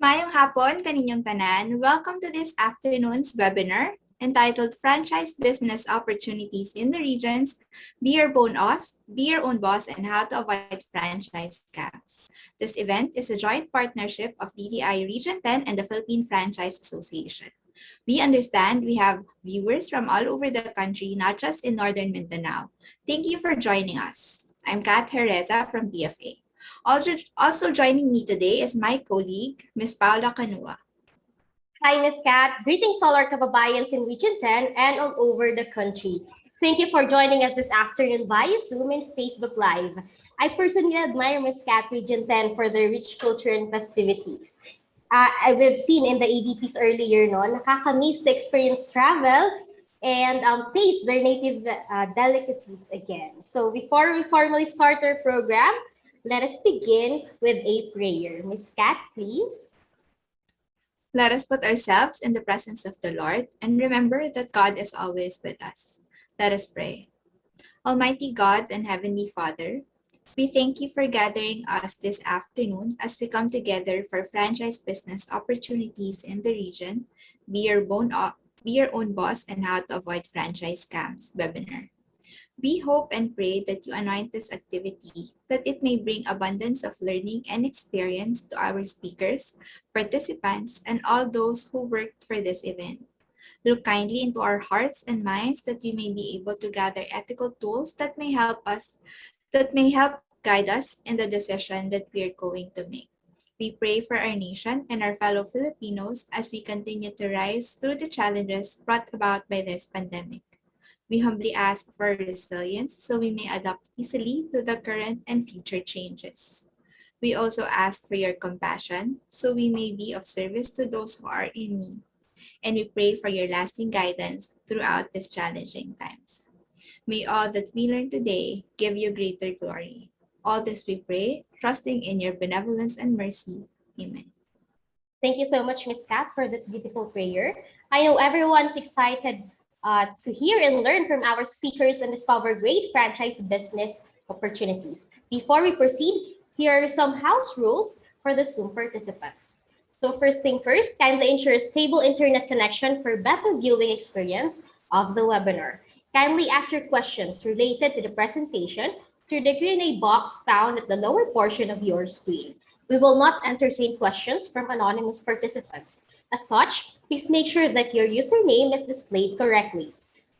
Mayong hapon kaninyong tanan. Welcome to this afternoon's webinar entitled Franchise Business Opportunities in the Regions, Be Your Own Boss, and How to Avoid Franchise Scams. This event is a joint partnership of DTI Region 10 and the Philippine Franchise Association. We understand we have viewers from all over the country, not just in Northern Mindanao. Thank you for joining us. I'm Kat Herreza from BFA. Also joining me today is my colleague, Ms. Paula Canua. Hi, Ms. Kat. Greetings to all our kababayans in Region 10 and all over the country. Thank you for joining us this afternoon via Zoom and Facebook Live. I personally admire Ms. Kat Region 10 for their rich culture and festivities. We've seen in the ABPs earlier, nakakamiss to experience travel and taste their native delicacies again. So before we formally start our program, let us begin with a prayer. Ms. Kat, please. Let us put ourselves in the presence of the Lord and remember that God is always with us. Let us pray. Almighty God and Heavenly Father, we thank you for gathering us this afternoon as we come together for franchise business opportunities in the region, Be Your Own Boss, and How to Avoid Franchise Scams webinar. We hope and pray that you anoint this activity, that it may bring abundance of learning and experience to our speakers, participants, and all those who worked for this event. Look kindly into our hearts and minds that we may be able to gather ethical tools that may help guide us in the decision that we are going to make. We pray for our nation and our fellow Filipinos as we continue to rise through the challenges brought about by this pandemic. We humbly ask for resilience so we may adapt easily to the current and future changes. We also ask for your compassion so we may be of service to those who are in need. And we pray for your lasting guidance throughout these challenging times. May all that we learn today give you greater glory. All this we pray, trusting in your benevolence and mercy. Amen. Thank you so much, Ms. Kat, for that beautiful prayer. I know everyone's excited to hear and learn from our speakers and discover great franchise business opportunities. Before we proceed, here are some house rules for the Zoom participants. So first thing first, kindly ensure a stable internet connection for better viewing experience of the webinar. Kindly ask your questions related to the presentation through the Q&A box found at the lower portion of your screen. We will not entertain questions from anonymous participants. As such, please make sure that your username is displayed correctly.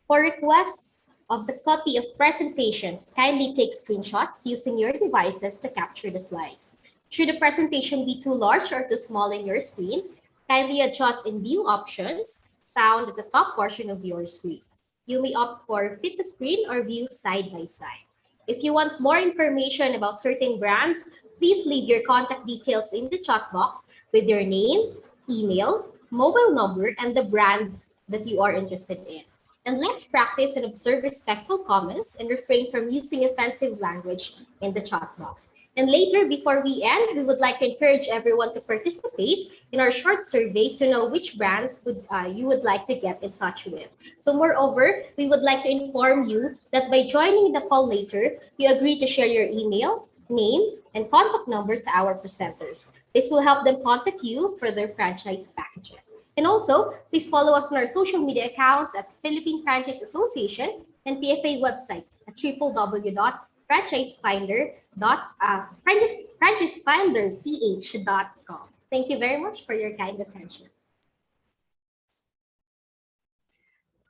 For requests of the copy of presentations, kindly take screenshots using your devices to capture the slides. Should the presentation be too large or too small in your screen, kindly adjust in view options found at the top portion of your screen. You may opt for fit to screen or view side by side. If you want more information about certain brands, please leave your contact details in the chat box with your name, email, mobile number, and the brand that you are interested in. And let's practice and observe respectful comments and refrain from using offensive language in the chat box. And later, before we end, we would like to encourage everyone to participate in our short survey to know which brands you would like to get in touch with. So moreover, we would like to inform you that by joining the call later, you agree to share your email, name, and contact number to our presenters. This will help them contact you for their franchise packages. And also, please follow us on our social media accounts at Philippine Franchise Association and PFA website at www.franchisefinderph.com. Thank you very much for your kind attention.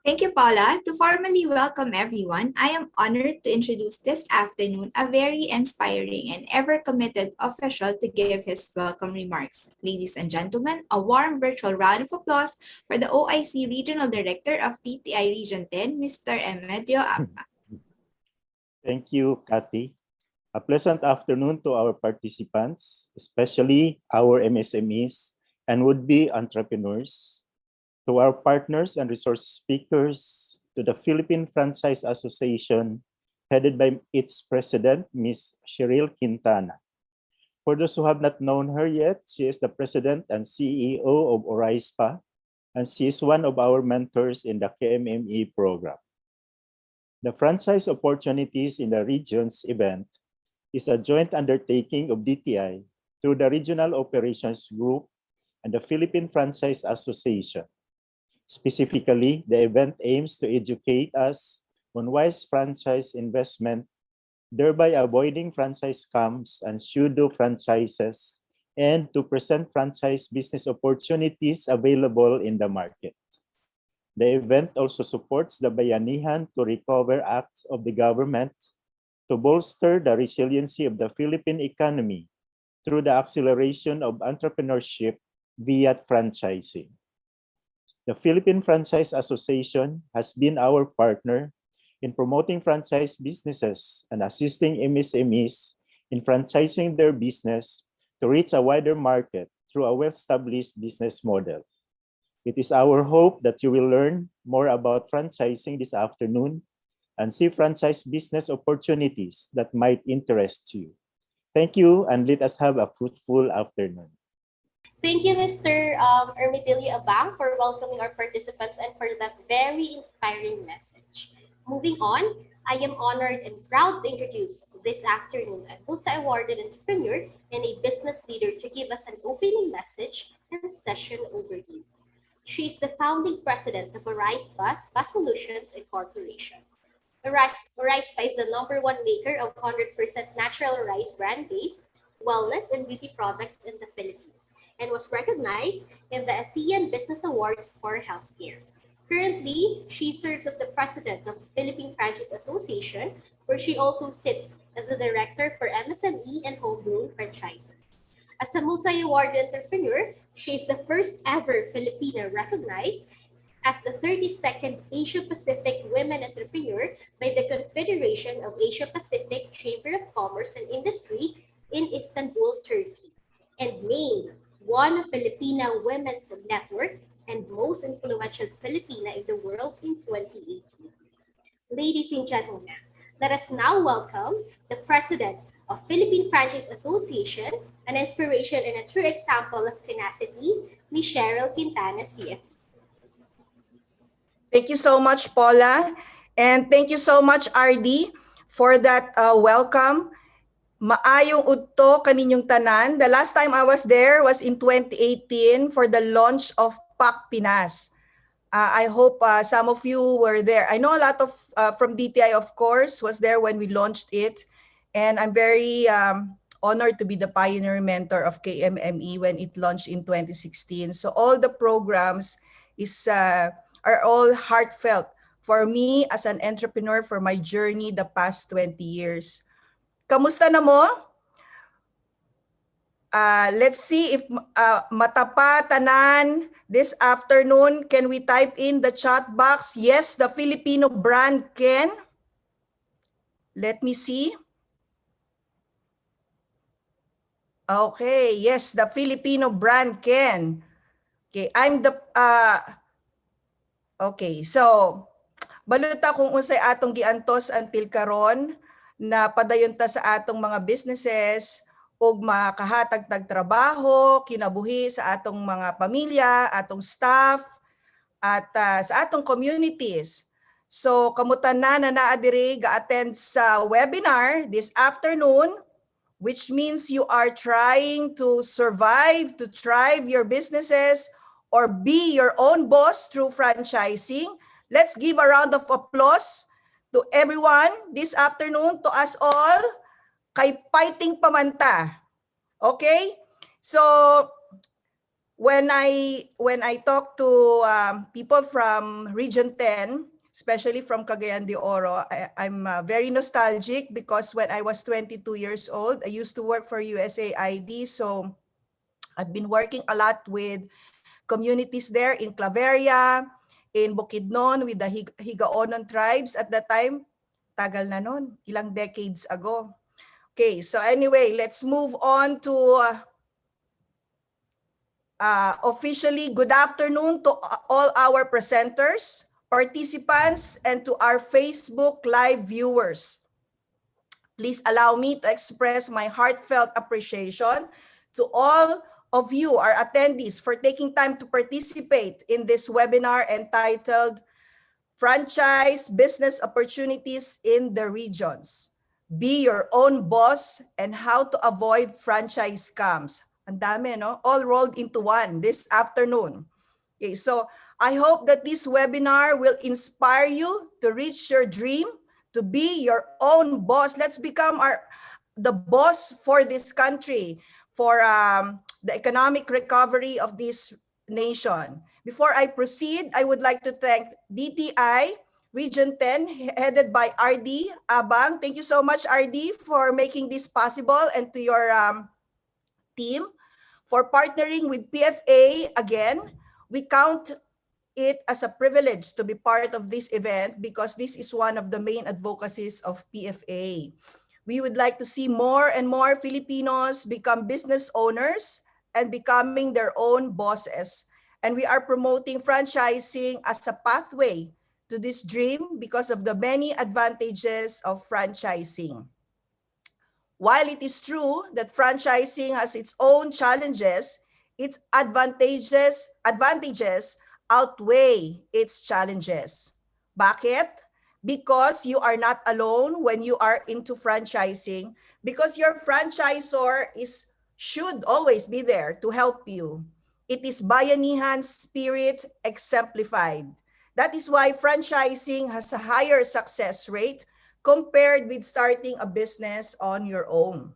Thank you, Paula. To formally welcome everyone, I am honored to introduce this afternoon a very inspiring and ever-committed official to give his welcome remarks. Ladies and gentlemen, a warm virtual round of applause for the OIC Regional Director of TTI Region 10, Mr. Emedio Apa. Thank you, Kathy. A pleasant afternoon to our participants, especially our MSMEs and would-be entrepreneurs, to our partners and resource speakers, to the Philippine Franchise Association, headed by its president, Ms. Cheryl Quintana. For those who have not known her yet, she is the president and CEO of ORISPA, and she is one of our mentors in the KMME program. The Franchise Opportunities in the Regions event is a joint undertaking of DTI through the Regional Operations Group and the Philippine Franchise Association. Specifically, the event aims to educate us on wise franchise investment, thereby avoiding franchise scams and pseudo franchises, and to present franchise business opportunities available in the market. The event also supports the Bayanihan to Recover Act of the government to bolster the resiliency of the Philippine economy through the acceleration of entrepreneurship via franchising. The Philippine Franchise Association has been our partner in promoting franchise businesses and assisting MSMEs in franchising their business to reach a wider market through a well-established business model. It is our hope that you will learn more about franchising this afternoon and see franchise business opportunities that might interest you. Thank you, and let us have a fruitful afternoon. Thank you, Mr. Ermidilio Abang, for welcoming our participants and for that very inspiring message. Moving on, I am honored and proud to introduce this afternoon a multi-awarded entrepreneur and a business leader to give us an opening message and session overview. She is the founding president of Arise Bus Solutions Incorporation. Arise is the #1 maker of 100% natural rice brand-based wellness and beauty products in the Philippines and was recognized in the ASEAN Business Awards for Healthcare. Currently, she serves as the president of the Philippine Franchise Association, where she also sits as the director for MSME and homegrown franchisers. As a multi-awarded entrepreneur, she is the first ever Filipina recognized as the 32nd Asia Pacific Women Entrepreneur by the Confederation of Asia Pacific Chamber of Commerce and Industry in Istanbul, Turkey, and named one of Filipina Women's Network and most influential Filipina in the world in 2018. Ladies and gentlemen, let us now welcome the President of Philippine Franchise Association, an inspiration and a true example of tenacity, Ms. Cheryl Quintana, CFP. Thank you so much, Paula. And thank you so much, RD, for that welcome. Maayong udto kaninyong tanan. The last time I was there was in 2018 for the launch of PAC Pinas. I hope some of you were there. I know a lot of from DTI, of course, was there when we launched it. And I'm very honored to be the pioneer mentor of KMME when it launched in 2016. So all the programs are all heartfelt for me as an entrepreneur for my journey the past 20 years. Kamusta na mo? Let's see if matapa tanan this afternoon. Can we type in the chat box? Yes, the Filipino brand can. Let me see. Okay, yes, the Filipino brand can. Okay, okay, so baluta kung unsay atong giantos until karon na padayon ta sa atong mga businesses ug makahatag tag trabaho, kinabuhi sa atong mga pamilya, atong staff at sa atong communities. So kamutan na naa diri ga-attend sa webinar this afternoon, which means you are trying to survive, to thrive your businesses or be your own boss through franchising. Let's give a round of applause to everyone this afternoon, to us all, kay fighting pamanta. Okay? So when I talk to people from Region 10, especially from Cagayan de Oro, I'm very nostalgic because when I was 22 years old, I used to work for USAID. So I've been working a lot with communities there in Claveria, in Bukidnon with the Higaonon tribes at that time. Tagal na nun, ilang decades ago. Okay, so anyway, let's move on to officially good afternoon to all our presenters, participants, and to our Facebook Live viewers. Please allow me to express my heartfelt appreciation to all of you, our attendees, for taking time to participate in this webinar entitled Franchise Business Opportunities in the Regions. Be your own boss and how to avoid franchise scams. Ang dami, no? All rolled into one this afternoon. Okay, so I hope that this webinar will inspire you to reach your dream, to be your own boss. Let's become the boss for this country, for the economic recovery of this nation. Before I proceed, I would like to thank DTI Region 10, headed by RD Abang. Thank you so much, RD, for making this possible, and to your team for partnering with PFA again. We count it as a privilege to be part of this event because this is one of the main advocacies of PFA. We would like to see more and more Filipinos become business owners and becoming their own bosses. And we are promoting franchising as a pathway to this dream because of the many advantages of franchising. While it is true that franchising has its own challenges, its advantages outweigh its challenges. Bakit? Because you are not alone when you are into franchising, because your franchisor should always be there to help you. It is bayanihan spirit exemplified. That is why franchising has a higher success rate compared with starting a business on your own.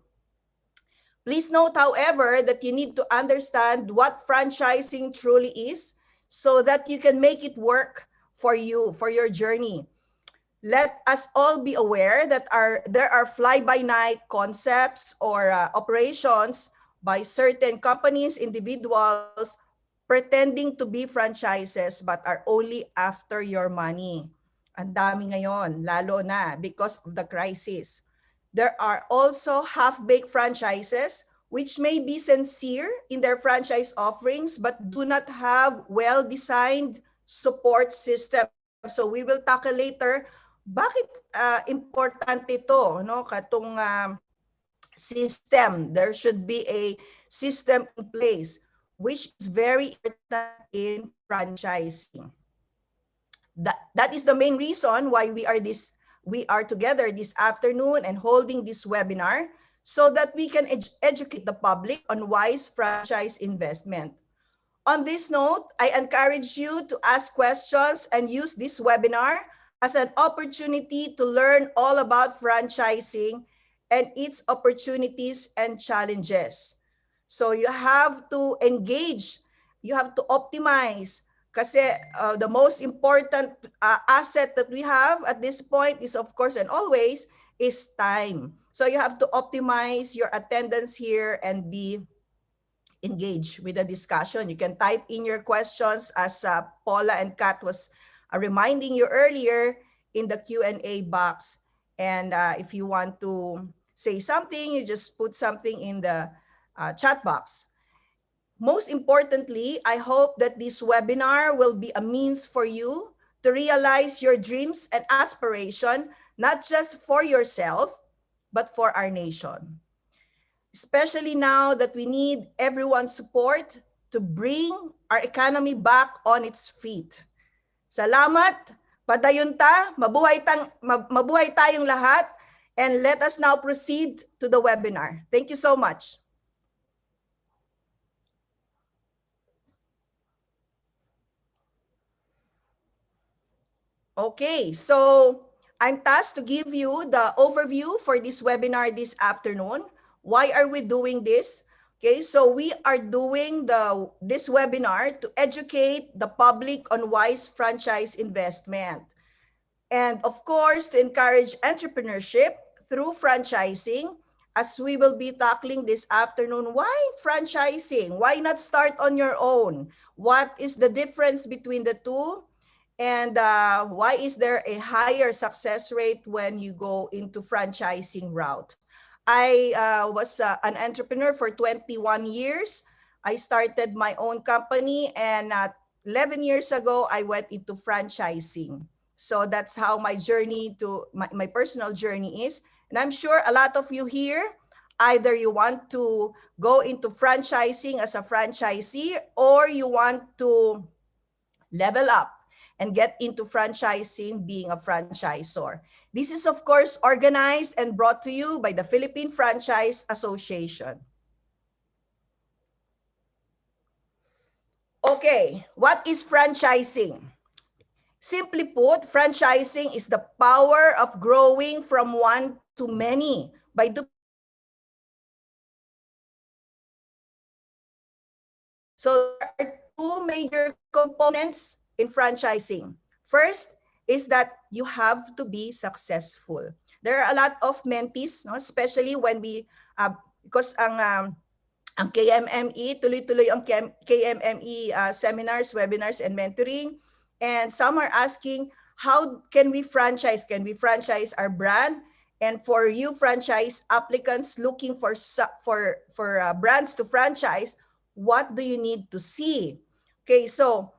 Please note, however, that you need to understand what franchising truly is so that you can make it work for you, for your journey. Let us all be aware that there are fly-by-night concepts or operations by certain companies, individuals, pretending to be franchises but are only after your money. Ang dami ngayon, lalo na because of the crisis. There are also half-baked franchises which may be sincere in their franchise offerings but do not have well-designed support system. So we will tackle later bakit importante ito, no? Katong system. There should be a system in place, which is very important in franchising. That is the main reason why we are together this afternoon and holding this webinar so that we can educate the public on wise franchise investment. On this note, I encourage you to ask questions and use this webinar as an opportunity to learn all about franchising and its opportunities and challenges. So you have to engage, you have to optimize, kasi the most important asset that we have at this point is, of course, and always, is time. So you have to optimize your attendance here and be engage with the discussion. You can type in your questions as Paula and Kat was reminding you earlier in the Q&A box. And if you want to say something, you just put something in the chat box. Most importantly, I hope that this webinar will be a means for you to realize your dreams and aspiration, not just for yourself, but for our nation. Especially now that we need everyone's support to bring our economy back on its feet. Salamat, padayon ta, mabuhay tayong lahat, and let us now proceed to the webinar. Thank you so much. Okay, so I'm tasked to give you the overview for this webinar this afternoon. Why are we doing this? Okay, so we are doing this webinar to educate the public on wise franchise investment. And of course, to encourage entrepreneurship through franchising, as we will be tackling this afternoon. Why franchising? Why not start on your own? What is the difference between the two? And why is there a higher success rate when you go into franchising route? I was an entrepreneur for 21 years. I started my own company, and 11 years ago, I went into franchising. So that's how my journey my personal journey is. And I'm sure a lot of you here, either you want to go into franchising as a franchisee, or you want to level up and get into franchising, being a franchisor. This is, of course, organized and brought to you by the Philippine Franchise Association. Okay, what is franchising? Simply put, franchising is the power of growing from one to many by duplicating the success of one franchise. So there are two major components in franchising. First is that you have to be successful. There are a lot of mentees, no? Especially when because ang KMME, tuloy-tuloy ang KMME seminars, webinars, and mentoring. And some are asking, how can we franchise? Can we franchise our brand? And for you franchise applicants looking for brands to franchise, what do you need to see? Okay, so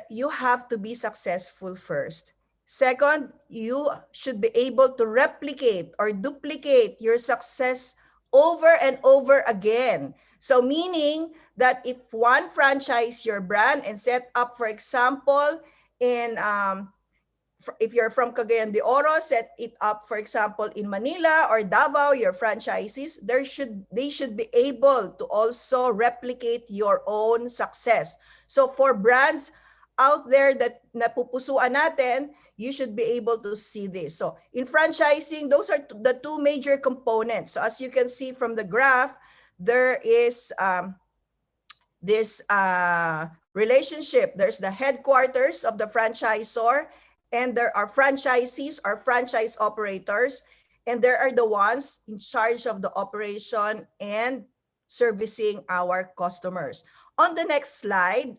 you have to be successful first. Second, you should be able to replicate or duplicate your success over and over again. So meaning that if one franchise your brand and set up, for example, in if you're from Cagayan de Oro, set it up, for example, in Manila or Davao, your franchises, they should be able to also replicate your own success. So for brands out there that napupusuan natin, you should be able to see this. So in franchising, those are the two major components. So as you can see from the graph, there is this relationship. There's the headquarters of the franchisor, and there are franchisees or franchise operators, and there are the ones in charge of the operation and servicing our customers. On the next slide,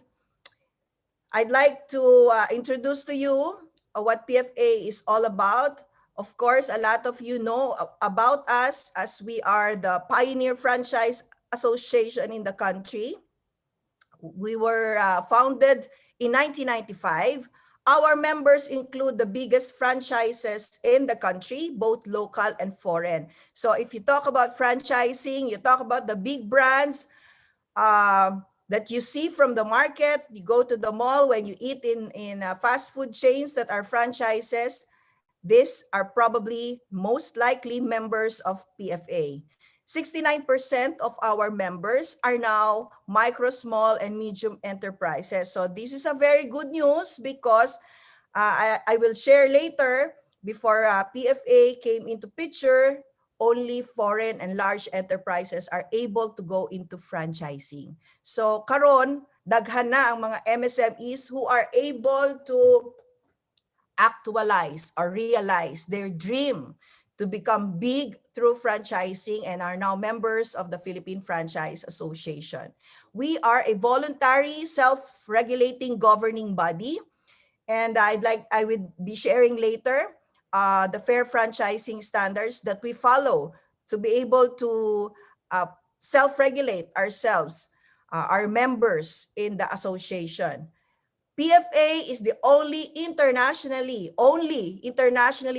I'd like to introduce to you what PFA is all about. Of course, a lot of you know about us as we are the Pioneer Franchise Association in the country. We were founded in 1995. Our members include the biggest franchises in the country, both local and foreign. So if you talk about franchising, you talk about the big brands that you see from the market. You go to the mall, when you eat in fast food chains that are franchises, these are probably most likely members of PFA. 69% of our members are now micro, small, and medium enterprises. So this is a very good news because I will share later, before PFA came into picture, only foreign and large enterprises are able to go into franchising. So karon, daghan na ang mga MSMEs who are able to actualize or realize their dream to become big through franchising and are now members of the Philippine Franchise Association. We are a voluntary, self-regulating governing body, and I would be sharing later the fair franchising standards that we follow to be able to self-regulate ourselves, our members in the association. PFA is the only internationally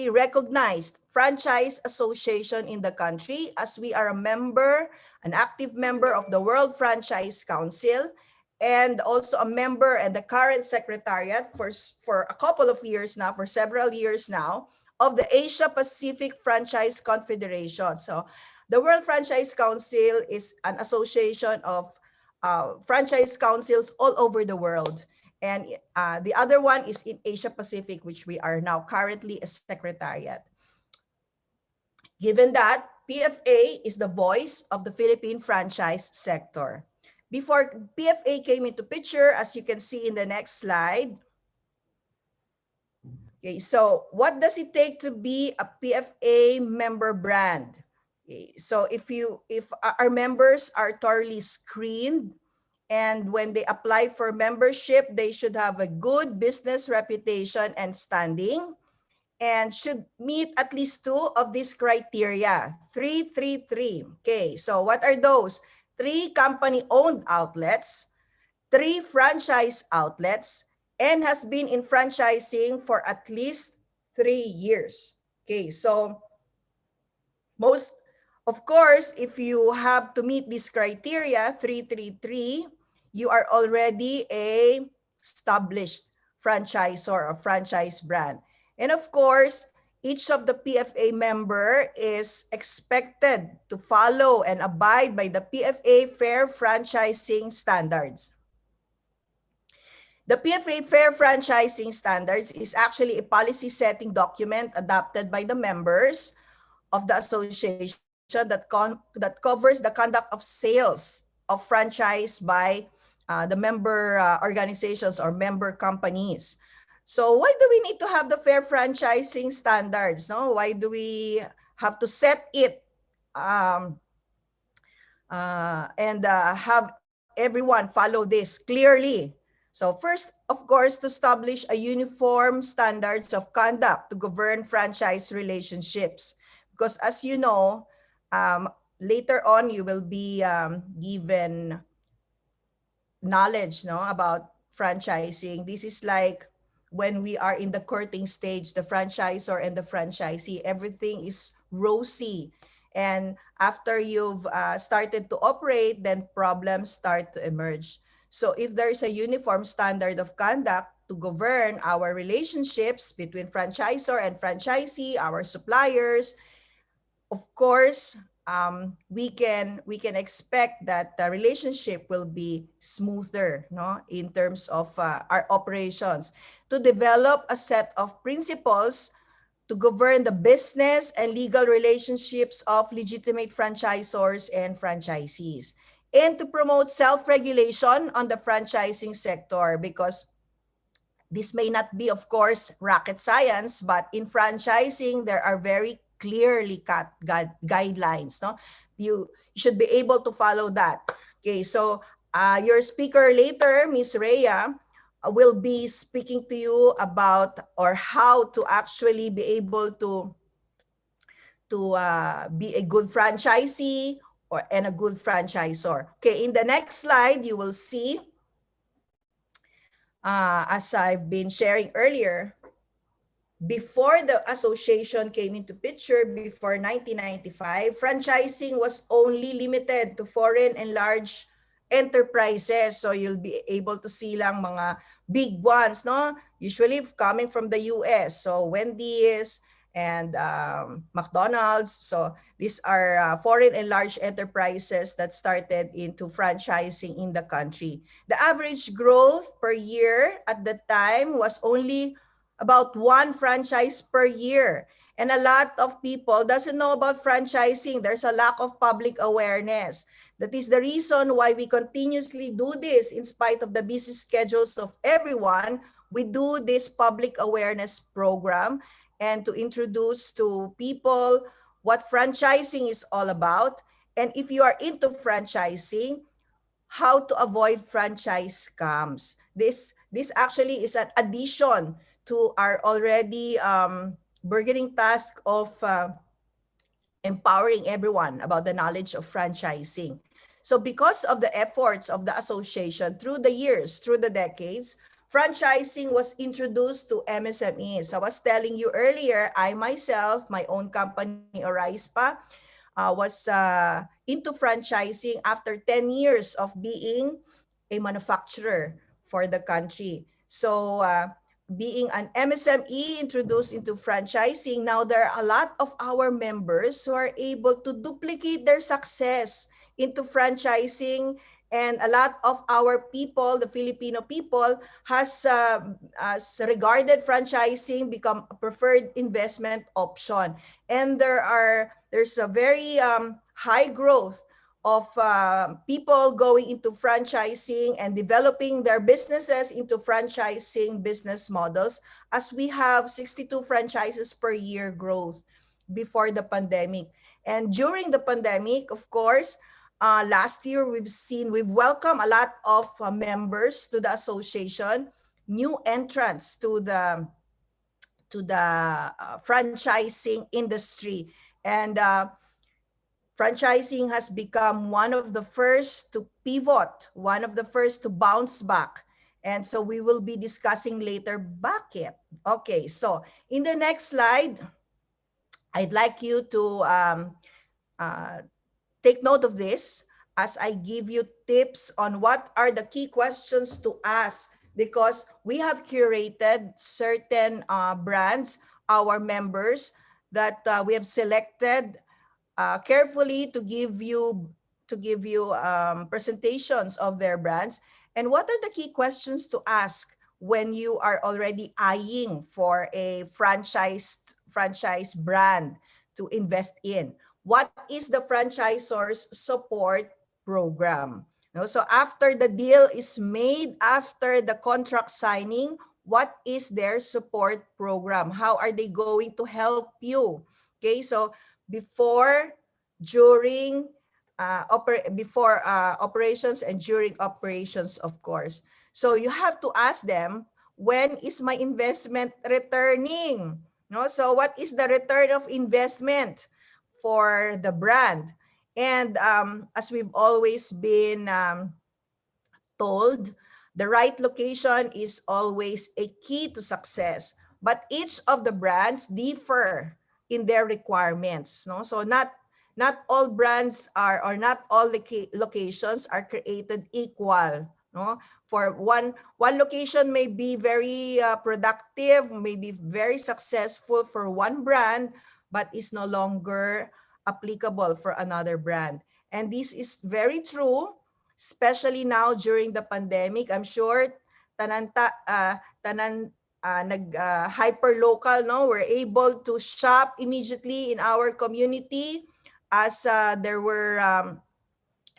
recognized franchise association in the country, as we are a member, an active member of the World Franchise Council, and also a member and the current secretariat for a couple of years now, for several years now, of the Asia Pacific Franchise Confederation. So the World Franchise Council is an association of franchise councils all over the world. And the other one is in Asia Pacific, which we are now currently a secretariat. Given that, PFA is the voice of the Philippine franchise sector. Before PFA came into picture, as you can see in the next slide. Okay, so what does it take to be a PFA member brand? Okay, so if our members are thoroughly screened, and when they apply for membership, they should have a good business reputation and standing, and should meet at least two of these criteria. 333. Okay, so what are those? 3 company-owned outlets, 3 franchise outlets, and has been in franchising for at least 3 years. Okay, so of course, if you have to meet this criteria, 333, you are already a established franchisor or franchise brand. And of course, each of the PFA member is expected to follow and abide by the PFA fair franchising standards. The PFA Fair Franchising Standards is actually a policy setting document adopted by the members of the association that covers the conduct of sales of franchise by the member organizations or member companies. So why do we need to have the fair franchising standards? No, why do we have to set it um, and have everyone follow this clearly? So first, of course, to establish a uniform standards of conduct to govern franchise relationships. Because as you know, um, later on you will be given knowledge, no, about franchising. This is like when we are in the courting stage, the franchisor and the franchisee, everything is rosy. And after you've started to operate, then problems start to emerge. So if there's a uniform standard of conduct to govern our relationships between franchisor and franchisee, our suppliers, of course, we can expect that the relationship will be smoother, no, in terms of our operations. To develop a set of principles to govern the business and legal relationships of legitimate franchisors and franchisees, and to promote self-regulation on the franchising sector, because this may not be, of course, rocket science, but in franchising, there are very clearly cut guidelines. No, you should be able to follow that. Okay, so your speaker later, Miss Rhea, will be speaking to you about or how to actually be able to be a good franchisee or and a good franchisor. Okay, in the next slide, you will see, as I've been sharing earlier, before the association came into picture, before 1995, franchising was only limited to foreign and large enterprises. So you'll be able to see lang mga big ones, no? Usually coming from the US. So Wendy's and McDonald's. So these are foreign and large enterprises that started into franchising in the country. The average growth per year at the time was only about one franchise per year. And a lot of people doesn't know about franchising. There's a lack of public awareness. That is the reason why we continuously do this in spite of the busy schedules of everyone. We do this public awareness program and to introduce to people what franchising is all about. And if you are into franchising, how to avoid franchise scams. This actually is an addition to our already burgeoning task of empowering everyone about the knowledge of franchising. So because of the efforts of the association through the years, through the decades, franchising was introduced to MSMEs. I was telling you earlier, I myself, my own company, Oraispa, was into franchising after 10 years of being a manufacturer for the country. So being an MSME introduced into franchising, now there are a lot of our members who are able to duplicate their success into franchising, and a lot of our people, the Filipino people, has regarded franchising become a preferred investment option. And there's a very high growth of people going into franchising and developing their businesses into franchising business models, as we have 62 franchises per year growth before the pandemic. And during the pandemic, of course, last year we've welcomed a lot of members to the association, new entrants to the franchising industry. And franchising has become one of the first to pivot, one of the first to bounce back. And so we will be discussing later bakit. Okay, so in the next slide, I'd like you to take note of this as I give you tips on what are the key questions to ask, because we have curated certain brands, our members, that we have selected carefully to give you presentations of their brands. And what are the key questions to ask when you are already eyeing for a franchise brand to invest in? What is the franchisor's support program? No, so after the deal is made, after the contract signing, what is their support program? How are they going to help you? Okay, so before, during, before operations and during operations, of course. So you have to ask them, when is my investment returning? No, so what is the return of investment for the brand? And as we've always been told, the right location is always a key to success. But each of the brands differ in their requirements. No? So not all brands are, or not all locations are created equal. No? For one location may be very productive, may be very successful for one brand, but is no longer applicable for another brand. And this is very true, especially now during the pandemic. I'm sure tanan nag hyper local, no, we're able to shop immediately in our community, as there were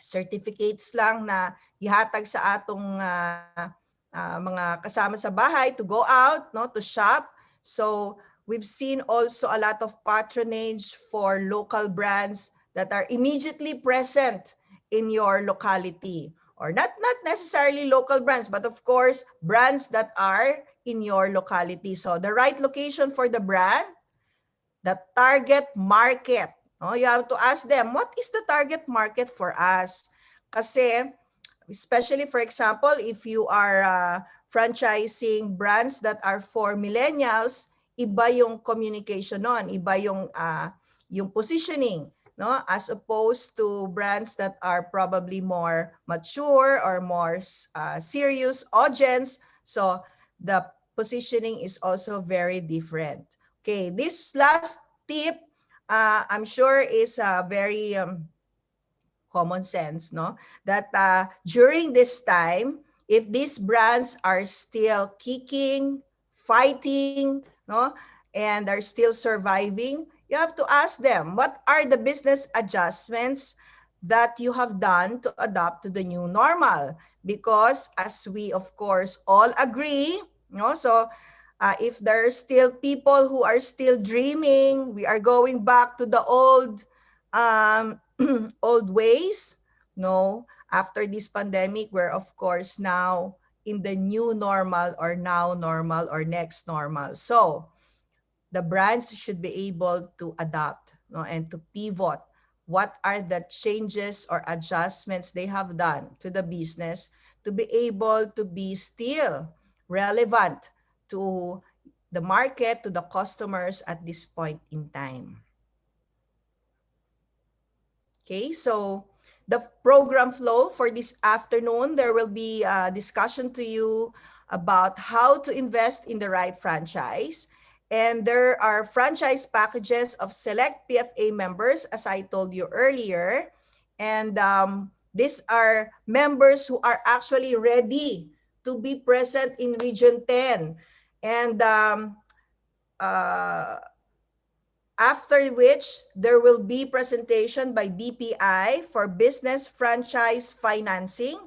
certificates lang na ihatag sa atong mga kasama sa bahay to go out, no, to shop. So we've seen also a lot of patronage for local brands that are immediately present in your locality, or not necessarily local brands, but of course brands that are in your locality. So the right location for the brand, the target market. No, you have to ask them, what is the target market for us? Kasi especially, for example, if you are franchising brands that are for millennials, iba yung communication nun, iba yung positioning, no? As opposed to brands that are probably more mature or more serious audience. So the positioning is also very different. Okay, this last tip, I'm sure is very common sense, no? That during this time, if these brands are still kicking, fighting, no, and are still surviving, you have to ask them, what are the business adjustments that you have done to adapt to the new normal? Because as we, of course, all agree, no, so if there are still people who are still dreaming, we are going back to the old old ways. No, after this pandemic, we're of course now in the new normal, or now normal, or next normal. So the brands should be able to adapt, no, and to pivot. What are the changes or adjustments they have done to the business to be able to be still relevant to the market, to the customers at this point in time. Okay, so the program flow for this afternoon, there will be a discussion to you about how to invest in the right franchise. And there are franchise packages of select PFA members, as I told you earlier. And these are members who are actually ready to be present in Region 10. And after which there will be presentation by BPI for business franchise financing,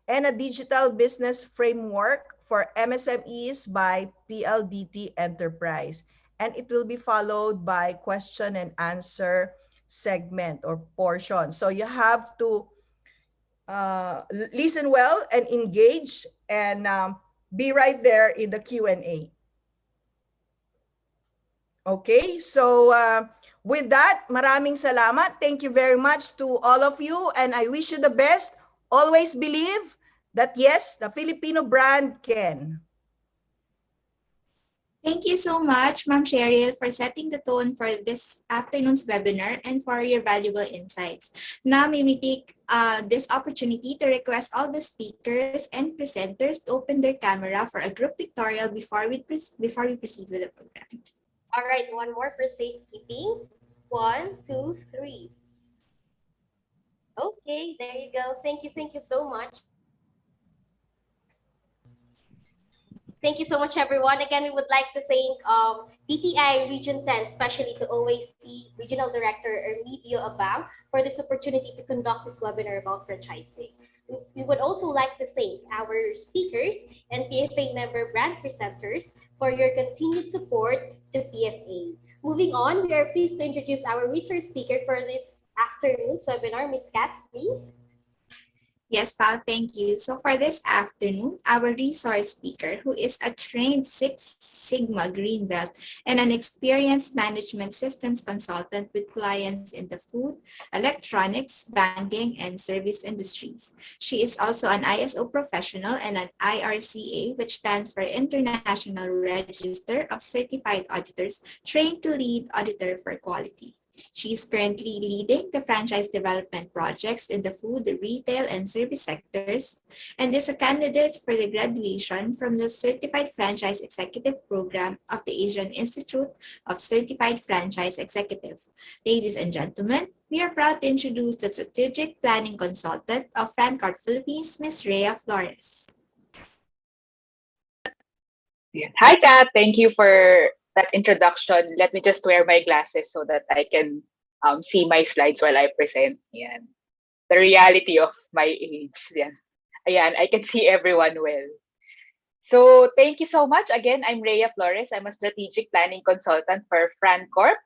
and a digital business framework for MSMEs by PLDT Enterprise. And it will be followed by question and answer segment or portion. So you have to listen well and engage, and be right there in the Q&A. Okay, so with that, maraming salamat. Thank you very much to all of you, and I wish you the best. Always believe that yes, the Filipino brand can. Thank you so much, Ma'am Cheryl, for setting the tone for this afternoon's webinar and for your valuable insights. Now, may we take this opportunity to request all the speakers and presenters to open their camera for a group pictorial before we proceed with the program. All right, one more for safekeeping. 1, 2, 3. Okay, there you go. Thank you so much. Thank you so much, everyone. Again, we would like to thank DTI Region 10, especially to OAC Regional Director Ermidio Abang, for this opportunity to conduct this webinar about franchising. We would also like to thank our speakers and PFA member brand presenters for your continued support to PFA. Moving on, we are pleased to introduce our resource speaker for this afternoon's webinar. Ms. Kat, please. Yes, Pao, thank you. So for this afternoon, our resource speaker, who is a trained Six Sigma Green Belt and an experienced management systems consultant with clients in the food, electronics, banking, and service industries. She is also an ISO professional and an IRCA, which stands for International Register of Certified Auditors, trained to lead auditor for quality. She is currently leading the franchise development projects in the food, retail, and service sectors, and is a candidate for the graduation from the Certified Franchise Executive Program of the Asian Institute of Certified Franchise Executive. Ladies and gentlemen, we are proud to introduce the Strategic Planning Consultant of FranCorp Philippines, Ms. Rhea Flores. Hi, Kat. Thank you for that introduction. Let me just wear my glasses so that I can see my slides while I present. Yan. The reality of my age. Yan. Ayan, I can see everyone well. So thank you so much. Again, I'm Rhea Flores. I'm a strategic planning consultant for FranCorp.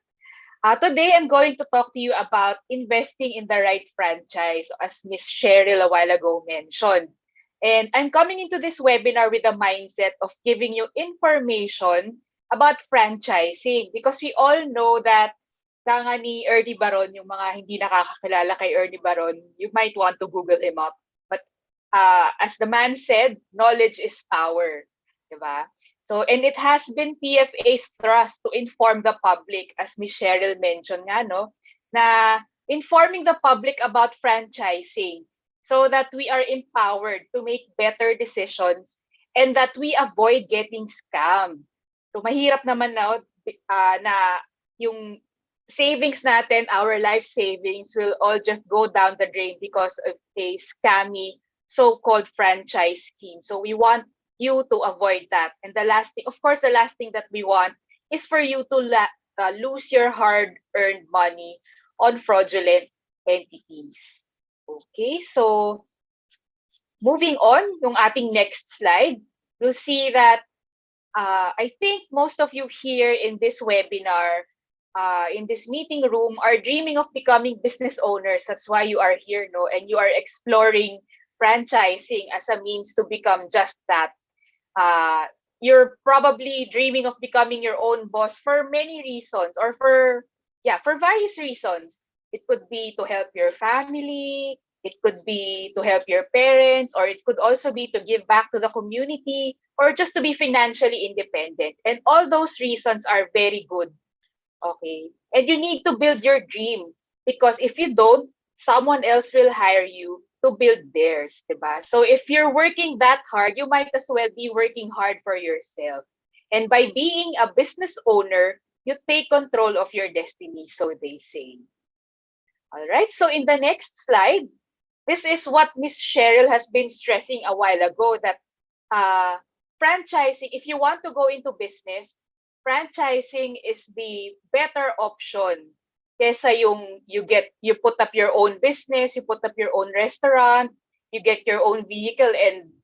Today, I'm going to talk to you about investing in the right franchise, as Miss Cheryl a while ago mentioned. And I'm coming into this webinar with a mindset of giving you information about franchising because we all know that kanga ni Ernie Baron, yung mga hindi nakakakilala kay Ernie Baron, you might want to Google him up. But as the man said, knowledge is power. Diba? So, and it has been PFA's thrust to inform the public, as Ms. Cheryl mentioned nga, no, na informing the public about franchising so that we are empowered to make better decisions and that we avoid getting scammed. So, mahirap naman na yung savings natin, our life savings, will all just go down the drain because of a scammy so-called franchise scheme. So, we want you to avoid that. And the last thing, of course, the last thing that we want is for you to lose your hard-earned money on fraudulent entities. Okay, so moving on, yung ating next slide, you'll see that I think most of you here in this webinar, in this meeting room, are dreaming of becoming business owners. That's why you are here, no? And you are exploring franchising as a means to become just that. You're probably dreaming of becoming your own boss for many reasons, or for various reasons. It could be to help your family, it could be to help your parents, or it could also be to give back to the community, or just to be financially independent. And all those reasons are very good. Okay. And you need to build your dream, because if you don't, someone else will hire you to build theirs, diba? So if you're working that hard, you might as well be working hard for yourself. And by being a business owner, you take control of your destiny, so they say. All right, so in the next slide, this is what Miss Cheryl has been stressing a while ago, that franchising, if you want to go into business, franchising is the better option kesa yung you put up your own business, you put up your own restaurant, you get your own vehicle and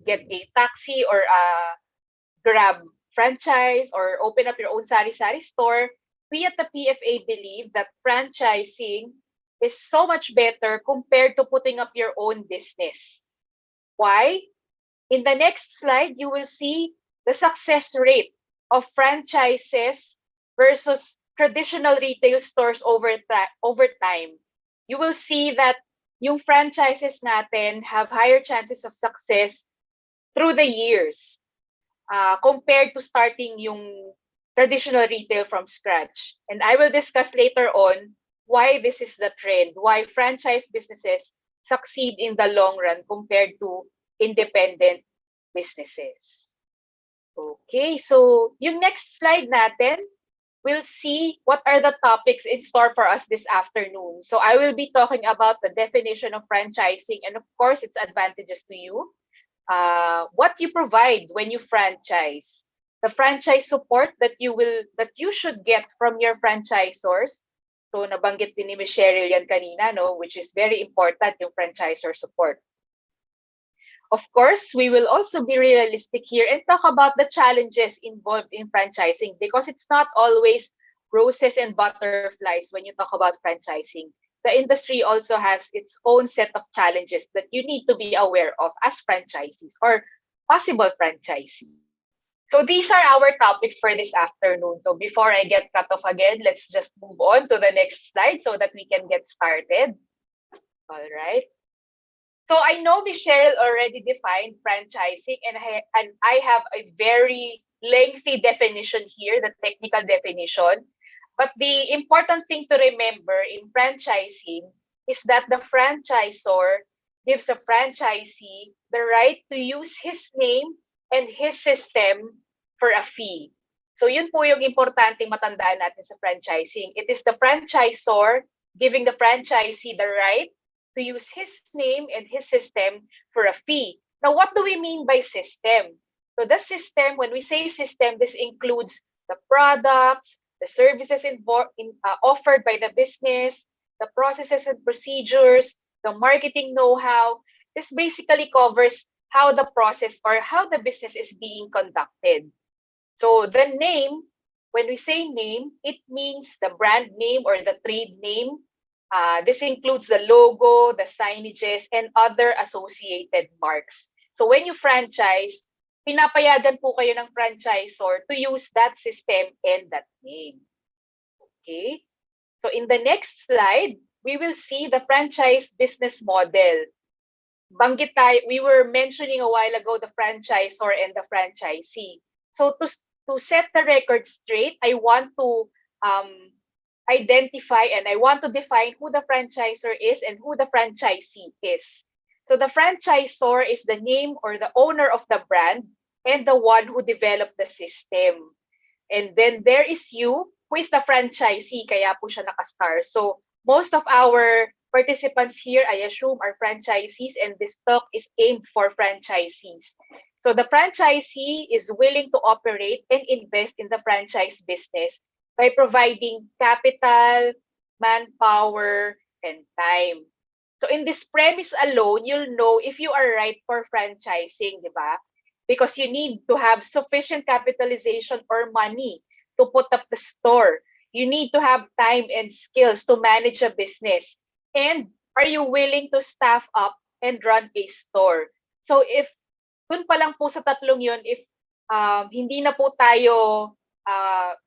get a taxi or a Grab franchise, or open up your own sari-sari store. We at the PFA believe that franchising is so much better compared to putting up your own business. Why? In the next slide, you will see the success rate of franchises versus traditional retail stores over time. You will see that yung franchises natin have higher chances of success through the years compared to starting yung traditional retail from scratch. And I will discuss later on why this is the trend, why franchise businesses succeed in the long run compared to independent businesses. Okay, so yung next slide natin, we'll see what are the topics in store for us this afternoon. So I will be talking about the definition of franchising and of course its advantages to you. what you provide when you franchise, the franchise support that you should get from your franchisors. So nabanggit din ni Ms. Cheryl yan kanina, no, which is very important, yung franchisor support. Of course, we will also be realistic here and talk about the challenges involved in franchising, because it's not always roses and butterflies when you talk about franchising. The industry also has its own set of challenges that you need to be aware of as franchisees or possible franchisees. So these are our topics for this afternoon. So before I get cut off again, let's just move on to the next slide so that we can get started. All right. So I know Michelle already defined franchising, and I have a very lengthy definition here, the technical definition. But the important thing to remember in franchising is that the franchisor gives the franchisee the right to use his name and his system for a fee. So yun po yung importanteng matandaan natin sa franchising. It is the franchisor giving the franchisee the right to use his name and his system for a fee. Now, what do we mean by system? So the system, when we say system, this includes the products, the services offered by the business, the processes and procedures, the marketing know-how. This basically covers how the process or how the business is being conducted. So the name, when we say name, it means the brand name or the trade name. This includes the logo, the signages, and other associated marks. So when you franchise, pinapayagan po kayo ng franchisor to use that system and that name. Okay? So in the next slide, we will see the franchise business model. We were mentioning a while ago the franchisor and the franchisee. So to set the record straight, I want to identify and I want to define who the franchisor is and who the franchisee is. So the franchisor is the name or the owner of the brand and the one who developed the system. And then there is you, who is the franchisee, kaya po siya nakastar. So most of our participants here, I assume, are franchisees, and this talk is aimed for franchisees. So the franchisee is willing to operate and invest in the franchise business by providing capital, manpower, and time. So in this premise alone, you'll know if you are right for franchising, di ba? Because you need to have sufficient capitalization or money to put up the store. You need to have time and skills to manage a business. And are you willing to staff up and run a store? So if dun pa lang po sa tatlong yun, if hindi na po tayo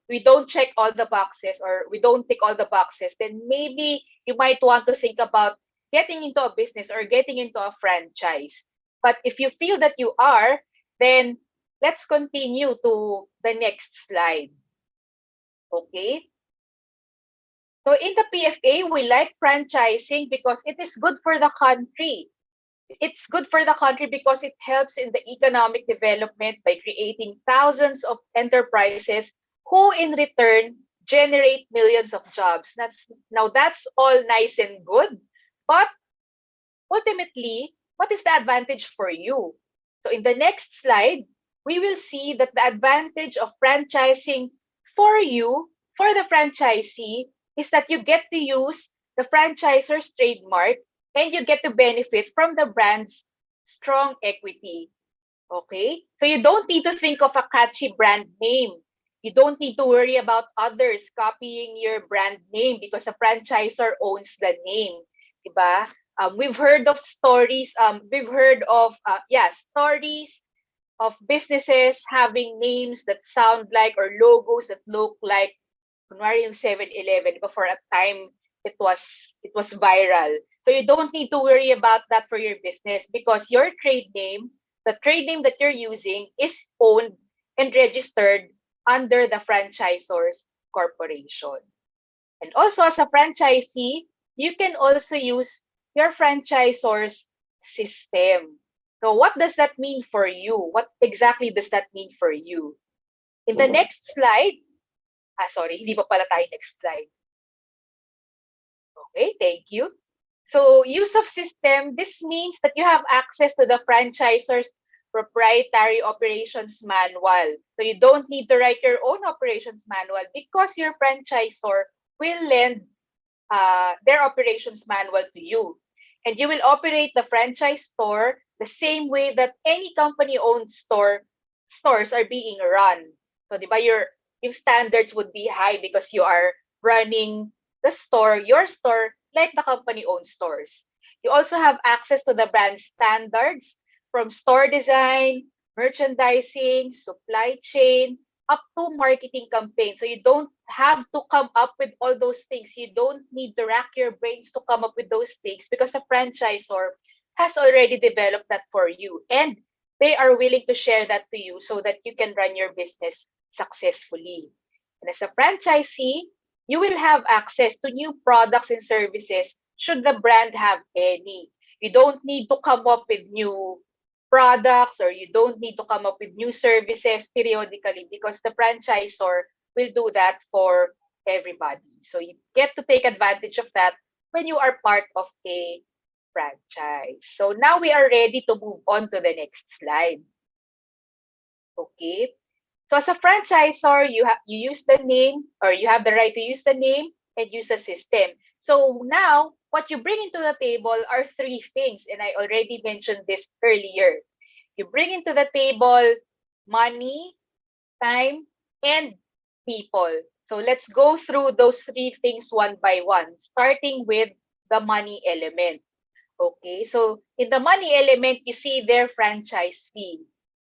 we don't check all the boxes or we don't tick all the boxes, then maybe you might want to think about getting into a business or getting into a franchise. But if you feel that you are, then let's continue to the next slide. Okay. So in the PFA, we like franchising because it is good for the country. It's good for the country because it helps in the economic development by creating thousands of enterprises who in return generate millions of jobs. That's all nice and good, but ultimately, what is the advantage for you? So in the next slide, we will see that the advantage of franchising for you, for the franchisee, is that you get to use the franchisor's trademark and you get to benefit from the brand's strong equity. Okay? So you don't need to think of a catchy brand name. You don't need to worry about others copying your brand name because the franchisor owns the name. Diba? We've heard of stories, stories of businesses having names that sound like or logos that look like kunwari yung 7-Eleven, for a time it was viral. So you don't need to worry about that for your business because your trade name, the trade name that you're using, is owned and registered under the franchisor's corporation. And also as a franchisee, you can also use your franchisor's system. So what does that mean for you? What exactly does that mean for you? In the next slide, hindi pa pala tayo next slide. Okay, thank you. So use of system, this means that you have access to the franchisor's proprietary operations manual. So you don't need to write your own operations manual because your franchisor will lend their operations manual to you. And you will operate the franchise store the same way that any company-owned stores are being run. So, di ba, yung standards would be high because you are running the store, your store, like the company-owned stores. You also have access to the brand standards from store design, merchandising, supply chain, up to marketing campaign. So you don't have to come up with all those things. You don't need to rack your brains to come up with those things because the franchisor has already developed that for you. And they are willing to share that to you so that you can run your business successfully. And as a franchisee, you will have access to new products and services should the brand have any. You don't need to come up with new products or you don't need to come up with new services periodically because the franchisor will do that for everybody. So you get to take advantage of that when you are part of a franchise. So now we are ready to move on to the next slide. Okay. So as a franchisor, you use the name or you have the right to use the name and use the system. So now what you bring into the table are three things, and I already mentioned this earlier. You bring into the table money, time, and people. So let's go through those three things one by one, starting with the money element. Okay, so in the money element, you see their franchise fee.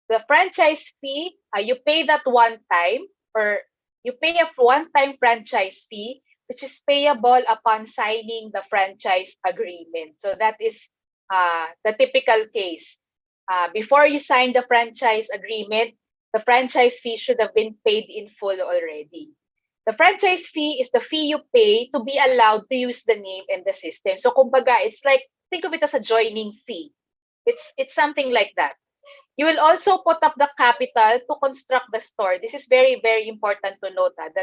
The franchise fee, you pay that one time, or you pay a one-time franchise fee, which is payable upon signing the franchise agreement. So that is the typical case. Before you sign the franchise agreement, the franchise fee should have been paid in full already. The franchise fee is the fee you pay to be allowed to use the name and the system. So kumbaga, it's like, think of it as a joining fee. It's something like that. You will also put up the capital to construct the store. This is very, very important to note that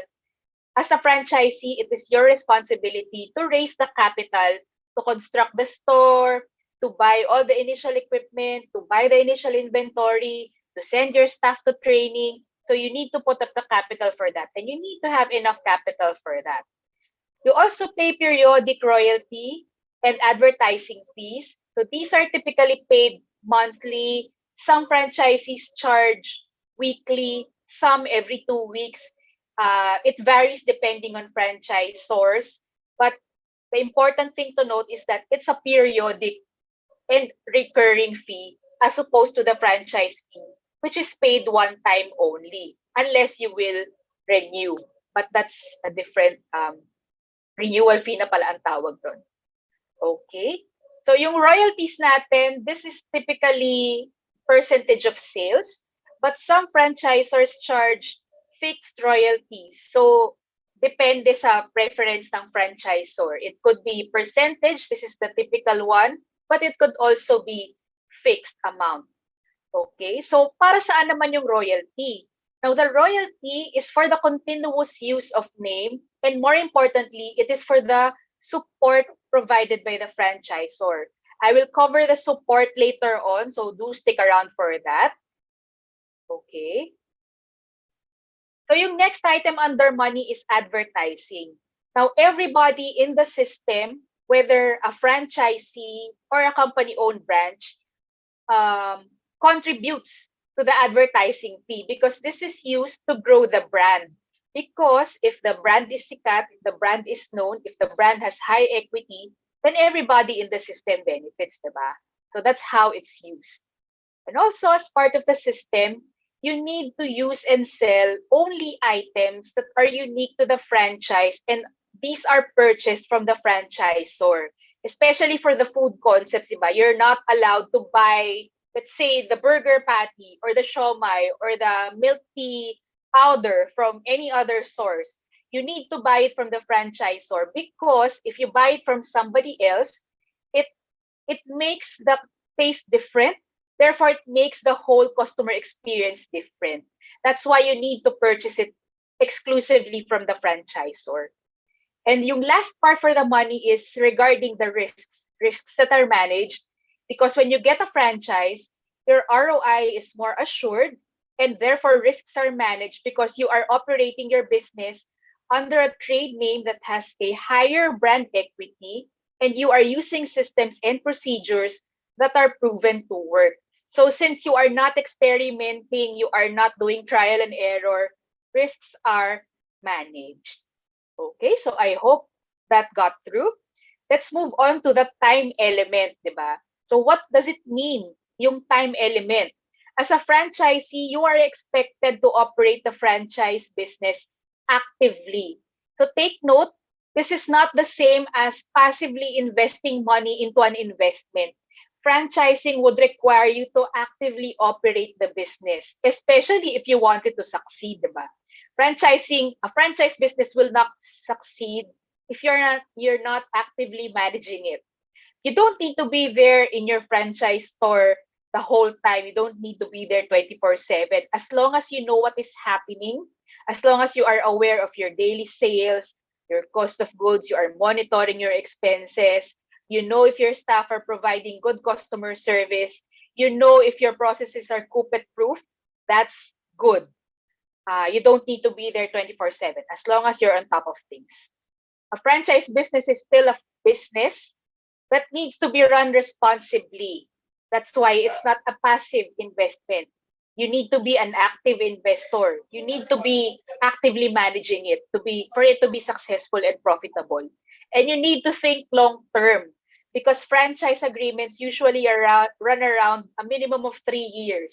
as a franchisee, it is your responsibility to raise the capital to construct the store, to buy all the initial equipment, to buy the initial inventory, to send your staff to training. So you need to put up the capital for that, and you need to have enough capital for that. You also pay periodic royalty and advertising fees. So these are typically paid monthly. Some franchisees charge weekly, some every 2 weeks. It varies depending on franchise source. But the important thing to note is that it's a periodic and recurring fee as opposed to the franchise fee, which is paid one time only, unless you will renew. But that's a different renewal fee na pala ang tawag doon. Okay? So yung royalties natin, this is typically percentage of sales, but some franchisors charge fixed royalties. So depende sa preference ng franchisor. It could be percentage, this is the typical one, but it could also be fixed amount. Okay? So para saan naman yung royalty? Now, the royalty is for the continuous use of name, and more importantly, it is for the support provided by the franchisor. I will cover the support later on, so do stick around for that. Okay. So yung next item under money is advertising. Now, everybody in the system, whether a franchisee or a company-owned branch, contributes to the advertising fee because this is used to grow the brand. Because if the brand is sikat, if the brand is known, if the brand has high equity, then everybody in the system benefits, diba? So that's how it's used. And also, as part of the system, you need to use and sell only items that are unique to the franchise, and these are purchased from the franchisor. Especially for the food concepts, diba? You're not allowed to buy, let's say, the burger patty or the siomai or the milk tea powder from any other source. You need to buy it from the franchisor because if you buy it from somebody else, it makes the taste different. Therefore, it makes the whole customer experience different. That's why you need to purchase it exclusively from the franchisor. And yung last part for the money is regarding the risks that are managed. Because when you get a franchise, your ROI is more assured, and therefore risks are managed because you are operating your business under a trade name that has a higher brand equity, and you are using systems and procedures that are proven to work. So since you are not experimenting, you are not doing trial and error, risks are managed. Okay, so I hope that got through. Let's move on to the time element, di ba? So what does it mean, yung time element? As a franchisee, you are expected to operate the franchise business actively. So take note, this is not the same as passively investing money into an investment. Franchising would require you to actively operate the business, especially if you wanted to succeed, di ba? A franchise business will not succeed if you're not actively managing it. You don't need to be there in your franchise store the whole time. You don't need to be there 24/7. As long as you know what is happening, as long as you are aware of your daily sales, your cost of goods, you are monitoring your expenses, you know if your staff are providing good customer service, you know if your processes are coupon proof, that's good. You don't need to be there 24/7 as long as you're on top of things. A franchise business is still a business that needs to be run responsibly. That's why it's not a passive investment. You need to be an active investor. You need to be actively managing it for it to be successful and profitable. And you need to think long term because franchise agreements usually run around a minimum of 3 years.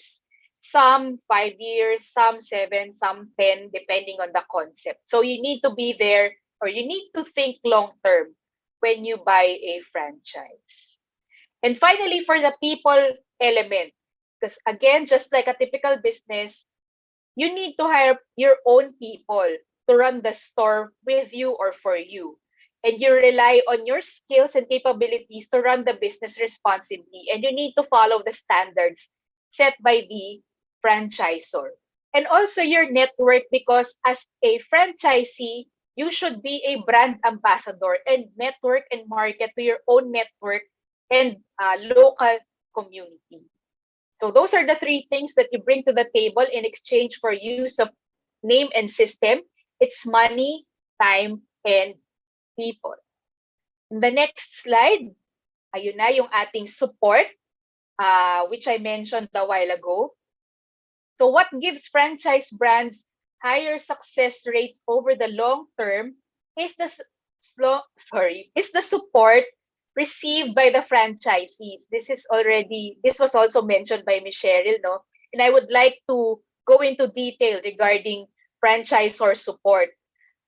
Some 5 years, some 7, some 10, depending on the concept. So you need to be there or you need to think long term when you buy a franchise. And finally, for the people element, because again, just like a typical business, you need to hire your own people to run the store with you or for you. And you rely on your skills and capabilities to run the business responsibly. And you need to follow the standards set by the franchisor. And also your network, because as a franchisee, you should be a brand ambassador and network and market to your own network and local community. So those are the three things that you bring to the table in exchange for use of name and system. It's money, time, and people. In the next slide, ayun na yung ating support, which I mentioned a while ago. So what gives franchise brands higher success rates over the long term is is the support received by the franchisees. This was also mentioned by Ms. Cheryl, no? And I would like to go into detail regarding franchisor support.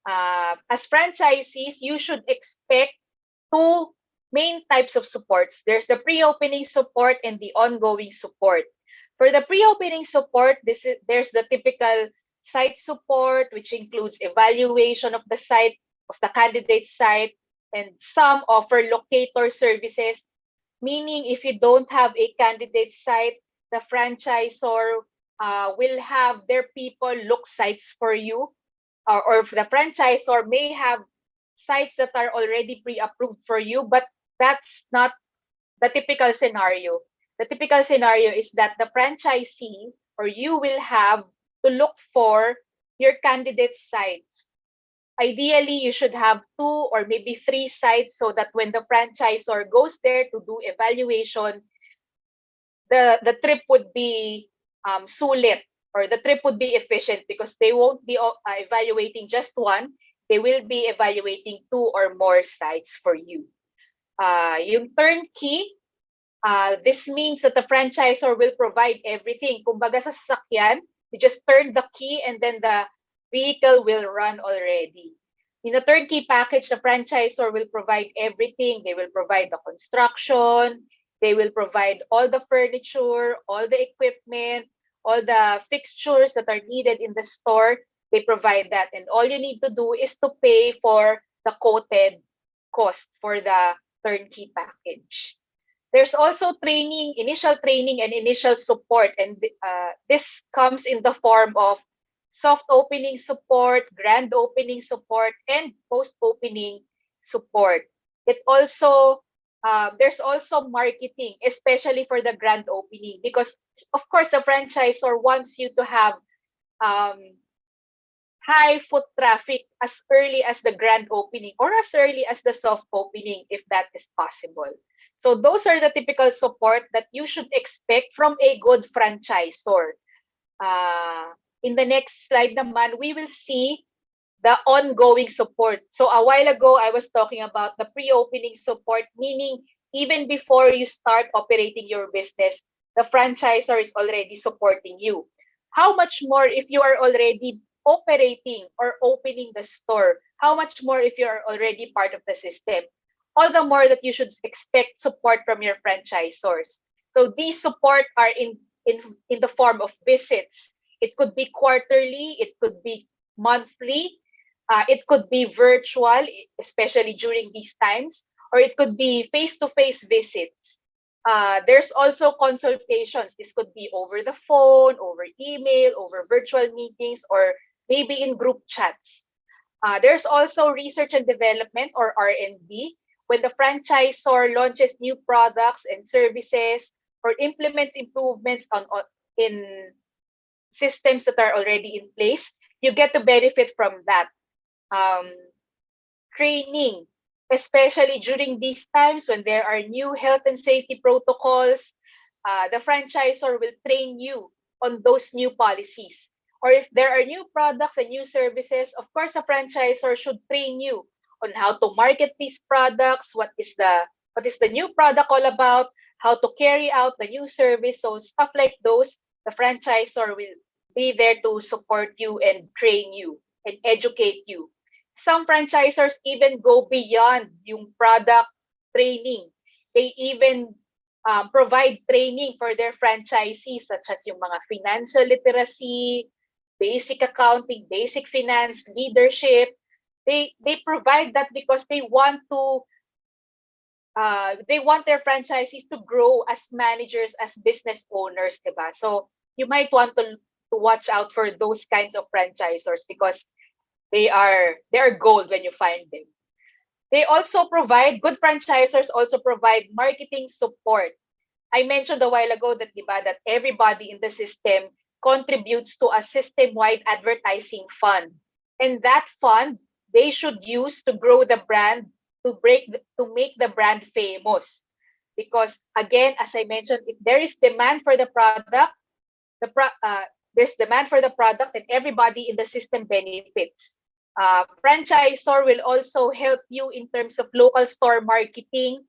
As franchisees, you should expect two main types of supports. There's the pre-opening support and the ongoing support. For the pre-opening support, there's the typical site support, which includes evaluation of the site, of the candidate site, and some offer locator services, meaning if you don't have a candidate site, the franchisor will have their people look sites for you, or the franchisor may have sites that are already pre-approved for you, but that's not the typical scenario. The typical scenario is that the franchisee or you will have to look for your candidate sites. Ideally, you should have 2 or maybe 3 sites so that when the franchisor goes there to do evaluation, the trip would be sulit, or the trip would be efficient because they won't be evaluating just one. They will be evaluating 2 or more sites for you. Yung turnkey, this means that the franchisor will provide everything. Kumbaga sa sasakyan, you just turn the key and then the vehicle will run already. In the turnkey package, the franchisor will provide everything. They will provide the construction, they will provide all the furniture, all the equipment, all the fixtures that are needed in the store. They provide that. And all you need to do is to pay for the quoted cost for the turnkey package. There's also initial training and initial support. And this comes in the form of soft opening support, grand opening support, and post-opening support. It also there's also marketing, especially for the grand opening, because of course the franchisor wants you to have um, high foot traffic as early as the grand opening or as early as the soft opening, if that is possible. So those are the typical support that you should expect from a good franchisor. In the next slide naman, we will see the ongoing support. So a while ago, I was talking about the pre-opening support, meaning even before you start operating your business, the franchisor is already supporting you. How much more if you are already operating or opening the store? How much more if you are already part of the system? All the more that you should expect support from your franchisors. So these support are in the form of visits. It could be quarterly, it could be monthly, it could be virtual, especially during these times, or it could be face-to-face visits. There's also consultations. This could be over the phone, over email, over virtual meetings, or maybe in group chats. There's also research and development, or R&D, when the franchisor launches new products and services or implements improvements in systems that are already in place. You get to benefit from that. Um, Training, especially during these times when there are new health and safety protocols, the franchisor will train you on those new policies. Or if there are new products and new services, of course, the franchisor should train you on how to market these products, what is the new product all about, how to carry out the new service. So stuff like those, the franchisor will be there to support you and train you and educate you. Some franchisors even go beyond yung product training. They even provide training for their franchisees, such as yung mga financial literacy, basic accounting, basic finance, leadership. They provide that because they want their franchisees to grow as managers, as business owners, diba? So you might want to watch out for those kinds of franchisors because they are gold when you find them. They also provide good franchisors also provide marketing support. I mentioned a while ago that diba, that everybody in the system contributes to a system-wide advertising fund. And that fund they should use to grow the brand, to make the brand famous. Because again, as I mentioned, if there is demand for the product, there's demand for the product and everybody in the system benefits. Franchisor will also help you in terms of local store marketing,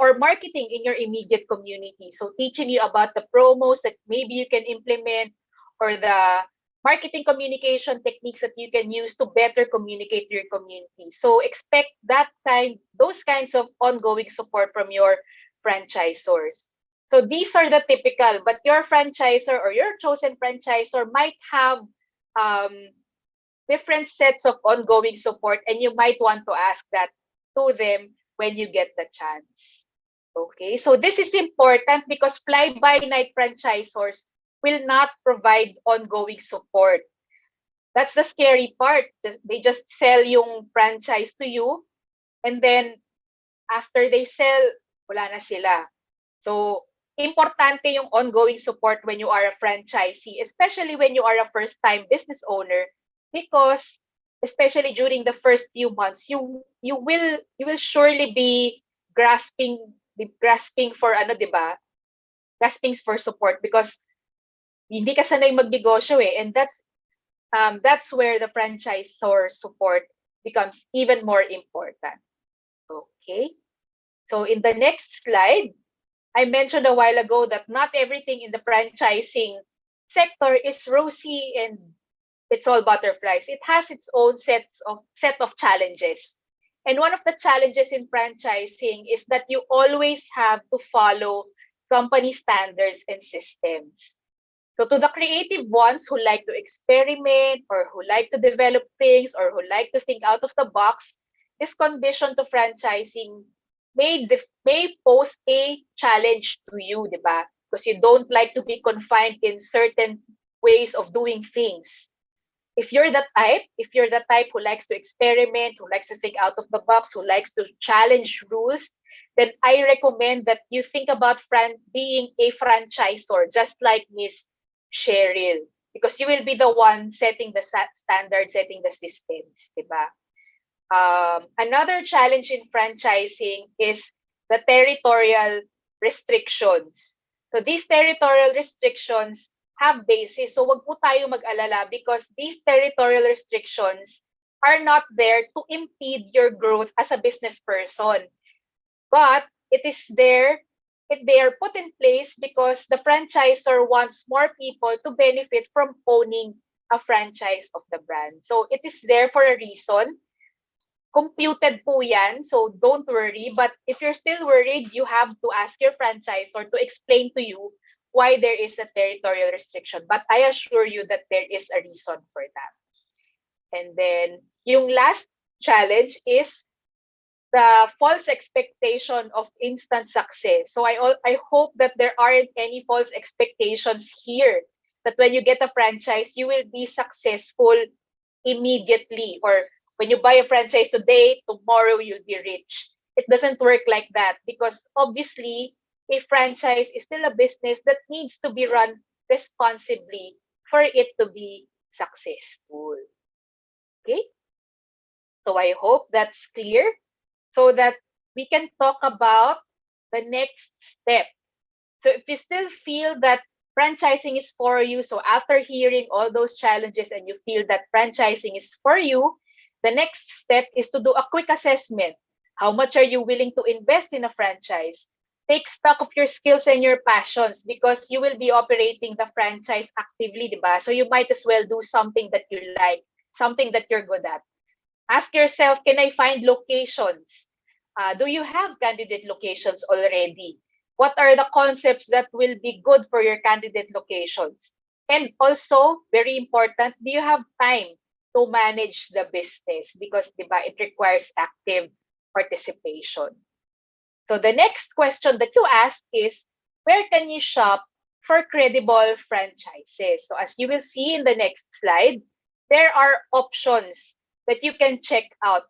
or marketing in your immediate community. So teaching you about the promos that maybe you can implement, or the marketing communication techniques that you can use to better communicate to your community. So expect those kinds of ongoing support from your franchisors. So these are the typical, but your franchisor or your chosen franchisor might have um, different sets of ongoing support, and you might want to ask that to them when you get the chance. Okay, so this is important because fly-by-night franchisors will not provide ongoing support. That's the scary part. They just sell yung franchise to you, and then after they sell, wala na sila. So, importante yung ongoing support when you are a franchisee, especially when you are a first-time business owner, because especially during the first few months, you will surely be grasping for ano, 'di ba? Grasping for support because hindi ka sanay magnegosyo and that's where the franchisor support becomes even more important. Okay? So in the next slide, I mentioned a while ago that not everything in the franchising sector is rosy and it's all butterflies. It has its own set of challenges. And one of the challenges in franchising is that you always have to follow company standards and systems. So to the creative ones who like to experiment or who like to develop things or who like to think out of the box, this condition to franchising may pose a challenge to you, di ba? Because you don't like to be confined in certain ways of doing things. if you're the type who likes to experiment, who likes to think out of the box, who likes to challenge rules, then I recommend that you think about being a franchisor, just like Miss Cheryl, because you will be the one setting the standard, setting the systems, diba? Another challenge in franchising is the territorial restrictions. So these territorial restrictions have basis. So wag po tayo mag-alala because these territorial restrictions are not there to impede your growth as a business person. But it is there, they are put in place because the franchisor wants more people to benefit from owning a franchise of the brand. So it is there for a reason. Computed po yan, so don't worry. But if you're still worried, you have to ask your franchisor to explain to you why there is a territorial restriction. But I assure you that there is a reason for that. And then, yung last challenge is the false expectation of instant success. So I hope that there aren't any false expectations here, that when you get a franchise, you will be successful immediately, or when you buy a franchise today, tomorrow you'll be rich. It doesn't work like that because obviously a franchise is still a business that needs to be run responsibly for it to be successful. Okay? So I hope that's clear so that we can talk about the next step. So if you still feel that franchising is for you, so after hearing all those challenges and you feel that franchising is for you, the next step is to do a quick assessment. How much are you willing to invest in a franchise? Take stock of your skills and your passions because you will be operating the franchise actively, diba? So you might as well do something that you like, something that you're good at. Ask yourself, can I find locations? Do you have candidate locations already? What are the concepts that will be good for your candidate locations? And also, very important, do you have time to manage the business? Because diba, it requires active participation. So the next question that you ask is, where can you shop for credible franchises? So as you will see in the next slide, there are options that you can check out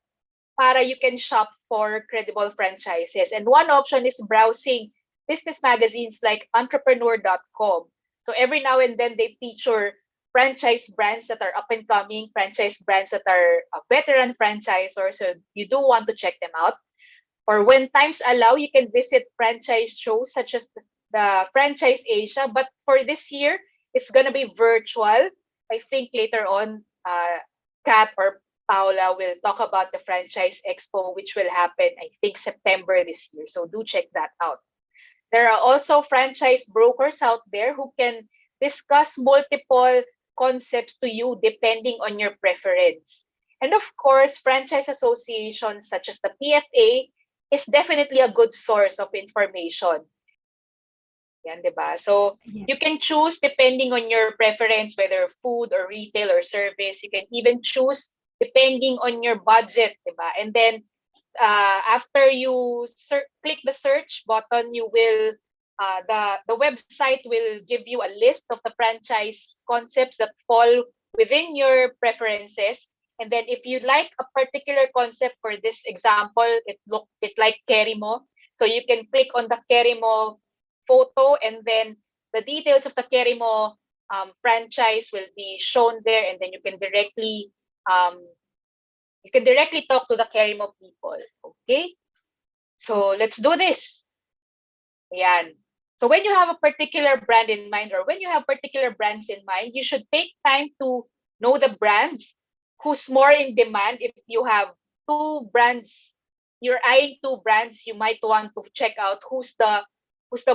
para you can shop for credible franchises. And one option is browsing business magazines like entrepreneur.com. So every now and then they feature franchise brands that are up and coming, franchise brands that are a veteran franchisors. So you do want to check them out. Or when times allow, you can visit franchise shows such as the Franchise Asia. But for this year, it's going to be virtual. I think later on, Kat or Paula will talk about the Franchise Expo, which will happen, I think, September this year. So do check that out. There are also franchise brokers out there who can discuss multiple concepts to you depending on your preference. And of course, franchise associations such as the PFA is definitely a good source of information. Yan, diba? So you Yes. can choose depending on your preference, whether food or retail or service. You can even choose depending on your budget, diba? And then after you click the search button, you will the website will give you a list of the franchise concepts that fall within your preferences. And then if you like a particular concept, for this example, it like Kerimo. So you can click on the Kerimo photo, and then the details of the Kerimo franchise will be shown there, and then um, you can directly talk to the Kerimo people. Okay? So let's do this. Ayan. So when you have a particular brand in mind, or when you have particular brands in mind, you should take time to know the brands who's more in demand. If you have two brands, you're eyeing two brands, you might want to check out who's the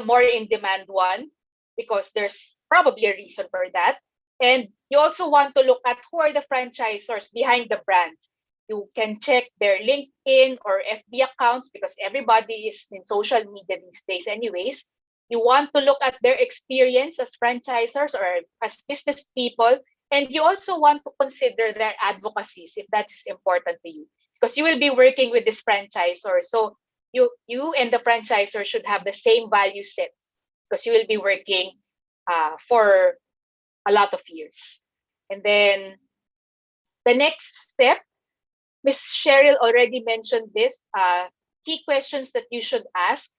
more in demand one, because there's probably a reason for that. And you also want to look at who are the franchisors behind the brands. You can check their LinkedIn or FB accounts because everybody is in social media these days anyways. You want to look at their experience as franchisors or as business people, and you also want to consider their advocacies if that is important to you, because you will be working with this franchisor. So you and the franchisor should have the same value sets because you will be working for a lot of years. And then The next step, Miss Cheryl already mentioned this, key questions that you should ask.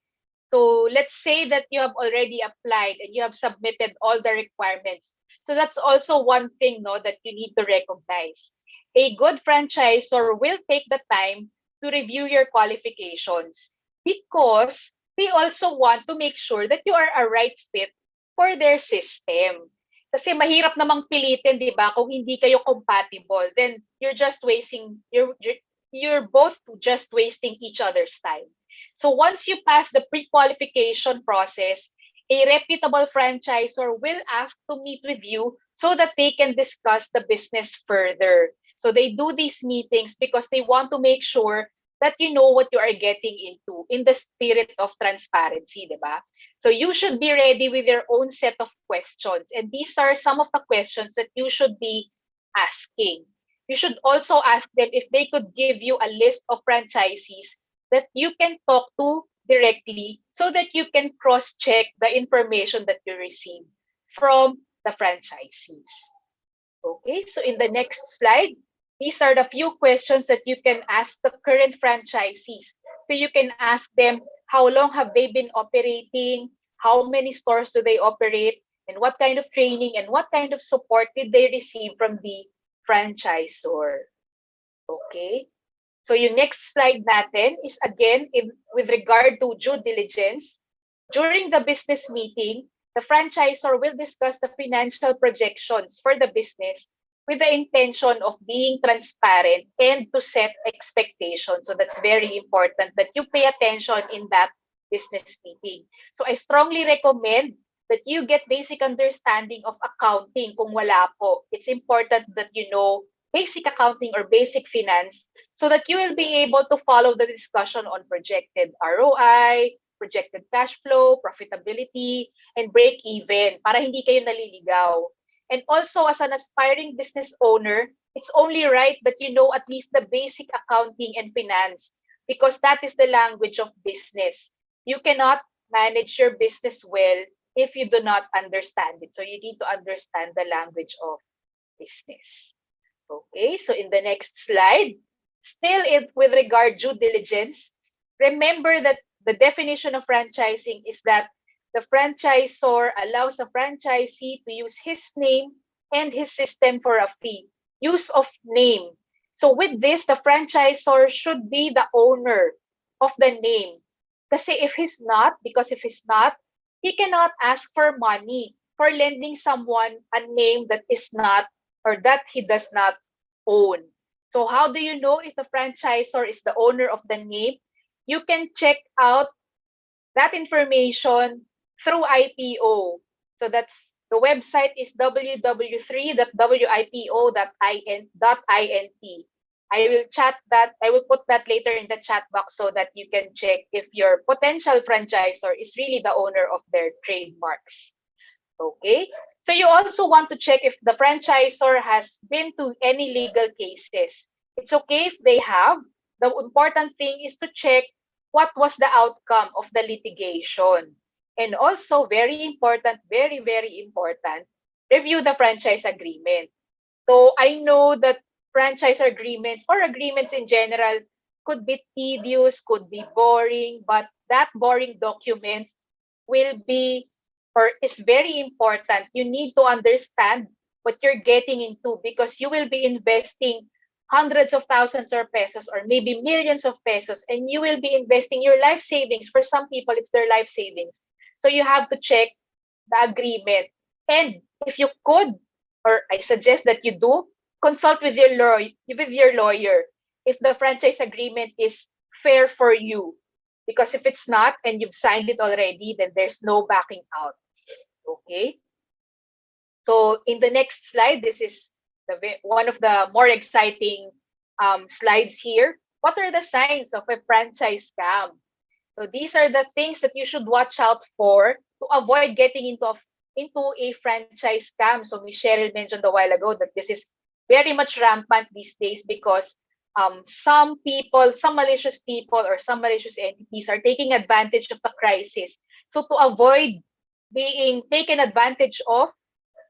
So let's say that you have already applied and you have submitted all the requirements. So that's also one thing, no, that you need to recognize. A good franchisor will take the time to review your qualifications because they also want to make sure that you are a right fit for their system. Kasi mahirap namang pilitin, di ba? Kung hindi kayo compatible, then you're both just wasting each other's time. So once you pass the pre-qualification process, a reputable franchisor will ask to meet with you so that they can discuss the business further. So they do these meetings because they want to make sure that you know what you are getting into in the spirit of transparency, di ba? So you should be ready with your own set of questions. And these are some of the questions that you should be asking. You should also ask them if they could give you a list of franchisees that you can talk to directly so that you can cross-check the information that you receive from the franchisees. Okay, so in the next slide, these are the few questions that you can ask the current franchisees. So you can ask them, how long have they been operating? How many stores do they operate? And what kind of training and what kind of support did they receive from the franchisor? Okay, so your next slide natin is again with regard to due diligence. During the business meeting, the franchisor will discuss the financial projections for the business with the intention of being transparent and to set expectations. So that's very important that you pay attention in that business meeting. So I strongly recommend that you get basic understanding of accounting kung wala po. It's important that you know basic accounting or basic finance so that you will be able to follow the discussion on projected ROI, projected cash flow, profitability, and break even para hindi kayo naliligaw. And also, as an aspiring business owner, it's only right that you know at least the basic accounting and finance because that is the language of business. You cannot manage your business well if you do not understand it. So you need to understand the language of business. Okay, so in the next slide, still with regard due diligence, remember that the definition of franchising is that the franchisor allows a franchisee to use his name and his system for a fee. Use of name. So with this, the franchisor should be the owner of the name. Kasi because if he's not, he cannot ask for money for lending someone a name that is not or that he does not own. So how do you know if the franchisor is the owner of the name? You can check out that information through IPO. So that's the website is www.wipo.int. I will put that later in the chat box so that you can check if your potential franchisor is really the owner of their trademarks. Okay? So you also want to check if the franchisor has been to any legal cases. It's okay if they have. The important thing is to check what was the outcome of the litigation. And also, very important, very, very important, review the franchise agreement. So I know that franchise agreements or agreements in general could be tedious, could be boring, but that boring document will be or is very important. You need to understand what you're getting into because you will be investing hundreds of thousands of pesos or maybe millions of pesos and you will be investing your life savings. For some people, it's their life savings. So you have to check the agreement. And if you could, or I suggest that you do, consult with your lawyer if the franchise agreement is fair for you. Because if it's not and you've signed it already, then there's no backing out. Okay. So in the next slide, this is one of the more exciting slides here. What are the signs of a franchise scam? So these are the things that you should watch out for to avoid getting into a franchise scam. So Ms. Cheryl mentioned a while ago that this is very much rampant these days because some people, some malicious people or some malicious entities are taking advantage of the crisis. So to avoid being taken advantage of,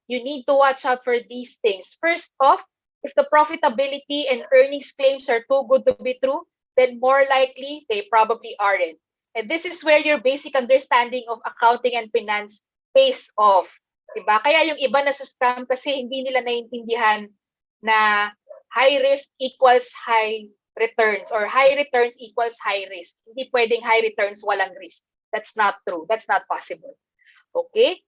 you need to watch out for these things. First off If the profitability and earnings claims are too good to be true, then more likely they probably aren't. And this is where your basic understanding of accounting and finance pays off. Diba? Kaya yung iba na sa scam kasi hindi nila naiintindihan na high risk equals high returns or high returns equals high risk. Hindi pwedeng high returns, walang risk. That's not true. That's not possible. Okay?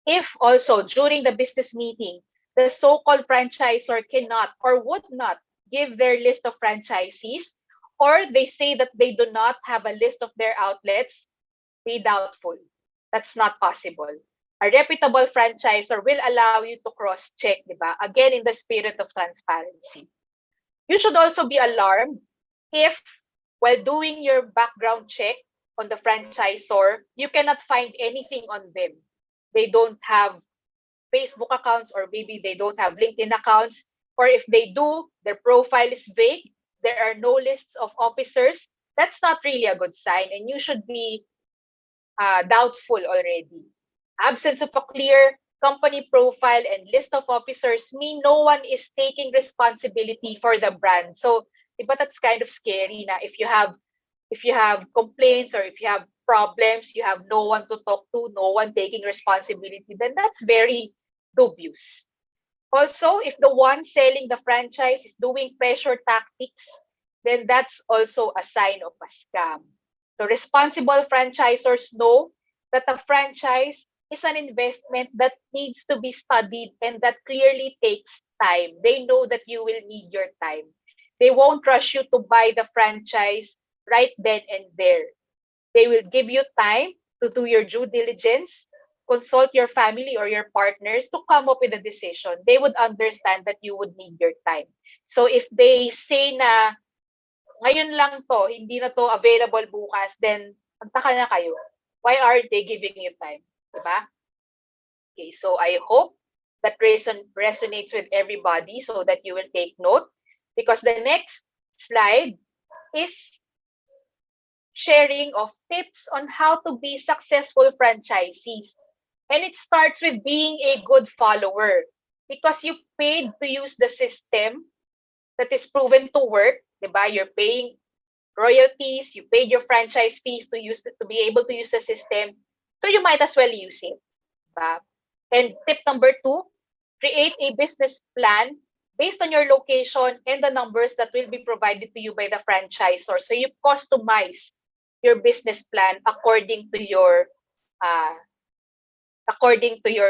If also during the business meeting, the so-called franchisor cannot or would not give their list of franchisees, or they say that they do not have a list of their outlets, be doubtful. That's not possible. A reputable franchisor will allow you to cross-check, diba? Again, in the spirit of transparency. You should also be alarmed if, while doing your background check on the franchisor, you cannot find anything on them. They don't have Facebook accounts, or maybe they don't have LinkedIn accounts, or if they do, their profile is vague, there are no lists of officers. That's not really a good sign, and you should be doubtful already. Absence of a clear company profile and list of officers mean no one is taking responsibility for the brand. So, but that's kind of scary na if you have complaints or if you have problems, you have no one to talk to, no one taking responsibility, then that's very dubious. Also, if the one selling the franchise is doing pressure tactics, then that's also a sign of a scam. So responsible franchisors know that a franchise is an investment that needs to be studied and that clearly takes time. They know that you will need your time. They won't rush you to buy the franchise right then and there. They will give you time to do your due diligence, consult your family or your partners to come up with a decision. They would understand that you would need your time. So if they say na ngayon lang to, hindi na to available bukas, then magtaka na kayo. Why aren't they giving you time? Diba? Okay, so I hope that resonates with everybody so that you will take note, because the next slide is sharing of tips on how to be successful franchisees. And it starts with being a good follower, because you paid to use the system that is proven to work, diba? You're paying royalties, you paid your franchise fees to be able to use the system, so you might as well use it. Diba? And tip number 2, create a business plan based on your location and the numbers that will be provided to you by the franchisor. So you customize your business plan according to your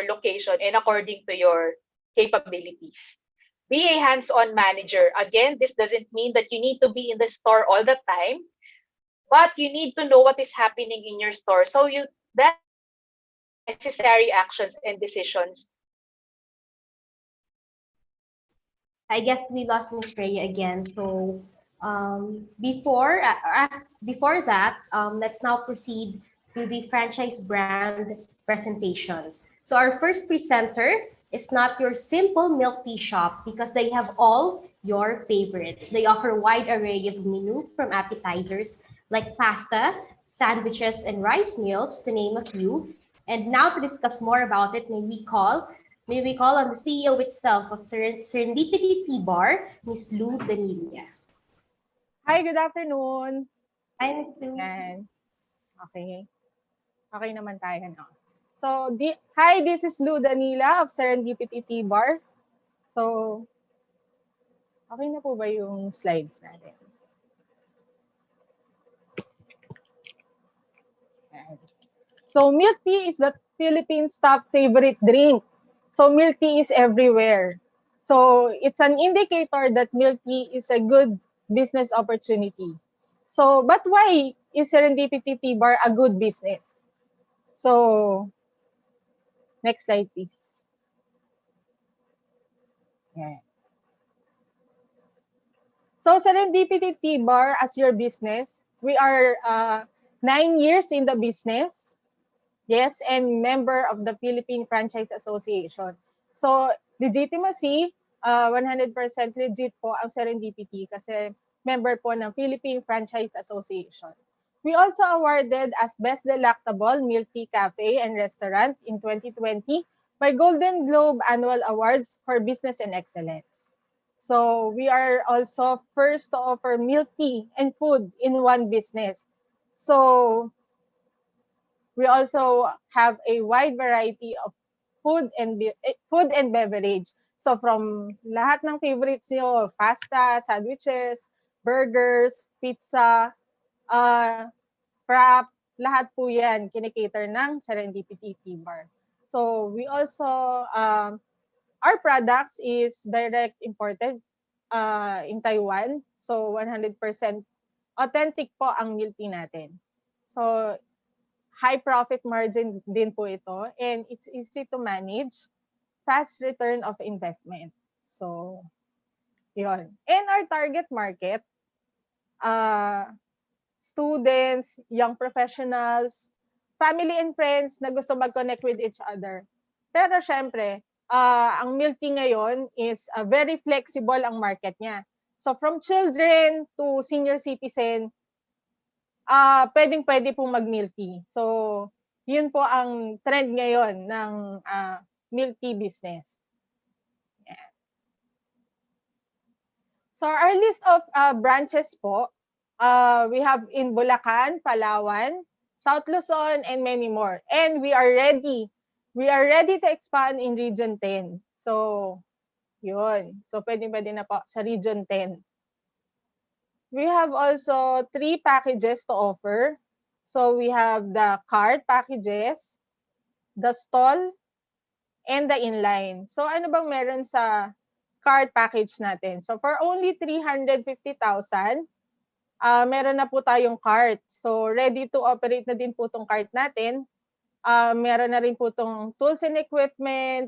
location and according to your capabilities. Be a hands-on manager. Again, this doesn't mean that you need to be in the store all the time, but you need to know what is happening in your store. So that necessary actions and decisions. I guess we lost Miss Rhea again. So before that, let's now proceed to the franchise brand presentations. So our first presenter is not your simple milk tea shop, because they have all your favorites. They offer a wide array of menu, from appetizers like pasta, sandwiches, and rice meals, to name a few. And now to discuss more about it, may we call on the CEO itself of Serendipity Tea Bar, Miss Lou Danilla. Hi, good afternoon. Hi, Miss Lou. Yan. Okay. Okay naman tayo, no? So, hi, this is Lou Danilla of Serendipity Tea Bar. So, okay na po ba yung slides natin? Yan. So, milk tea is the Philippines' top favorite drink. So, milk tea is everywhere. So, it's an indicator that milk tea is a good business opportunity. So, but why is Serendipity Tea Bar a good business? So, next slide, please. Yeah. So, Serendipity Tea Bar as your business, we are 9 years in the business. Yes, and member of the Philippine Franchise Association. So, legitimacy, 100% legit po ang Serendipity kasi member po ng Philippine Franchise Association. We also awarded as Best Delectable Milk Tea Cafe and Restaurant in 2020 by Golden Globe Annual Awards for Business and Excellence. So we are also first to offer milk tea and food in one business. So we also have a wide variety of food and beverage. So from lahat ng favorites nyo, pasta, sandwiches, burgers, pizza, wrap, lahat po yan kinikater ng Serendipity Tea Bar. So we also, our products is direct imported in Taiwan. So 100% authentic po ang milk tea natin. So high profit margin din po ito, and it's easy to manage, fast return of investment. So, yun. And our target market, students, young professionals, family and friends na gusto mag-connect with each other. Pero syempre, ang milk tea ngayon is very flexible ang market niya. So from children to senior citizen, pwedeng-pwede pong mag-milk tea. So, yun po ang trend ngayon ng milk tea business. Yeah. So, our list of branches po, we have in Bulacan, Palawan, South Luzon, and many more. And we are ready. We are ready to expand in Region 10. So, yun. So, pwedeng-pwede na po sa Region 10. We have also 3 packages to offer. So we have the cart packages, the stall, and the inline. So ano bang meron sa cart package natin? So for only 350,000, meron na po tayong cart. So ready to operate na din po tong cart natin. Meron na rin po tong tools and equipment,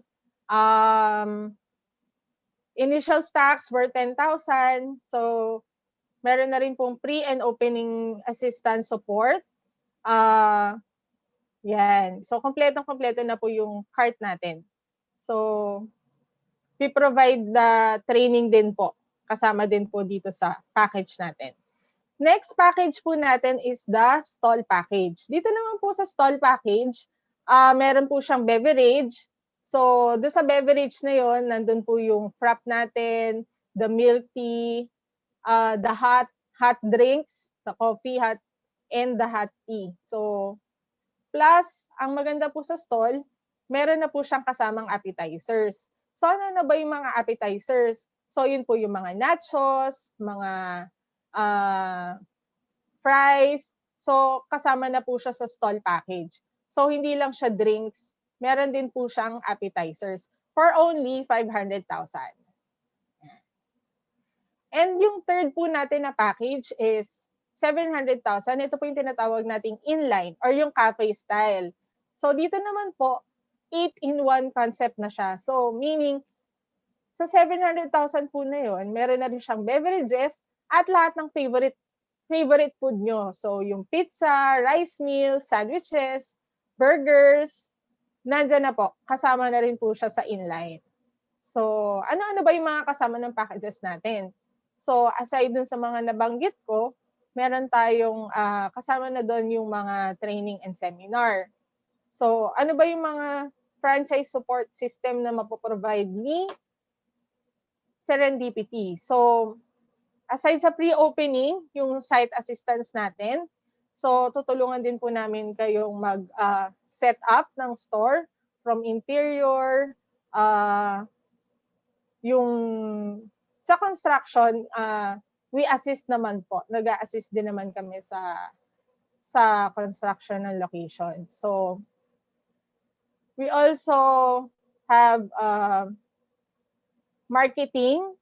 initial stocks worth 10,000. So meron na rin pong pre and opening assistance support. Yan. So, kompletong-kompleto na po yung cart natin. So, we provide the training din po. Kasama din po dito sa package natin. Next package po natin is the stall package. Dito naman po sa stall package, meron po siyang beverage. So, doon sa beverage na yon, nandun po yung frap natin, the milk tea, the hot drinks, the coffee, and the hot tea. So, plus, ang maganda po sa stall, meron na po siyang kasamang appetizers. So, ano na ba yung mga appetizers? So, yun po yung mga nachos, mga fries. So, kasama na po siya sa stall package. So, hindi lang siya drinks, meron din po siyang appetizers for only 500,000. And yung third po natin na package is 700,000. Ito po yung tinatawag nating inline or yung cafe style. So dito naman po, 8-in-1 concept na siya. So meaning, sa 700,000 po na yun, meron na rin siyang beverages at lahat ng favorite food nyo. So yung pizza, rice meal, sandwiches, burgers, nandyan na po. Kasama na rin po siya sa inline. So ano-ano ba yung mga kasama ng packages natin? So, aside dun sa mga nabanggit ko, meron tayong kasama na doon yung mga training and seminar. So, ano ba yung mga franchise support system na mapoprovide ni Serendipity? So, aside sa pre-opening, yung site assistance natin, so tutulungan din po namin kayong mag-set up ng store from interior, yung sa construction, we assist naman po. Nag-a-assist din naman kami sa construction ng location. So, we also have marketing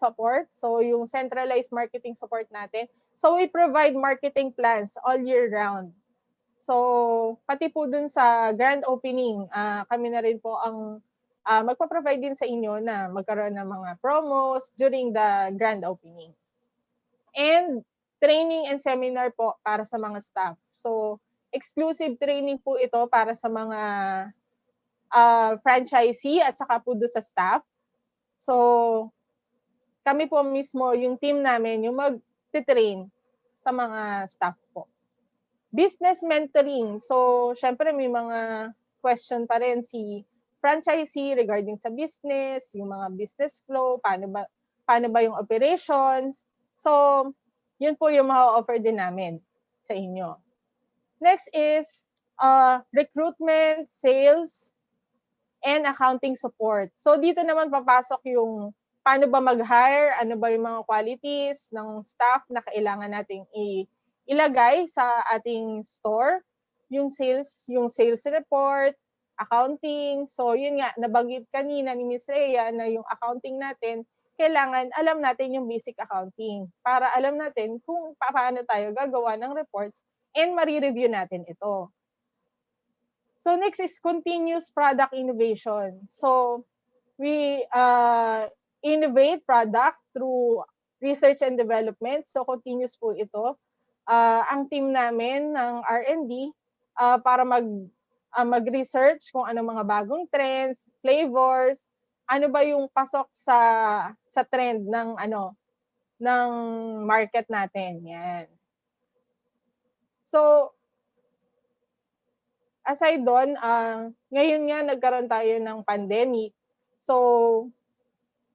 support. So, yung centralized marketing support natin. So, we provide marketing plans all year round. So, pati po dun sa grand opening, kami na rin po ang magpa-provide din sa inyo na magkaroon ng mga promos during the grand opening. And training and seminar po para sa mga staff. So, exclusive training po ito para sa mga franchisee at saka po doon sa staff. So, kami po mismo, yung team namin, yung mag-train sa mga staff po. Business mentoring. So, syempre may mga question pa rin si franchisee regarding sa business, yung mga business flow, paano ba yung operations. So, yun po yung ma-offer din namin sa inyo. Next is recruitment, sales, and accounting support. So, dito naman papasok yung paano ba mag-hire, ano ba yung mga qualities ng staff na kailangan nating ilagay sa ating store, yung sales report, accounting. So, yun nga, nabanggit kanina ni Miss Rhea na yung accounting natin, kailangan alam natin yung basic accounting para alam natin kung paano tayo gagawa ng reports and ma-review natin ito. So next is continuous product innovation. So we innovate product through research and development. So continuous po ito. Ang team namin ng R&D para mag-research kung ano mga bagong trends, flavors, ano ba yung pasok sa trend ng market natin. Yan. So aside doon, ngayon nga nagkaroon tayo ng pandemic. So,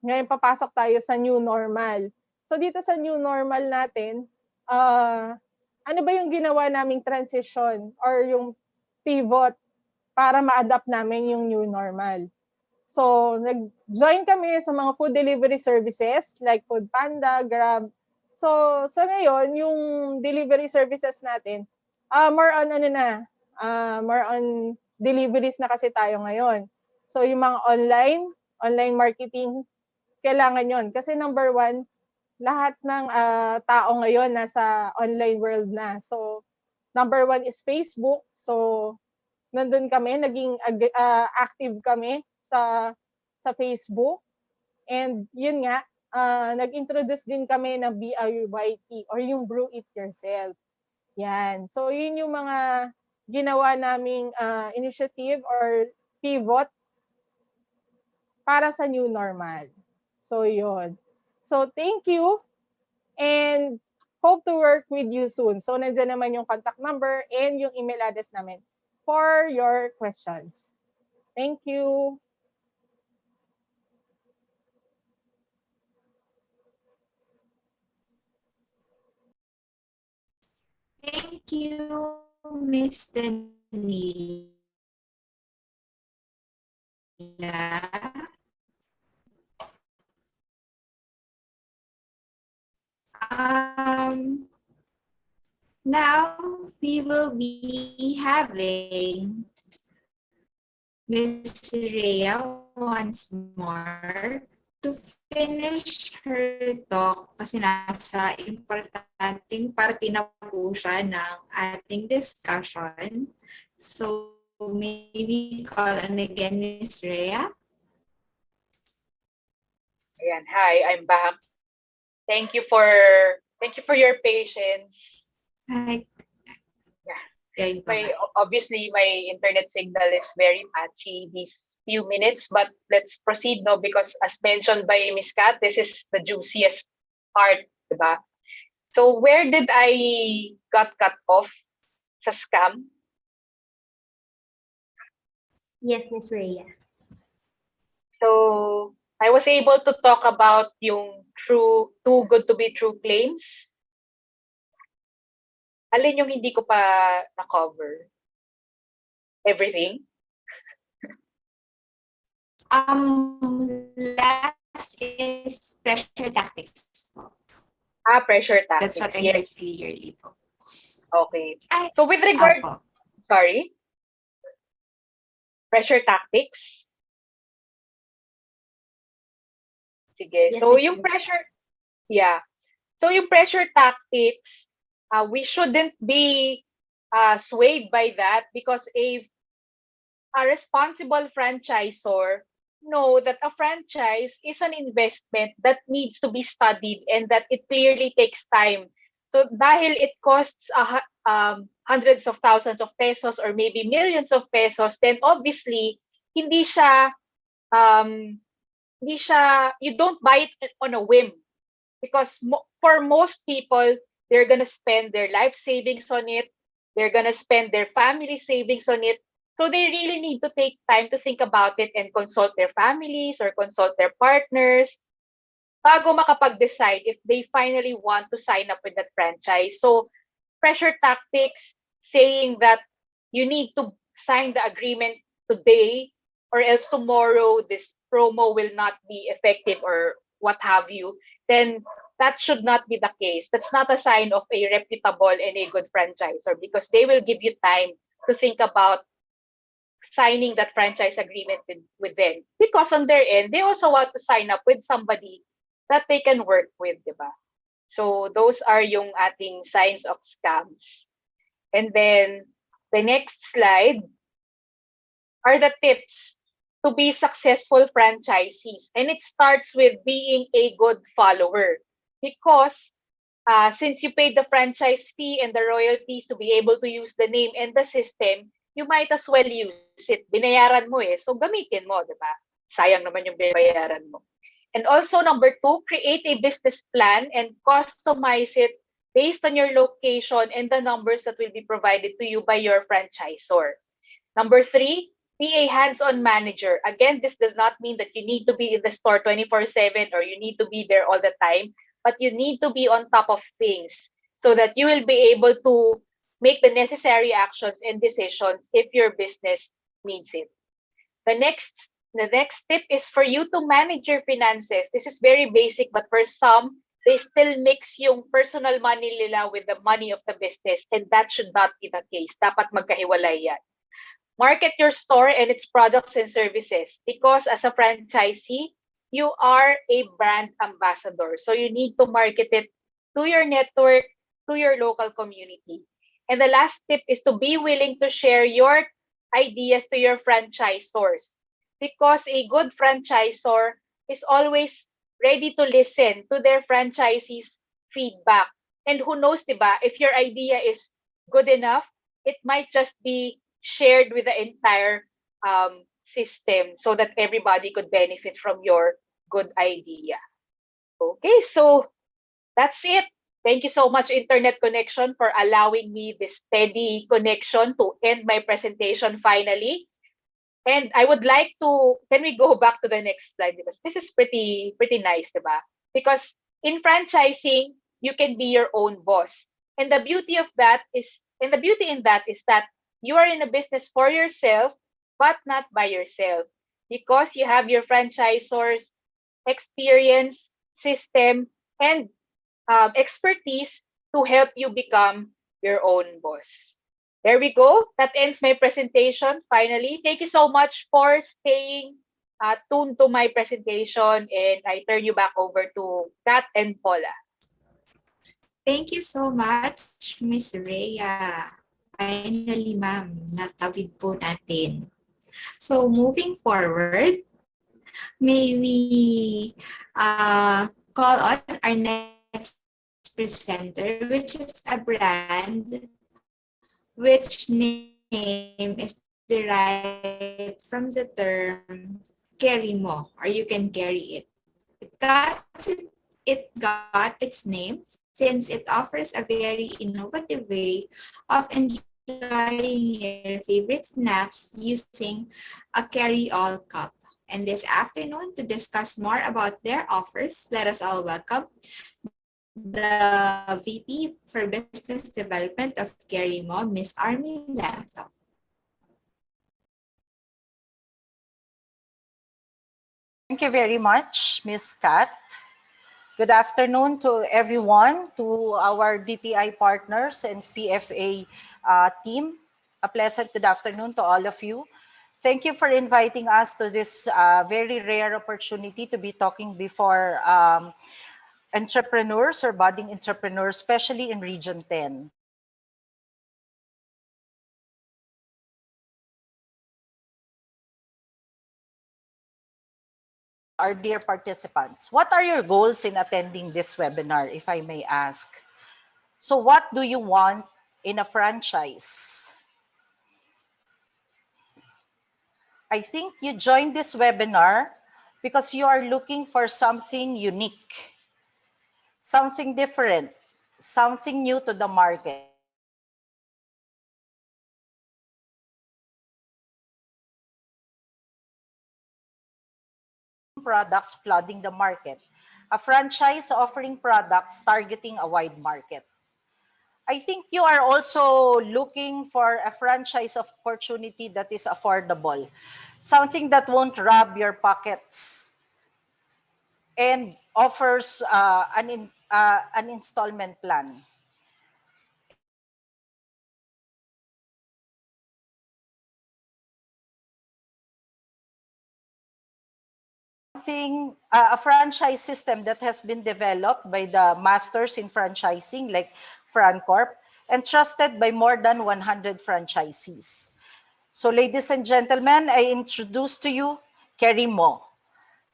ngayon papasok tayo sa new normal. So, dito sa new normal natin, ano ba yung ginawa naming transition or yung pivot para ma-adapt namin yung new normal? So, nag-join kami sa mga food delivery services like Foodpanda, Grab. So ngayon, yung delivery services natin, more on more on deliveries na kasi tayo ngayon. So yung mga online marketing, kailangan yon. Kasi number one, lahat ng tao ngayon nasa online world na. So number one is Facebook. So nandun kami, naging active kami sa Facebook. And yun nga, nag-introduce din kami ng BIYT or yung brew it yourself. Yan. So yun yung mga ginawa naming initiative or pivot para sa new normal. So yun. So thank you and hope to work with you soon. So nandiyan naman yung contact number and yung email address namin for your questions. Thank you. Thank you, Miss Danila. Now we will be having Miss Rhea once more to finish her talk kasi nasa importanteng parte na po siya ng ating discussion. So maybe call on again, Miss Rhea. Ayan, hi, I'm back. Thank you for your patience. Hi. Yeah. Obviously, my internet signal is very patchy these few minutes, but let's proceed now because as mentioned by Ms. Kat, this is the juiciest part, diba? So where did I got cut off? Sa scam? Yes, Ms. Rhea. So I was able to talk about yung too good to be true claims. Alin yung hindi ko pa na-cover? Everything? Last is pressure tactics. Pressure tactics. That's what I heard clearly. Okay. So with regard, sorry? Pressure tactics? Sige. Yes, So Ms. yung Rhea. pressure, yeah. So yung pressure tactics, we shouldn't be swayed by that because a responsible franchisor know that a franchise is an investment that needs to be studied and that it clearly takes time. So dahil it costs hundreds of thousands of pesos or maybe millions of pesos, then obviously hindi siya you don't buy it on a whim because for most people they're gonna spend their life savings on it, they're gonna spend their family savings on it. So they really need to take time to think about it and consult their families or consult their partners bago makapag-decide if they finally want to sign up with that franchise. So pressure tactics, saying that you need to sign the agreement today or else tomorrow this promo will not be effective or what have you, then that should not be the case. That's not a sign of a reputable and a good franchisor because they will give you time to think about signing that franchise agreement with them. Because on their end, they also want to sign up with somebody that they can work with, di ba? So those are yung ating signs of scams. And then the next slide are the tips to be successful franchisees. And it starts with being a good follower. Because since you paid the franchise fee and the royalties to be able to use the name and the system, you might as well use it. Binayaran mo eh, so gamitin mo, di ba? Sayang naman yung binayaran mo. And also, number 2, create a business plan and customize it based on your location and the numbers that will be provided to you by your franchisor. Number 3, be a hands-on manager. Again, this does not mean that you need to be in the store 24/7 or you need to be there all the time, but you need to be on top of things so that you will be able to make the necessary actions and decisions if your business needs it. The next tip is for you to manage your finances. This is very basic, but for some, they still mix yung personal money nila with the money of the business, and that should not be the case. Dapat magkahiwalay yan. Market your store and its products and services because as a franchisee, you are a brand ambassador. So you need to market it to your network, to your local community. And the last tip is to be willing to share your ideas to your franchisors because a good franchisor is always ready to listen to their franchisees' feedback. And who knows, diba, if your idea is good enough, it might just be shared with the entire system so that everybody could benefit from your good idea. Okay, so that's it. Thank you so much, Internet Connection, for allowing me this steady connection to end my presentation finally. And I would like to, can we go back to the next slide? Because this is pretty nice, diba? Because in franchising, you can be your own boss. And the beauty of that is, and the beauty in that is that you are in a business for yourself, but not by yourself. Because you have your franchisors, experience, system, and expertise to help you become your own boss. There we go. That ends my presentation. Finally, thank you so much for staying tuned to my presentation, and I turn you back over to Kat and Paula. Thank you so much, Miss Rhea. Finally, ma'am, natawid po natin. So, moving forward, may we call on our next presenter, which is a brand which name is derived from the term carry mo, or you can carry it. It got its name since it offers a very innovative way of enjoying your favorite snacks using a carry-all cup. And this afternoon, to discuss more about their offers, let us all welcome the VP for Business Development of Carimo, Ms. Armin Lanto. Thank you very much, Ms. Kat. Good afternoon to everyone, to our DTI partners and PFA team. A pleasant good afternoon to all of you. Thank you for inviting us to this very rare opportunity to be talking before entrepreneurs or budding entrepreneurs, especially in Region 10. Our dear participants, what are your goals in attending this webinar, if I may ask? So what do you want in a franchise? I think you joined this webinar because you are looking for something unique, something different, something new to the market. products flooding the market, a franchise offering products targeting a wide market. I think you are also looking for a franchise opportunity that is affordable, something that won't rob your pockets and offers an installment plan. A franchise system that has been developed by the masters in franchising like FranCorp and trusted by more than 100 franchisees. So ladies and gentlemen, I introduce to you Kerimo.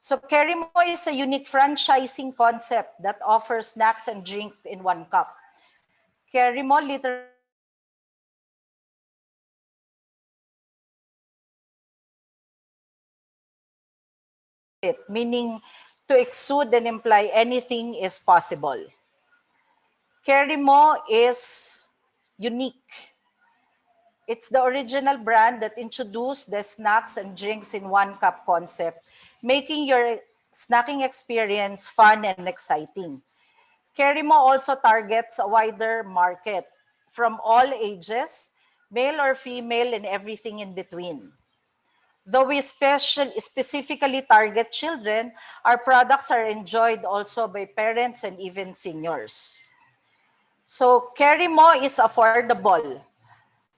So Kerimo is a unique franchising concept that offers snacks and drink in one cup. Kerimo literally meaning to exude and imply anything is possible. Kerimo is unique. It's the original brand that introduced the snacks and drinks in one cup concept, making your snacking experience fun and exciting. Kerimo also targets a wider market from all ages, male or female, and everything in between. Though we specifically target children, our products are enjoyed also by parents and even seniors. So Kerimo is affordable.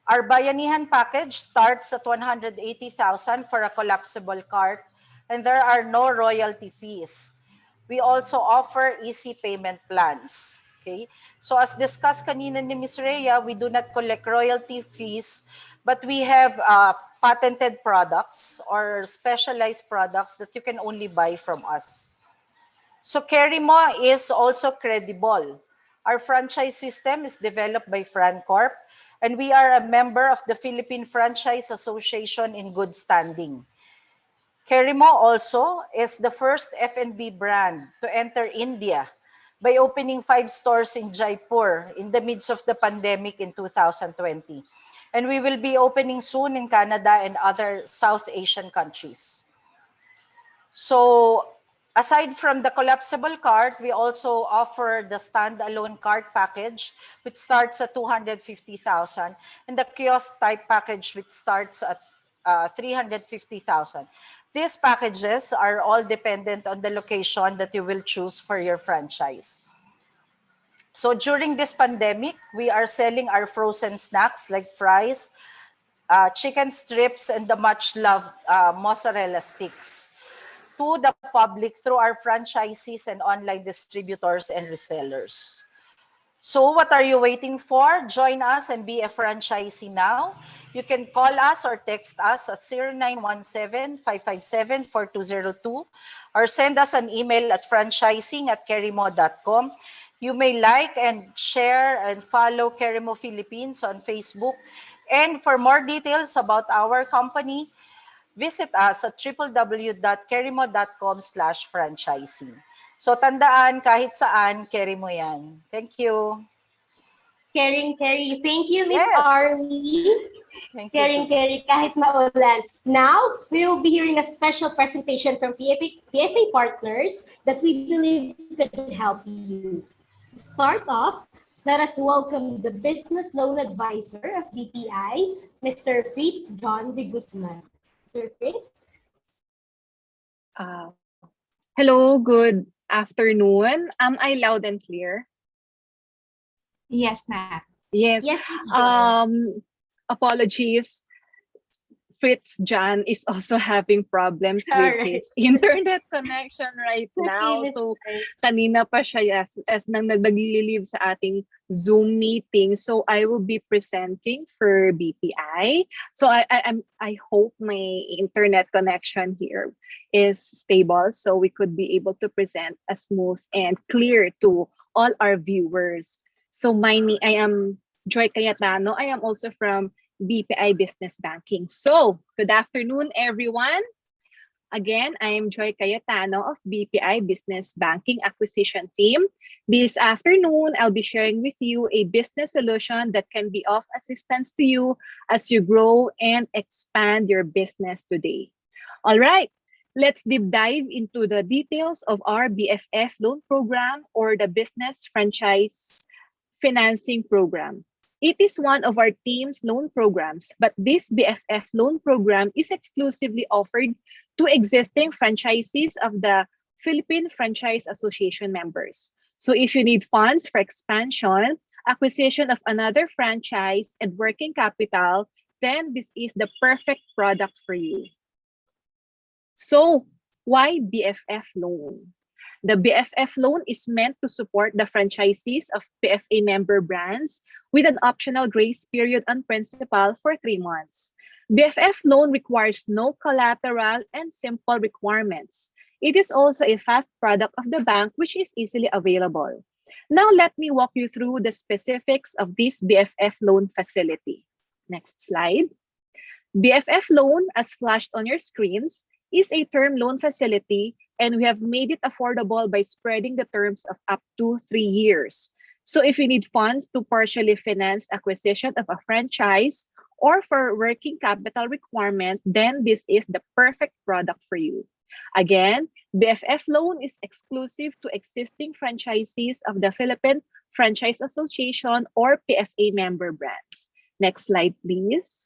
Our Bayanihan package starts at 180,000 for a collapsible cart, and there are no royalty fees. We also offer easy payment plans. Okay? So as discussed kanina ni Ms. Rhea, we do not collect royalty fees, but we have patented products or specialized products that you can only buy from us. So Kerimo is also credible. Our franchise system is developed by FranCorp, and we are a member of the Philippine Franchise Association in good standing. Kerimo also is the first F&B brand to enter India by opening 5 stores in Jaipur in the midst of the pandemic in 2020. And we will be opening soon in Canada and other South Asian countries. So aside from the collapsible cart, we also offer the standalone cart package, which starts at 250,000, and the kiosk type package, which starts at 350,000. These packages are all dependent on the location that you will choose for your franchise. So during this pandemic, we are selling our frozen snacks like fries, chicken strips, and the much loved mozzarella sticks to the public through our franchisees and online distributors and resellers. So what are you waiting for? Join us and be a franchisee now. You can call us or text us at 0917-557-4202 or send us an email at franchising@kerimo.com. You may like and share and follow Kerimo Philippines on Facebook. And for more details about our company, visit us at www.kerimo.com/franchising. So tandaan, kahit saan, Kerimo yan. Thank you. Caring, thank you, Miss Yes. Arlie. Thank you. Caring, kahit maulan. Now, we will be hearing a special presentation from PFA partners that we believe could help you. To start off, let us welcome the Business Loan Advisor of BPI, Mr. Fritz John de Guzman. Mr. Fritz? Hello, good afternoon. Am I loud and clear? Yes, ma'am. Yes. Yes, you Apologies. Fritz John is also having problems with Alright. his internet connection right now. Okay, So Miss kanina pa siya as nang naglilive sa ating Zoom meeting. So I will be presenting for BPI. So I hope my internet connection here is stable so we could be able to present a smooth and clear to all our viewers. So I am Joy Cayetano. I am also from BPI Business Banking. So, good afternoon, everyone. Again, I am Joy Cayetano of BPI Business Banking Acquisition Team. This afternoon, I'll be sharing with you a business solution that can be of assistance to you as you grow and expand your business today. All right, Let's deep dive into the details of our BFF loan program, or the Business Franchise Financing Program. It is one of our team's loan programs, but this BFF loan program is exclusively offered to existing franchisees of the Philippine Franchise Association members. So if you need funds for expansion, acquisition of another franchise, and working capital, then this is the perfect product for you. So why BFF loan? The BFF loan is meant to support the franchisees of PFA member brands with an optional grace period on principal for 3 months. BFF loan requires no collateral and simple requirements. It is also a fast product of the bank, which is easily available. Now let me walk you through the specifics of this BFF loan facility. Next slide. BFF loan, as flashed on your screens, is a term loan facility, and we have made it affordable by spreading the terms of up to 3 years. So if you need funds to partially finance acquisition of a franchise or for working capital requirement, then this is the perfect product for you. Again, BFF loan is exclusive to existing franchisees of the Philippine Franchise Association or PFA member brands. Next slide, please.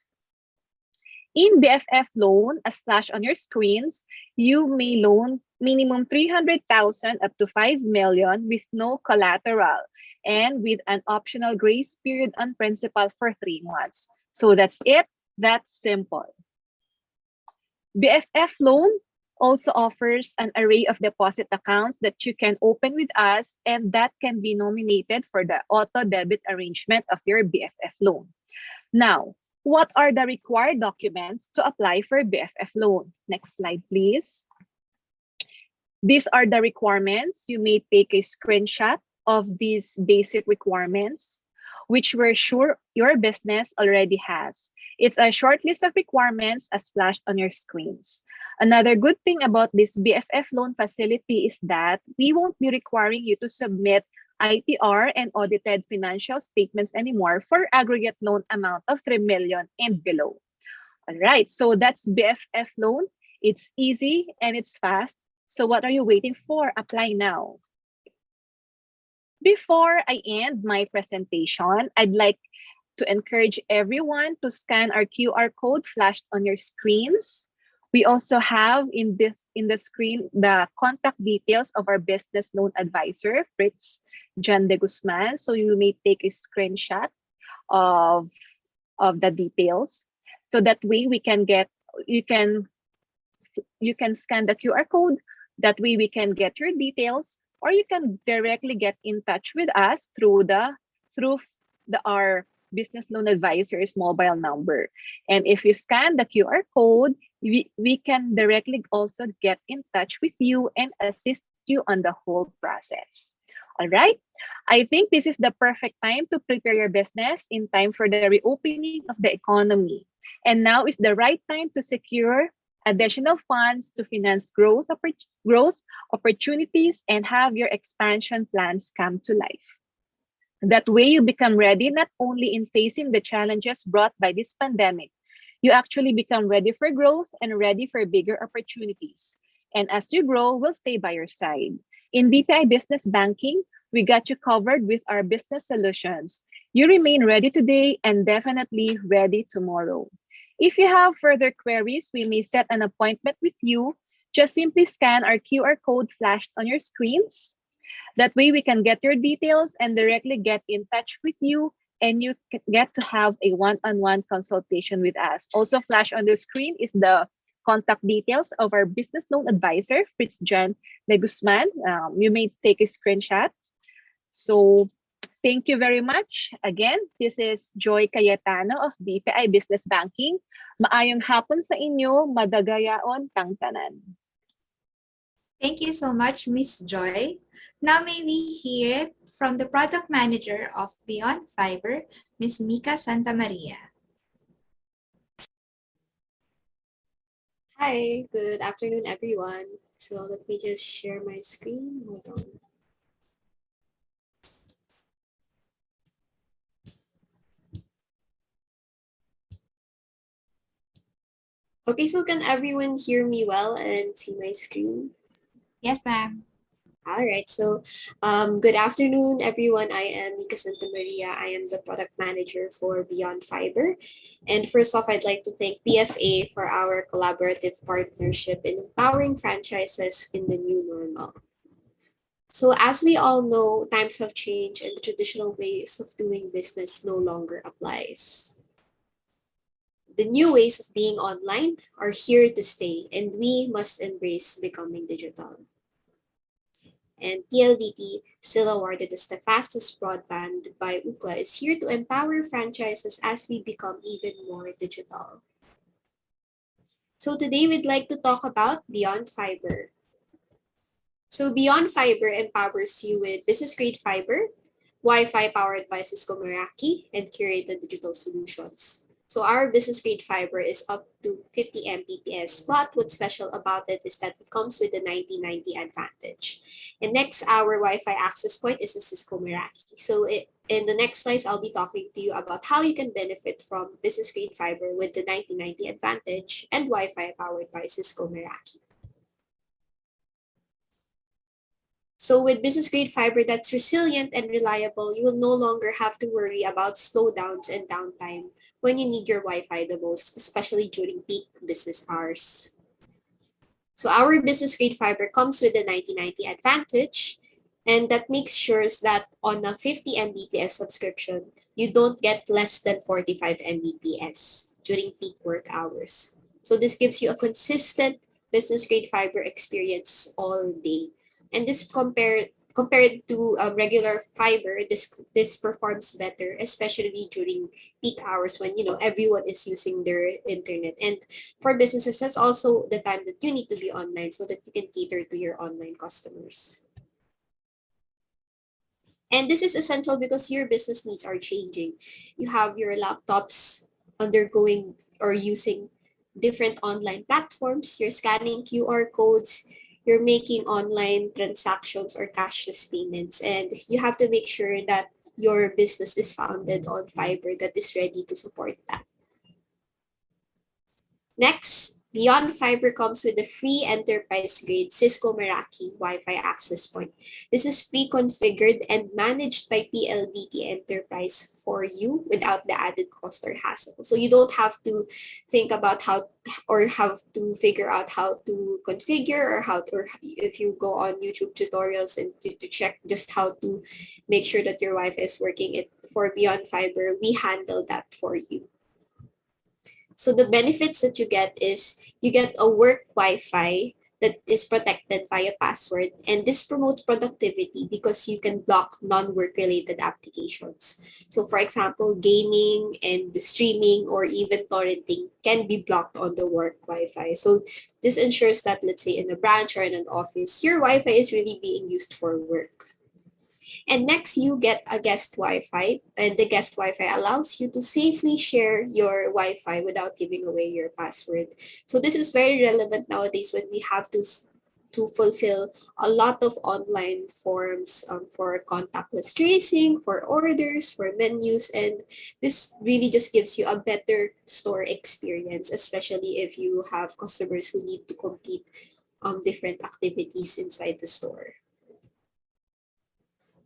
In BFF loan, as flashed on your screens, you may loan minimum 300,000 up to 5 million with no collateral and with an optional grace period on principal for 3 months. So that's it. That's simple. BFF loan also offers an array of deposit accounts that you can open with us, and that can be nominated for the auto debit arrangement of your BFF loan. Now, what are the required documents to apply for BFF loan? Next slide, please. These are the requirements. You may take a screenshot of these basic requirements, which we're sure your business already has. It's a short list of requirements as flashed on your screens. Another good thing about this BFF loan facility is that we won't be requiring you to submit ITR and audited financial statements anymore for aggregate loan amount of 3 million and below. All right, so that's BFF loan. It's easy and it's fast. So what are you waiting for? Apply now. Before I end my presentation, I'd like to encourage everyone to scan our QR code flashed on your screens. We also have in the screen the contact details of our business loan advisor, Fritz John de Guzman. So you may take a screenshot of the details. So that way we can get, you can scan the QR code. That way we can get your details, or you can directly get in touch with us through our business loan advisor's mobile number. And if you scan the QR code, we can directly also get in touch with you and assist you on the whole process. All right. I think this is the perfect time to prepare your business in time for the reopening of the economy. And now is the right time to secure additional funds to finance growth opportunities and have your expansion plans come to life. That way you become ready not only in facing the challenges brought by this pandemic, you actually become ready for growth and ready for bigger opportunities. And as you grow, we'll stay by your side. In BPI Business Banking, we got you covered with our business solutions. You remain ready today and definitely ready tomorrow. If you have further queries, we may set an appointment with you. Just simply scan our QR code flashed on your screens. That way we can get your details and directly get in touch with you, and you get to have a one-on-one consultation with us. Also flash on the screen is the contact details of our business loan advisor, Fritz John de Guzman. You may take a screenshot. So thank you very much. Again, this is Joy Cayetano of BPI Business Banking. Maayong hapon sa inyo, madagayaon tang tanan. Thank you so much, Miss Joy. Now may we hear it from the product manager of Beyond Fiber, Miss Mika Santa Maria. Hi, good afternoon, everyone. So let me just share my screen. Hold on. Okay, so can everyone hear me well and see my screen? Yes, ma'am. All right, so good afternoon, everyone. I am Mika Santa Maria. I am the product manager for Beyond Fiber. And first off, I'd like to thank PFA for our collaborative partnership in empowering franchises in the new normal. So, as we all know, times have changed and the traditional ways of doing business no longer applies. The new ways of being online are here to stay, and we must embrace becoming digital. And PLDT, still awarded as the fastest broadband by Ookla, is here to empower franchises as we become even more digital. So today we'd like to talk about Beyond Fiber. So Beyond Fiber empowers you with business grade fiber, Wi-Fi powered by Cisco Meraki, and curated digital solutions. So our business grade fiber is up to 50 Mbps, but what's special about it is that it comes with the 9090 advantage. And next, our Wi-Fi access point is the Cisco Meraki. So in the next slides, I'll be talking to you about how you can benefit from business grade fiber with the 9090 advantage and Wi-Fi powered by Cisco Meraki. So with business grade fiber that's resilient and reliable, you will no longer have to worry about slowdowns and downtime when you need your Wi-Fi the most, especially during peak business hours. So our business grade fiber comes with the 9090 advantage, and that makes sure that on a 50 Mbps subscription, you don't get less than 45 Mbps during peak work hours. So this gives you a consistent business grade fiber experience all day. And this compared to regular fiber, this performs better, especially during peak hours when everyone is using their internet. And for businesses, that's also the time that you need to be online so that you can cater to your online customers. And this is essential because your business needs are changing. You have your laptops undergoing or using different online platforms, you're scanning QR codes, you're making online transactions or cashless payments, and you have to make sure that your business is founded on fiber that is ready to support that. Next, Beyond Fiber comes with a free enterprise-grade Cisco Meraki Wi-Fi access point. This is pre-configured and managed by PLDT Enterprise for you without the added cost or hassle. So you don't have to think about how or have to figure out how to configure or if you go on YouTube tutorials and to check just how to make sure that your Wi-Fi is working. For Beyond Fiber, we handle that for you. So the benefits that you get is you get a work Wi-Fi that is protected via password, and this promotes productivity because you can block non-work related applications. So for example, gaming and the streaming or even torrenting can be blocked on the work Wi-Fi. So this ensures that, let's say, in a branch or in an office, your Wi-Fi is really being used for work. And next, you get a guest Wi-Fi, and the guest Wi-Fi allows you to safely share your Wi-Fi without giving away your password. So this is very relevant nowadays when we have to fulfill a lot of online forms for contactless tracing, for orders, for menus, and this really just gives you a better store experience, especially if you have customers who need to complete different activities inside the store.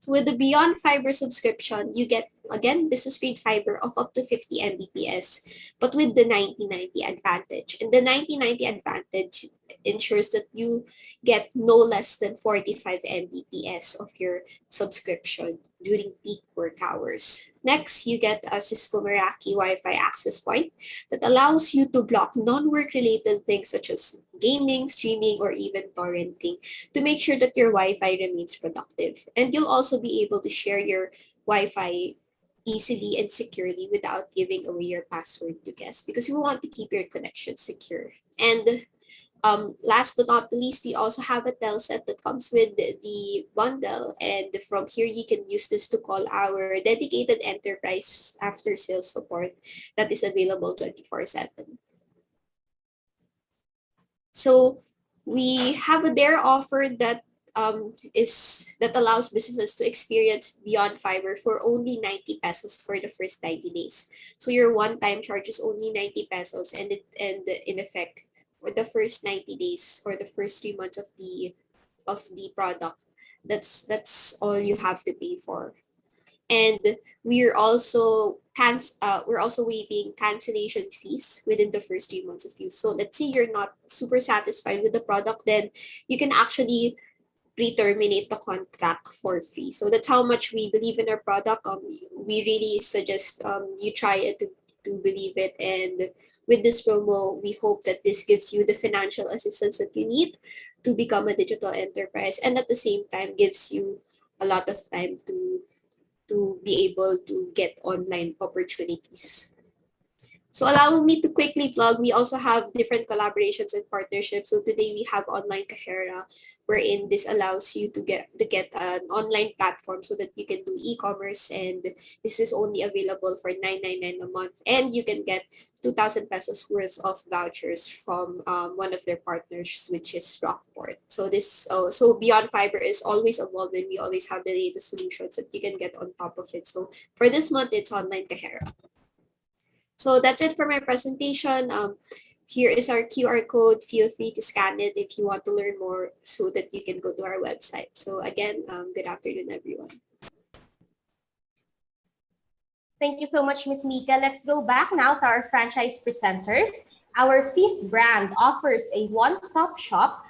So with the Beyond Fiber subscription, you get, again, business grade fiber of up to 50 Mbps, but with the 9090 advantage. And the 9090 advantage ensures that you get no less than 45 Mbps of your subscription during peak work hours. Next, you get a Cisco Meraki Wi-Fi access point that allows you to block non-work related things such as gaming, streaming, or even torrenting to make sure that your Wi-Fi remains productive. And you'll also be able to share your Wi-Fi easily and securely without giving away your password to guests because we want to keep your connection secure. And last but not the least, we also have a tel set that comes with the bundle, and from here you can use this to call our dedicated enterprise after sales support that is available 24/7. So we have a dare offer that that allows businesses to experience Beyond Fiber for only 90 pesos for the first 90 days. So your one-time charge is only 90 pesos, and in effect for the first 90 days or the first 3 months of the product, that's all you have to pay for. And we're also waiving cancellation fees within the first 3 months of use. So let's say you're not super satisfied with the product, then you can actually re-terminate the contract for free. So that's how much we believe in our product. We really suggest you try it to believe it. And with this promo, we hope that this gives you the financial assistance that you need to become a digital enterprise, and at the same time gives you a lot of time to be able to get online opportunities. So allow me to quickly plug, we also have different collaborations and partnerships. So today we have Online Kahera, wherein this allows you to get an online platform so that you can do e-commerce, and this is only available for 999 a month, and you can get 2,000 pesos worth of vouchers from one of their partners, which is Rockport. So so Beyond Fiber is always evolving. We always have the latest solutions that you can get on top of it. So for this month, it's Online Kahera. So that's it for my presentation. Here is our QR code. Feel free to scan it if you want to learn more so that you can go to our website. So again, good afternoon, everyone. Thank you so much, Ms. Mika. Let's go back now to our franchise presenters. Our fifth brand offers a one-stop shop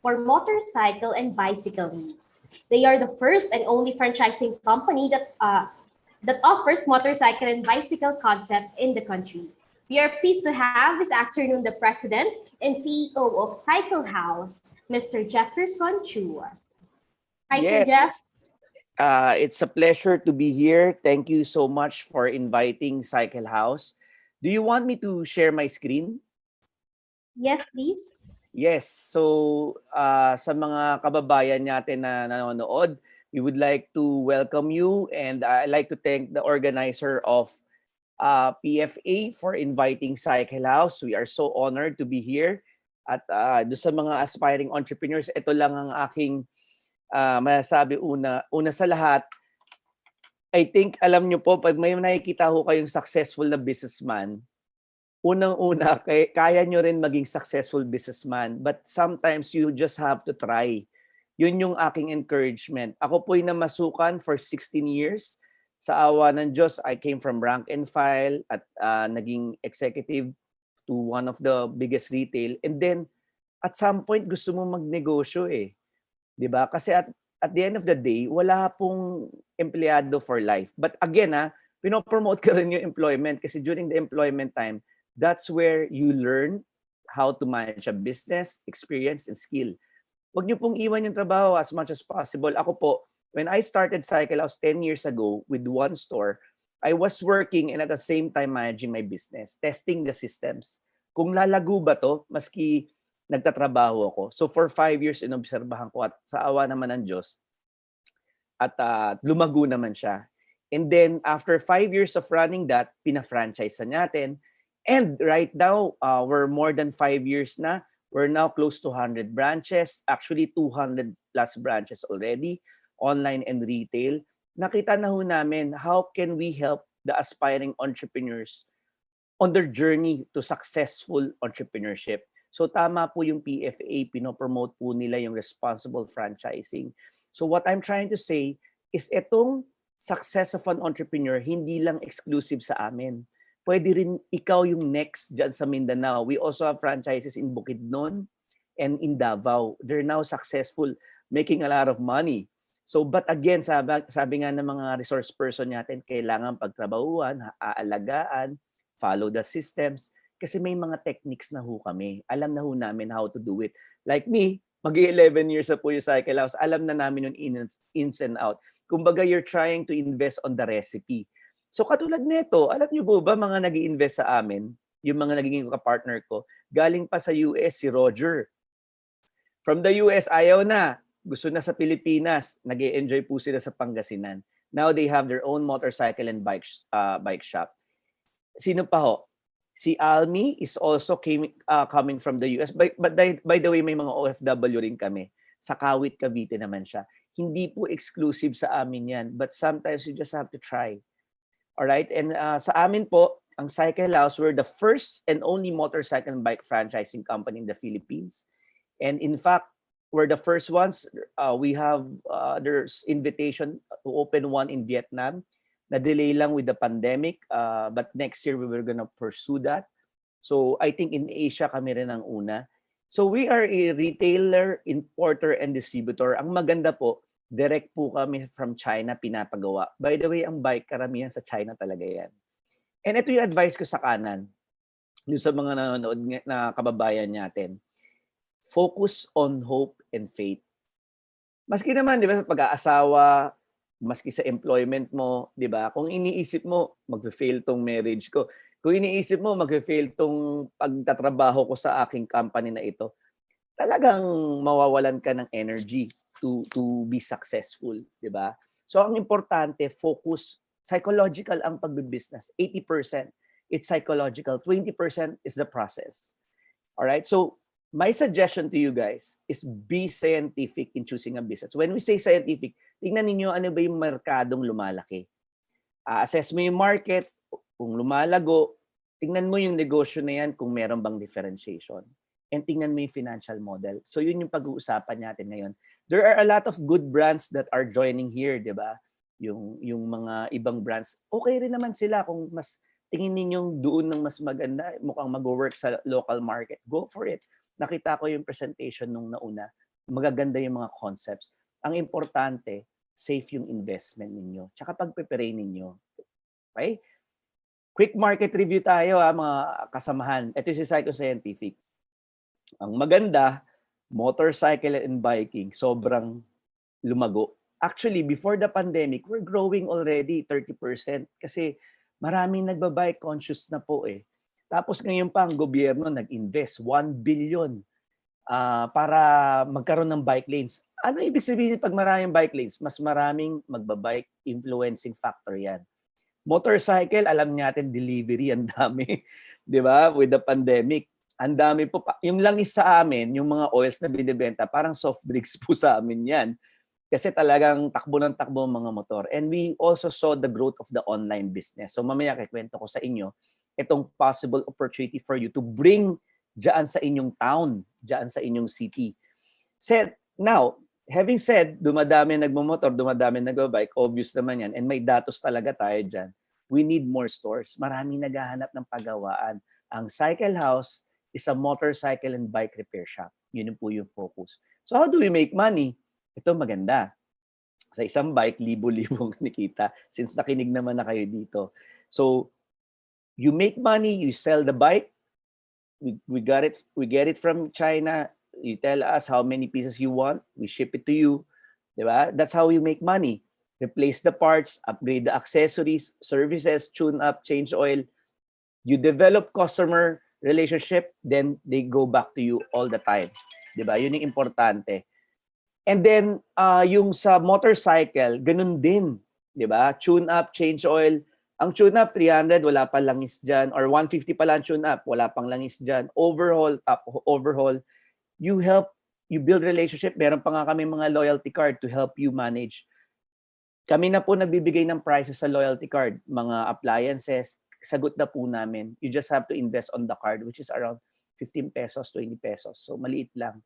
for motorcycle and bicycle needs. They are the first and only franchising company that offers motorcycle and bicycle concept in the country. We are pleased to have this afternoon the President and CEO of Cycle House, Mr. Jefferson Chu. Hi, Sir Jeff. Yes, it's a pleasure to be here. Thank you so much for inviting Cycle House. Do you want me to share my screen? Yes, please. Yes. So, sa mga kababayan natin na nanonood, we would like to welcome you, and I'd like to thank the organizer of PFA for inviting Cycle House. We are so honored to be here. At do sa mga aspiring entrepreneurs, ito lang ang aking masasabi una sa lahat. I think alam nyo po, pag may nakikita ho kayong successful na businessman, unang-una, kaya nyo rin maging successful businessman. But sometimes you just have to try. Yun yung aking encouragement. Ako po'y namasukan for 16 years. Sa awa ng Diyos, I came from rank and file at naging executive to one of the biggest retail. And then, at some point, gusto mo magnegosyo eh. 'Di ba? Kasi at the end of the day, wala pong empleyado for life. But again, pinopromote ko rin yung employment kasi during the employment time, that's where you learn how to manage a business, experience, and skill. Huwag niyo pong iwan yung trabaho as much as possible. Ako po, when I started Cycle House 10 years ago with one store, I was working and at the same time managing my business, testing the systems. Kung lalago ba to, maski nagtatrabaho ako. So for 5 years, inobserbahan ko at sa awa naman ng Diyos, at lumago naman siya. And then after 5 years of running that, pina-franchise na natin. And right now, we're more than 5 years na. We're now close to 100 branches, actually 200 plus branches already, online and retail. Nakita na ho namin how can we help the aspiring entrepreneurs on their journey to successful entrepreneurship. So tama po yung PFA, pinopromote po nila yung responsible franchising. So what I'm trying to say is itong success of an entrepreneur, hindi lang exclusive sa amin. Pwede rin ikaw yung next dyan sa Mindanao. We also have franchises in Bukidnon and in Davao. They're now successful, making a lot of money. So but again, sabi nga ng mga resource person natin, kailangan pagtrabahuan, aalagaan, follow the systems. Kasi may mga techniques na ho kami. Alam na ho namin how to do it. Like me, mag-11 years na po yung Cycle House. Alam na namin yung ins and out. Kumbaga, you're trying to invest on the recipe. So katulad nito, alam niyo po ba mga nag-i-invest sa amin, yung mga naging kapartner ko, galing pa sa US si Roger. From the US, ayaw na. Gusto na sa Pilipinas. Nag-e-enjoy po sila sa Pangasinan. Now they have their own motorcycle and bike shop. Sino pa ho? Si Almi is also coming from the US. But by the way, may mga OFW rin kami. Sa Kawit, Cavite naman siya. Hindi po exclusive sa amin yan, but sometimes you just have to try. Alright? And sa amin po, ang Cycle House, we're the first and only motorcycle and bike franchising company in the Philippines. And in fact, we're the first ones. We have, there's invitation to open one in Vietnam. Na-delay lang with the pandemic, but next year we were gonna pursue that. So I think in Asia kami rin ang una. So we are a retailer, importer, and distributor. Ang maganda po, direct po kami from China pinapagawa. By the way, ang bike, karamihan sa China talaga yan. And ito yung advice ko sa kanan, dun sa mga nanonood na kababayan natin. Focus on hope and faith. Maski naman, di ba, sa pag-aasawa, maski sa employment mo, di ba, kung iniisip mo, mag-fail tong marriage ko. Kung iniisip mo, mag-fail tong pagtatrabaho ko sa aking company na ito, talagang mawawalan ka ng energy to be successful, di ba? So ang importante, focus. Psychological ang pagbe-business. 80% it's psychological, 20% is the process. All right? So my suggestion to you guys is be scientific in choosing a business. When we say scientific, tingnan niyo ano ba yung merkadong lumalaki. Assess mo yung market, kung lumalago, tingnan mo yung negosyo na yan kung meron bang differentiation. And tingnan mo yung financial model. So yun yung pag-uusapan natin ngayon. There are a lot of good brands that are joining here, di ba? Yung mga ibang brands, okay rin naman sila kung mas tingin ninyong doon ng mas maganda, mukhang mag-work sa local market. Go for it. Nakita ko yung presentation nung nauna. Magaganda yung mga concepts. Ang importante, safe yung investment ninyo. Tsaka pag-prepare ninyo. Okay? Quick market review tayo mga kasamahan. Ito si Psychoscientific. Ang maganda, motorcycle and biking, sobrang lumago. Actually, before the pandemic, we're growing already 30% kasi maraming nagbabike conscious na po eh. Tapos ngayon pa ang gobyerno nag-invest 1 billion para magkaroon ng bike lanes. Ano ibig sabihin pag maraming bike lanes? Mas maraming magbabike, influencing factor yan. Motorcycle, alam natin, delivery, ang dami. Di ba? With the pandemic. Ang dami po. Yung langis sa amin, yung mga oils na binibenta, parang soft drinks po sa amin yan. Kasi talagang takbo ng takbo ang mga motor. And we also saw the growth of the online business. So mamaya kikwento ko sa inyo itong possible opportunity for you to bring dyan sa inyong town, dyan sa inyong city. Now, having said, dumadami nagmamotor, dumadami nagbabike, obvious naman yan, and may datos talaga tayo dyan. We need more stores. Maraming naghahanap ng pagawaan. Ang Cycle House is a motorcycle and bike repair shop. Yun po yung focus. So how do we make money? Ito maganda. Sa isang bike, libo-libong kinikita since nakinig naman na kayo dito. So, you make money, you sell the bike, we get it from China, you tell us how many pieces you want, we ship it to you. Diba? That's how you make money. Replace the parts, upgrade the accessories, services, tune up, change oil. You develop customer relationship, then they go back to you all the time. Diba? Yun yung importante. And then, yung sa motorcycle, ganun din. Di ba? Tune up, change oil. Ang tune up, 300, wala pa langis dyan. Or 150 pa lang tune up, wala pang langis dyan. Overhaul, overhaul. You build relationship. Meron pa nga kami mga loyalty card to help you manage. Kami na po nagbibigay ng prices sa loyalty card. Mga appliances, sagot na po namin. You just have to invest on the card, which is around 15 pesos, 20 pesos. So, maliit lang.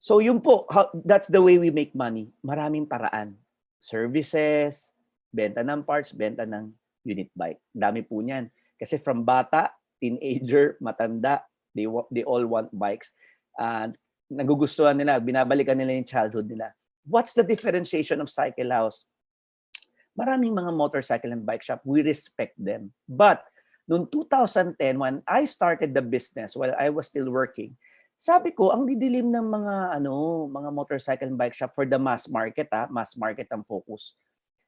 So yun po, that's the way we make money. Maraming paraan. Services, benta ng parts, benta ng unit bike. Dami po niyan. Kasi from bata, teenager, matanda, they all want bikes. And nagugustuhan nila, binabalikan nila yung childhood nila. What's the differentiation of Cycle House? Maraming mga motorcycle and bike shop, we respect them. But noong 2010, when I started the business while I was still working, sabi ko, ang didilim ng mga motorcycle and bike shop for the mass market, mass market ang focus.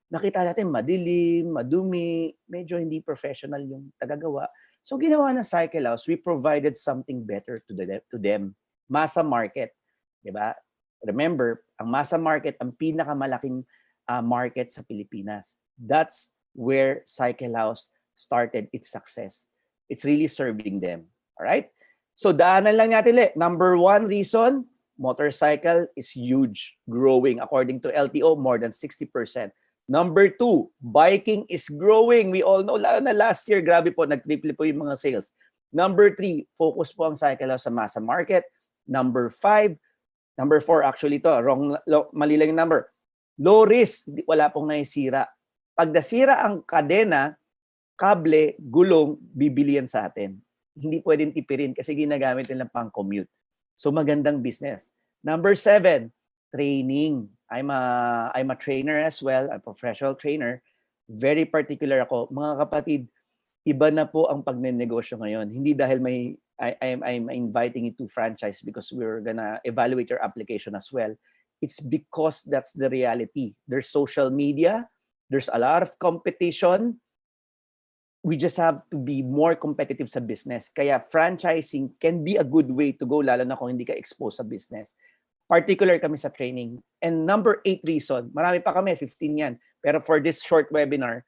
Nakita natin madilim, madumi, medyo hindi professional yung tagagawa. So ginawa ng Cycle House, we provided something better to them. Masa market, 'di ba? Remember, ang masa market ang pinakamalaking market sa Pilipinas. That's where Cycle House started its success. It's really serving them. All right? So daanan lang natin Number one reason, Motorcycle is huge, growing. According to LTO, more than 60%. Number 2, biking is growing. We all know, lalo na last year, grabe po, nag-triple po yung mga sales. Number 3, focus po ang Cycle House sa masa market. Number 4 actually to, mali lang yung number. Low risk, wala pong naisira. Pag nasira ang kadena, kable, gulong, bibili yan sa atin. Hindi pwedeng tipirin kasi ginagamit nilang pang commute. So magandang business. Number 7, training. I'm a trainer as well, a professional trainer. Very particular ako. Mga kapatid, iba na po ang pagnenegosyo ngayon. Hindi dahil I'm inviting you to franchise because we're gonna evaluate your application as well. It's because that's the reality. There's social media, there's a lot of competition. We just have to be more competitive sa business. Kaya franchising can be a good way to go, lalo na kung hindi ka exposed sa business. Particular kami sa training. And number 8 reason, marami pa kami, 15 yan. Pero for this short webinar,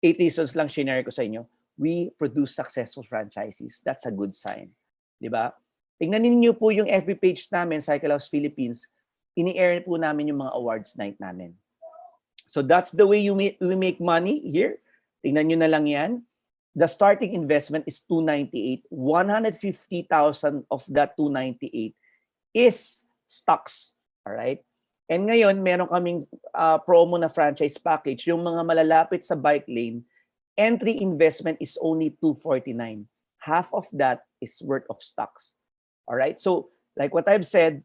8 reasons lang share ko sa inyo. We produce successful franchises. That's a good sign. Diba? Tingnan ninyo po yung FB page namin, Cycle House Philippines. Ini-air po namin yung mga awards night namin. So that's the way we make money here. Tingnan nyo na lang yan. The starting investment is 298. 150,000 of that 298 is stocks. All right? And ngayon, meron kaming promo na franchise package. Yung mga malalapit sa bike lane, entry investment is only 249. Half of that is worth of stocks. All right? So, like what I've said,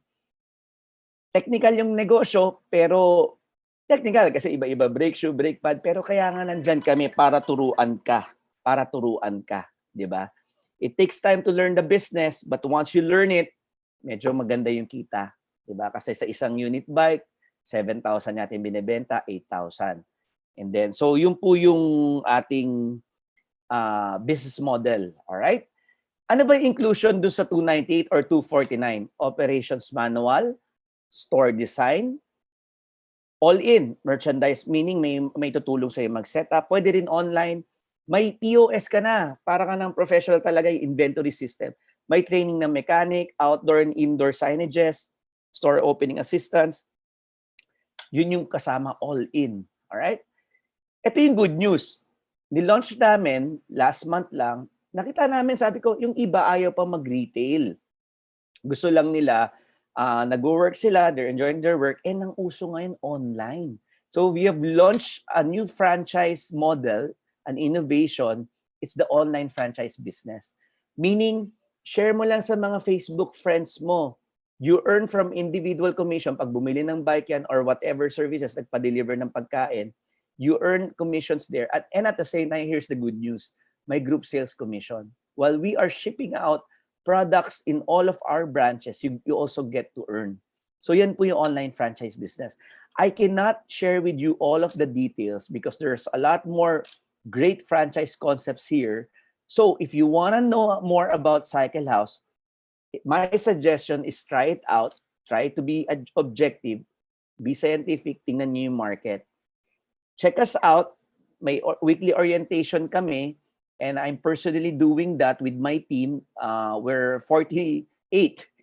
technical yung negosyo, pero technical kasi iba-iba, brake shoe, brake pad, pero kaya nga nandyan kami para turuan ka, di ba? It takes time to learn the business, but once you learn it, medyo maganda yung kita, di ba? Kasi sa isang unit bike, 7,000 natin binebenta, 8,000. And then, so yung po yung ating business model, all right? Ano ba yung inclusion dun sa 298 or 249? Operations manual, store design, all-in, merchandise, meaning may tutulong sa'yo mag-setup, pwede rin online, may POS ka na, para ka ng professional talaga yung inventory system. May training ng mechanic, outdoor and indoor signages, store opening assistance. Yun yung kasama all-in. Alright? Ito yung good news. Nilaunch namin last month lang, nakita namin, sabi ko, yung iba ayaw pa mag-retail. Gusto lang nila, nag-work sila, they're enjoying their work, and ang uso ngayon online. So we have launched a new franchise model, an innovation. It's the online franchise business. Meaning, share mo lang sa mga Facebook friends mo. You earn from individual commission pag bumili ng bike yan or whatever services, nagpa-deliver ng pagkain, you earn commissions there. And at the same time, here's the good news. May group sales commission. While we are shipping out products in all of our branches, you also get to earn. So yan po yung online franchise business. I cannot share with you all of the details because there's a lot more great franchise concepts here. So if you want to know more about Cycle House, my suggestion is try it out. Try to be objective, be scientific, tingnan nyo yung market. Check us out. May weekly orientation kami. And I'm personally doing that with my team. We're 48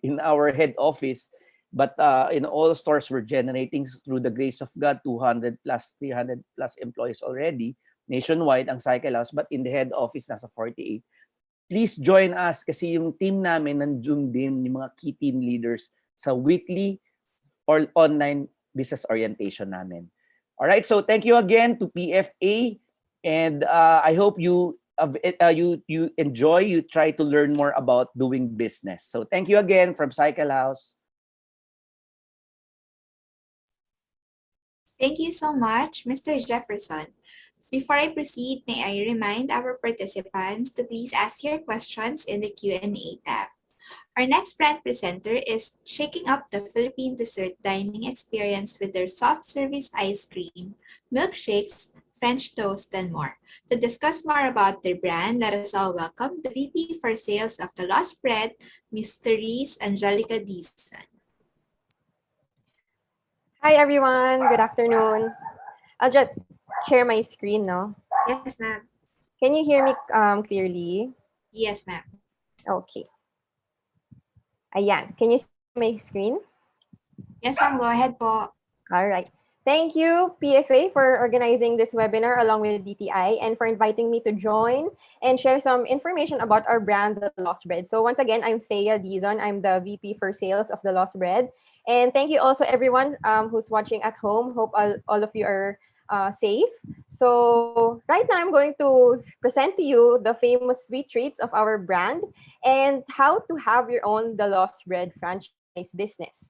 in our head office. But in all stores, we're generating, through the grace of God, 200 plus, 300 plus employees already. Nationwide ang Cycle House. But in the head office, nasa 48. Please join us kasi yung team namin nandun din, yung mga key team leaders sa weekly or online business orientation namin. All right, so thank you again to PFA. And I hope you enjoy, you try to learn more about doing business. So thank you again from Cycle House. Thank you so much, Mr. Jefferson. Before I proceed, may I remind our participants to please ask your questions in the Q&A tab. Our next brand presenter is shaking up the Philippine dessert dining experience with their soft service ice cream, milkshakes, French toast, and more. To discuss more about their brand, let us all welcome the VP for Sales of the Lost Bread, Ms. Therese Angelica Dizon. Hi everyone, good afternoon. I'll just share my screen, no? Yes, ma'am. Can you hear me clearly? Yes, ma'am. Okay. Ayan, can you see my screen? Yes, ma'am. Go ahead po. All right. Thank you, PFA, for organizing this webinar along with DTI and for inviting me to join and share some information about our brand, The Lost Bread. So once again, I'm Thea Dizon. I'm the VP for Sales of The Lost Bread. And thank you also everyone who's watching at home. Hope all of you are safe. So right now, I'm going to present to you the famous sweet treats of our brand and how to have your own The Lost Bread franchise business.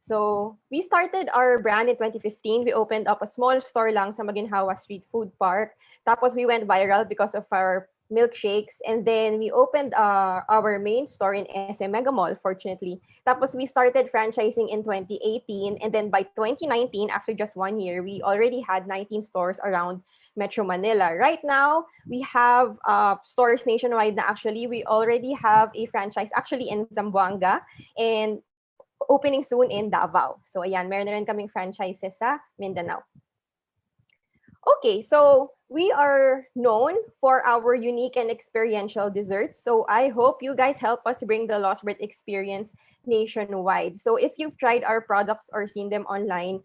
So, we started our brand in 2015. We opened up a small store lang sa Maginhawa Street Food Park. Tapos we went viral because of our milkshakes. And then we opened our main store in SM Mega Mall, fortunately. Tapos we started franchising in 2018. And then by 2019, after just 1 year, we already had 19 stores around Metro Manila. Right now, we have stores nationwide na actually. We already have a franchise actually in Zamboanga and opening soon in Davao. So ayan, meron na rin kaming franchises sa Mindanao. Okay, so we are known for our unique and experiential desserts. So I hope you guys help us bring the Lost Bread experience nationwide. So if you've tried our products or seen them online,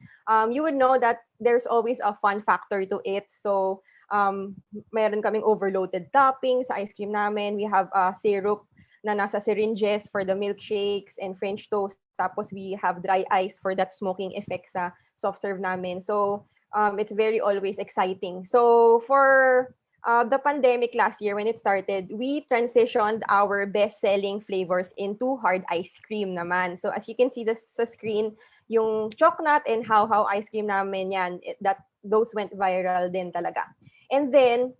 you would know that there's always a fun factor to it. So meron kaming overloaded toppings sa ice cream namin. We have syrup na nasa syringes for the milkshakes and French toast. Tapos we have dry ice for that smoking effect sa soft serve namin. So it's very always exciting. So for the pandemic last year when it started, we transitioned our best-selling flavors into hard ice cream naman. So as you can see this sa screen, yung chocolate and how ice cream namin yan, those went viral din talaga. And then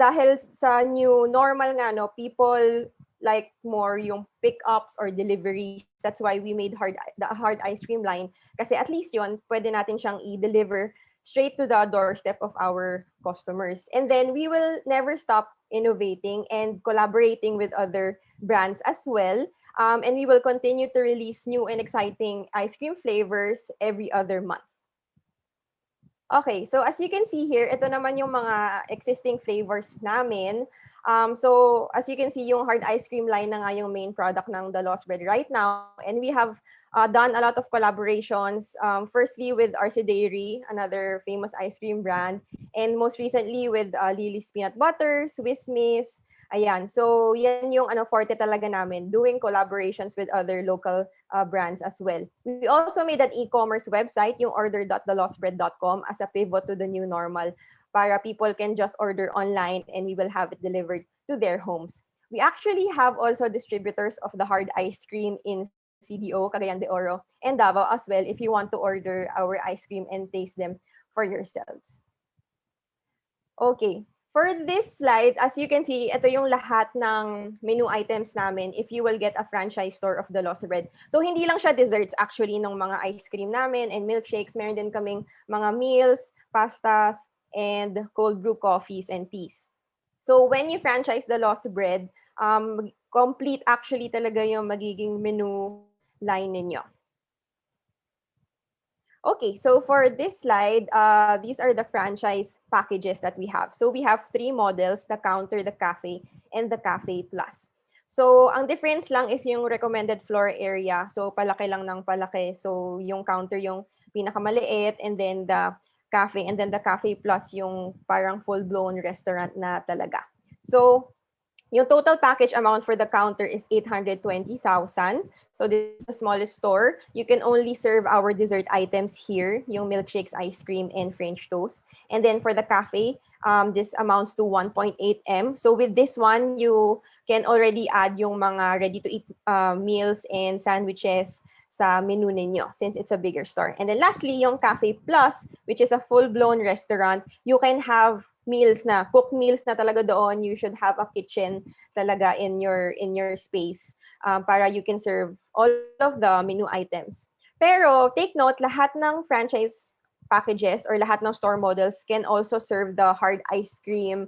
dahil sa new normal nga no, people like more yung pickups or deliveries. That's why we made the hard ice cream line kasi at least yon pwede natin siyang i-deliver straight to the doorstep of our customers. And then we will never stop innovating and collaborating with other brands as well. And we will continue to release new and exciting ice cream flavors every other month. Okay, so as you can see here, ito naman yung mga existing flavors namin. So as you can see, yung hard ice cream line na nga yung main product ng The Lost Bread right now. And we have done a lot of collaborations. Firstly with RC Dairy, another famous ice cream brand. And most recently with Lily's Peanut Butter, Swiss Miss. Ayan, so yan yung forte talaga namin, doing collaborations with other local brands as well. We also made an e-commerce website, yung order.thelostbread.com, as a pivot to the new normal para people can just order online and we will have it delivered to their homes. We actually have also distributors of the hard ice cream in CDO, Cagayan de Oro, and Davao as well if you want to order our ice cream and taste them for yourselves. Okay. For this slide, as you can see, ito yung lahat ng menu items namin if you will get a franchise store of the Lost Bread. So, hindi lang siya desserts actually ng mga ice cream namin and milkshakes. Meron din kaming mga meals, pastas, and cold brew coffees and teas. So, when you franchise the Lost Bread, complete actually talaga yung magiging menu line ninyo. Okay, so for this slide, these are the franchise packages that we have. So we have 3 models, the counter, the cafe, and the cafe plus. So ang difference lang is yung recommended floor area. So palaki lang ng palaki. So yung counter yung pinakamaliit and then the cafe and then the cafe plus yung parang full-blown restaurant na talaga. So yung total package amount for the counter is 820,000. So this is the smallest store. You can only serve our dessert items here, yung milkshakes, ice cream, and French toast. And then for the cafe, this amounts to 1.8 M. So with this one, you can already add yung mga ready-to-eat meals and sandwiches sa menu ninyo since it's a bigger store. And then lastly, yung Cafe Plus, which is a full-blown restaurant, you can have meals na, cooked meals na talaga doon. You should have a kitchen talaga in your space para you can serve all of the menu items. Pero take note, lahat ng franchise packages or lahat ng store models can also serve the hard ice cream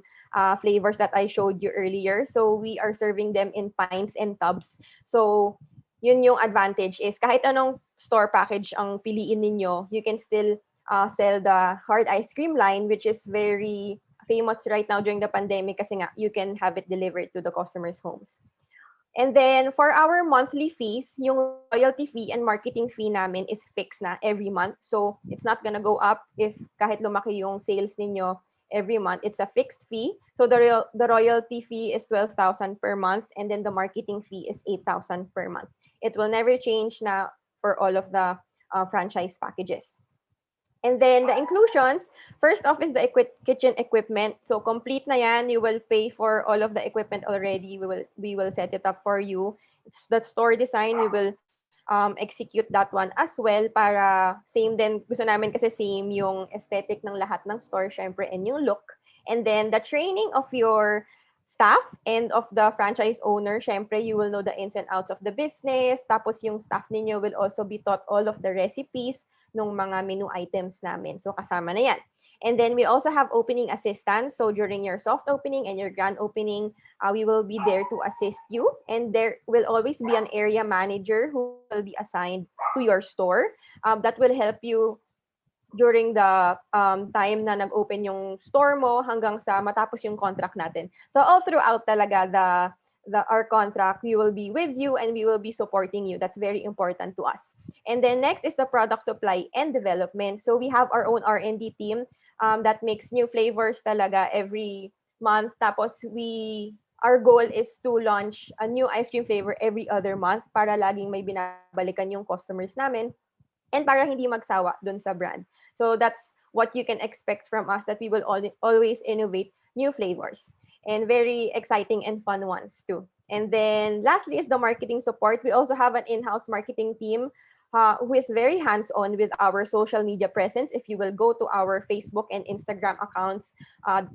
flavors that I showed you earlier. So we are serving them in pints and tubs. So yun yung advantage is kahit anong store package ang piliin ninyo, you can still sell the hard ice cream line, which is very famous right now during the pandemic kasi nga you can have it delivered to the customers' homes. And then for our monthly fees, yung royalty fee and marketing fee namin is fixed na every month. So it's not gonna go up if kahit lumaki yung sales ninyo every month. It's a fixed fee. So the royalty fee is 12,000 per month, and then the marketing fee is 8,000 per month. It will never change na for all of the franchise packages. And then the inclusions, first off is the kitchen equipment. So complete na yan. You will pay for all of the equipment already. We will set it up for you. The store design, we will execute that one as well para same din. Gusto namin kasi same yung aesthetic ng lahat ng store, syempre, and yung look. And then the training of your staff and of the franchise owner, syempre, you will know the ins and outs of the business. Tapos yung staff ninyo will also be taught all of the recipes nung mga menu items namin. So kasama na yan. And then we also have opening assistants. So during your soft opening and your grand opening, we will be there to assist you. And there will always be an area manager who will be assigned to your store. That will help you during the time na nag-open yung store mo hanggang sa matapos yung contract natin. So all throughout talaga our contract, we will be with you and we will be supporting you. That's very important to us. And then next is the product supply and development. So we have our own R&D team that makes new flavors talaga every month. Tapos our goal is to launch a new ice cream flavor every other month para laging may binabalikan yung customers namin and para hindi magsawa dun sa brand. So that's what you can expect from us, that we will always innovate new flavors and very exciting and fun ones too. And then lastly is the marketing support. We also have an in-house marketing team who is very hands-on with our social media presence. If you will go to our Facebook and Instagram accounts,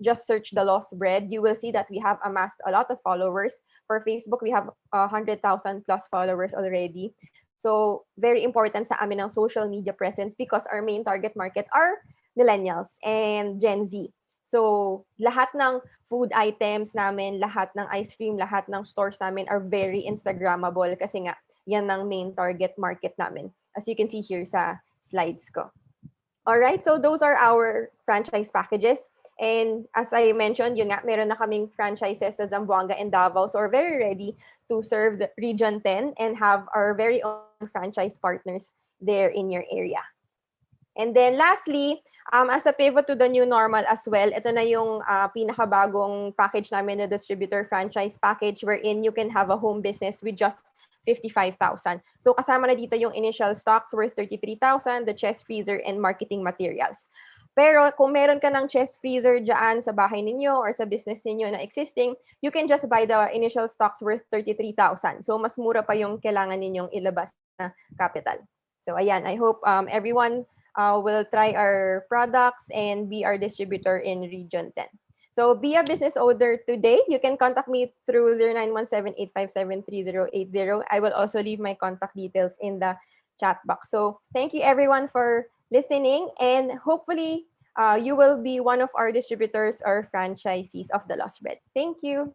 just search The Lost Bread, you will see that we have amassed a lot of followers. For Facebook, we have 100,000 plus followers already. So very important sa amin ang social media presence because our main target market are millennials and Gen Z. So lahat ng food items namin, lahat ng ice cream, lahat ng stores namin are very Instagrammable kasi nga yan ang main target market namin. As you can see here sa slides ko. All right, so those are our franchise packages. And as I mentioned, yun nga, meron na kaming franchises sa Zamboanga and Davao. So we're very ready to serve the Region 10 and have our very own franchise partners there in your area. And then lastly, as a pivot to the new normal as well, ito na yung pinakabagong package namin, the distributor franchise package, wherein you can have a home business with just 55,000. So kasama na dito yung initial stocks worth 33,000, the chest freezer, and marketing materials. Pero kung meron ka ng chest freezer dyan sa bahay ninyo or sa business ninyo na existing, you can just buy the initial stocks worth 33,000. So mas mura pa yung kailangan ninyong ilabas na capital. So ayan, I hope everyone will try our products and be our distributor in Region 10. So be a business owner today. You can contact me through 0917-857-3080. I will also leave my contact details in the chat box. So thank you everyone for listening, and hopefully you will be one of our distributors or franchisees of The Lost Bread. Thank you.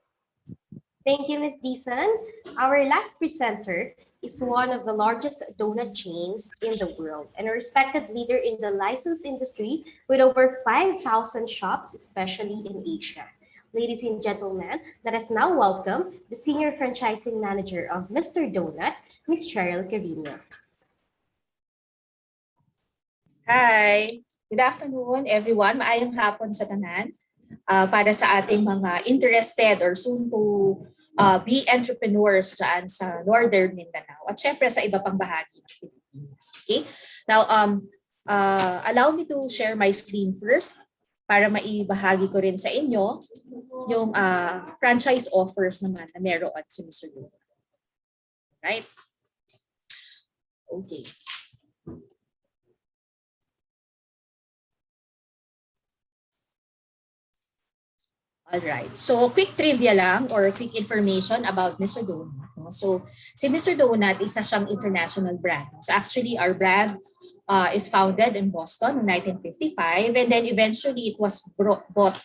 Thank you, Ms. Deason. Our last presenter is one of the largest donut chains in the world and a respected leader in the license industry with over 5,000 shops, especially in Asia. Ladies and gentlemen, let us now welcome the Senior Franchising Manager of Mr. Donut, Ms. Cheryl Carino. Hi! Good afternoon, everyone. Maayong hapon sa tanan. Para sa ating mga interested or soon to be entrepreneurs dyan sa Northern Mindanao at syempre sa iba pang bahagi ng Pilipinas. Okay? Now, allow me to share my screen first para maibahagi ko rin sa inyo yung franchise offers naman na meron si Mr. Donut. Right? Okay. Alright, so quick trivia lang or quick information about Mr. Donut. So si Mr. Donut, isa siyang international brand. So actually our brand is founded in Boston in 1955 and then eventually it was bought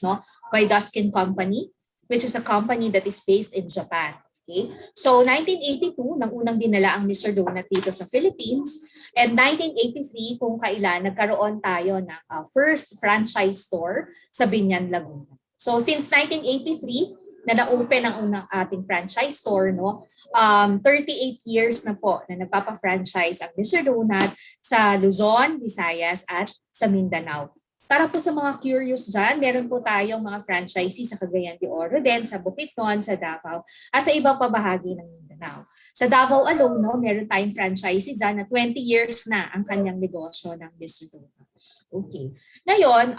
by Duskin Company, which is a company that is based in Japan. Okay? So 1982, nang unang dinala ang Mr. Donut dito sa Philippines, and 1983 kung kailan nagkaroon tayo ng first franchise store sa Binyan, Laguna. So since 1983, na na-open ang unang ating franchise store, no? 38 years na po na nagpapa-franchise ang Mr. Donut sa Luzon, Visayas at sa Mindanao. Para po sa mga curious dyan, meron po tayong mga franchisee sa Cagayan de Oro din, sa Bukidnon, sa Davao, at sa ibang pabahagi ng Mindanao. Sa Davao alone, no, meron tayong franchisee dyan na 20 years na ang kanyang negosyo ng Mr. Donut. Okay. Ngayon,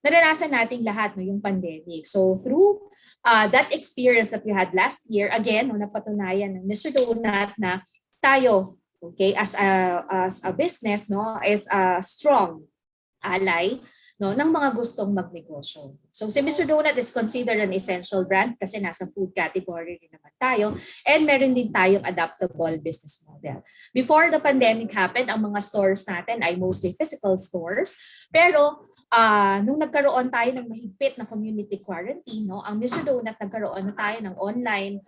naranasan nating lahat no, yung pandemic. So through that experience that we had last year, again, no, napatunayan ng Mr. Donut na tayo, okay, as a business, no, is a strong ally no, ng mga gustong magnegosyo. So si Mr. Donut is considered an essential brand kasi nasa food category rin naman tayo, and meron din tayong adaptable business model. Before the pandemic happened, ang mga stores natin ay mostly physical stores, pero nung nagkaroon tayo ng mahigpit na community quarantine, no, ang Mr. Donut nagkaroon na tayo ng online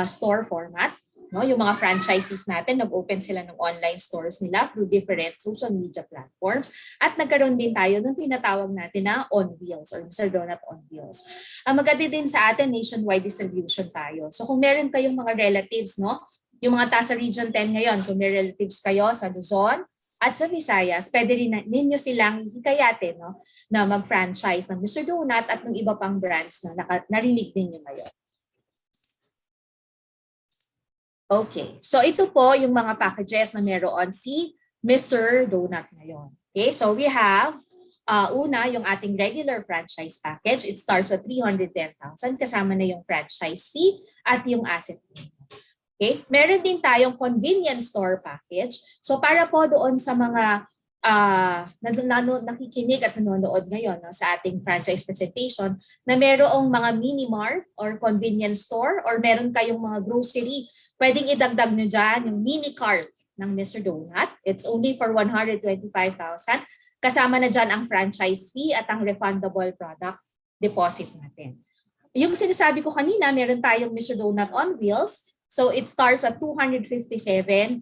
store format. No, yung mga franchisees natin, nag-open sila ng online stores nila through different social media platforms. At nagkaroon din tayo ng tinatawag natin na on wheels or Mr. Donut on wheels. Ang maganda din sa atin, nationwide distribution tayo. So kung meron kayong mga relatives, no, yung mga taas sa Region 10 ngayon, kung may relatives kayo sa Luzon at sa Visayas, pwede rin ninyo silang hikayatin, no, na mag-franchise ng Mr. Donut at ng iba pang brands na narinig ninyo ngayon. Okay, so ito po yung mga packages na meron si Mr. Donut ngayon. Okay, so we have una yung ating regular franchise package. It starts at 310,000 kasama na yung franchise fee at yung asset fee. Okay, meron din tayong convenience store package. So para po doon sa mga nakikinig at nanonood ngayon no, sa ating franchise presentation na merong mga mini mart or convenience store or meron kayong mga grocery, pwedeng idagdag nyo dyan yung mini cart ng Mr. Donut. It's only for 125,000. Kasama na dyan ang franchise fee at ang refundable product deposit natin. Yung sinasabi ko kanina, meron tayong Mr. Donut on Wheels. So it starts at 257,000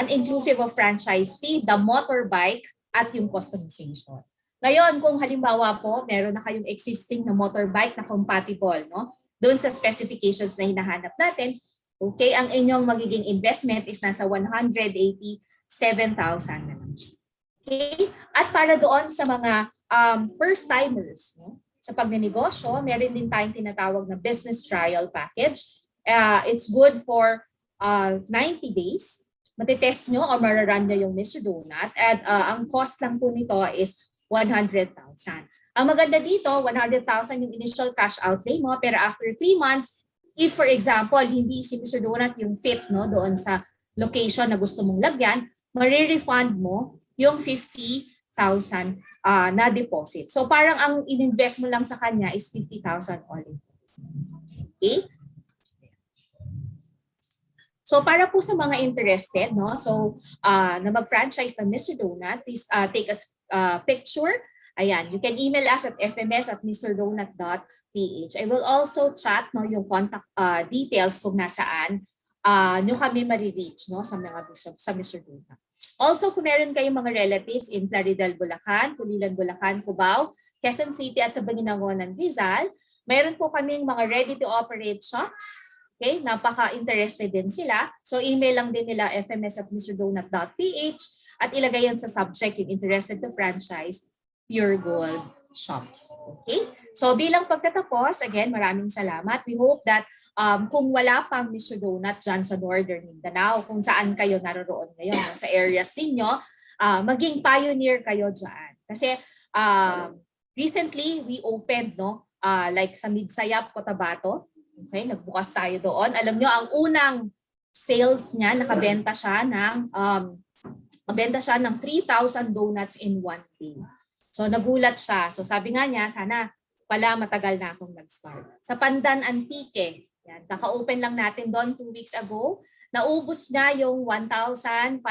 inclusive of franchise fee, the motorbike, at yung customization. Ngayon, kung halimbawa po, meron na kayong existing na motorbike na compatible, no? Doon sa specifications na hinahanap natin, okay, ang inyong magiging investment is nasa 187,000 na lang. Okay? At para doon sa mga first-timers, no? Sa pagnenegosyo, meron din tayong tinatawag na business trial package. It's good for 90 days. Matitest nyo o mararun nyo yung Mr. Donut at ang cost lang po nito is 100,000. Ang maganda dito, 100,000 yung initial cash outlay mo, pero after 3 months, if for example, hindi si Mr. Donut yung fit no, doon sa location na gusto mong lagyan, marirefund mo yung 50,000 na deposit. So parang ang in-invest mo lang sa kanya is 50,000 all in. Okay? So para po sa mga interested, no, so na mag-franchise ng Mr. Donut, please take a picture. Ayan, you can email us at fms@mrdonut.ph. I will also chat no, yung contact details kung nasaan nyo kami marireach no, sa Mr. Donut. Also, kung meron kayong mga relatives in Plaridel, Bulacan, Pulilan, Bulacan, Cubao, Quezon City at sa Banginangonan, Rizal, mayroon po kaming mga ready-to-operate shops. Okay, napaka-interested din sila. So email lang din nila fms@mrdonut.ph at ilagay yan sa subject yung interested to franchise Pure Gold Shops. Okay? So bilang pagtatapos, again, maraming salamat. We hope that kung wala pang Mr. Donut dyan sa Northern Mindanao, kung saan kayo naroon ngayon, sa areas ninyo, maging pioneer kayo dyan. Kasi recently, we opened, no, like sa Midsayap, Cotabato. Okay, nagbukas tayo doon. Alam nyo, ang unang sales niya, nakabenta siya ng 3,000 donuts in 1 day. So nagulat siya. So sabi nga niya, sana pala matagal na akong nag-start. Sa Pandan Antique, yan, naka-open lang natin doon 2 weeks ago. Naubos niya yung 1,500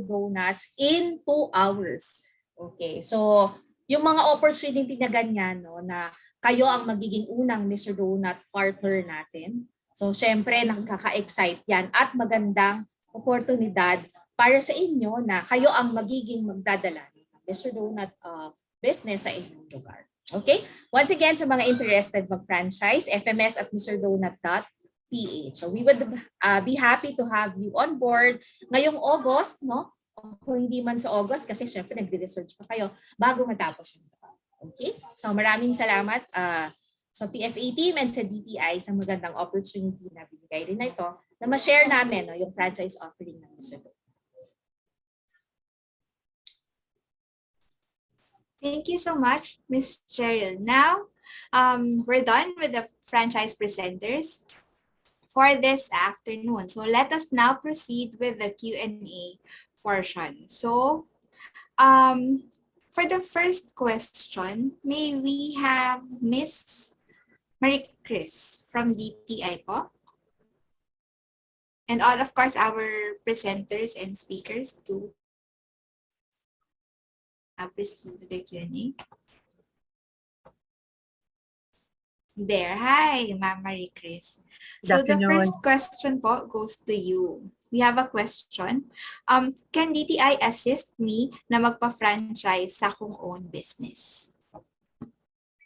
donuts in 2 hours. Okay, so yung mga opportunity na ganyan, no, na kayo ang magiging unang Mr. Donut partner natin. So, syempre, nakaka-excite yan at magandang oportunidad para sa inyo na kayo ang magiging magdadala ng Mr. Donut business sa inyong lugar. Okay? Once again, sa mga interested mag-franchise, fms at mrdonut.ph. So we would be happy to have you on board ngayong August, no? O kung hindi man sa August, kasi syempre nagde-research pa kayo bago matapos yung trabaho. Okay? So maraming salamat sa PFA team and sa DTI sa magandang opportunity na binigay rin na ito na ma-share namin, no, yung franchise offering ng Mr. Donut. Thank you so much, Ms. Cheryl. Now, we're done with the franchise presenters for this afternoon. So let us now proceed with the Q&A portion. So, for the first question, may we have Miss Marie Chris from DTI po? And all, of course, our presenters and speakers to proceed with the Q&A. There. Hi, Ma'am Marie Chris. So the first question po goes to you. We have a question. Can DTI assist me na magpa-franchise sa akong own business?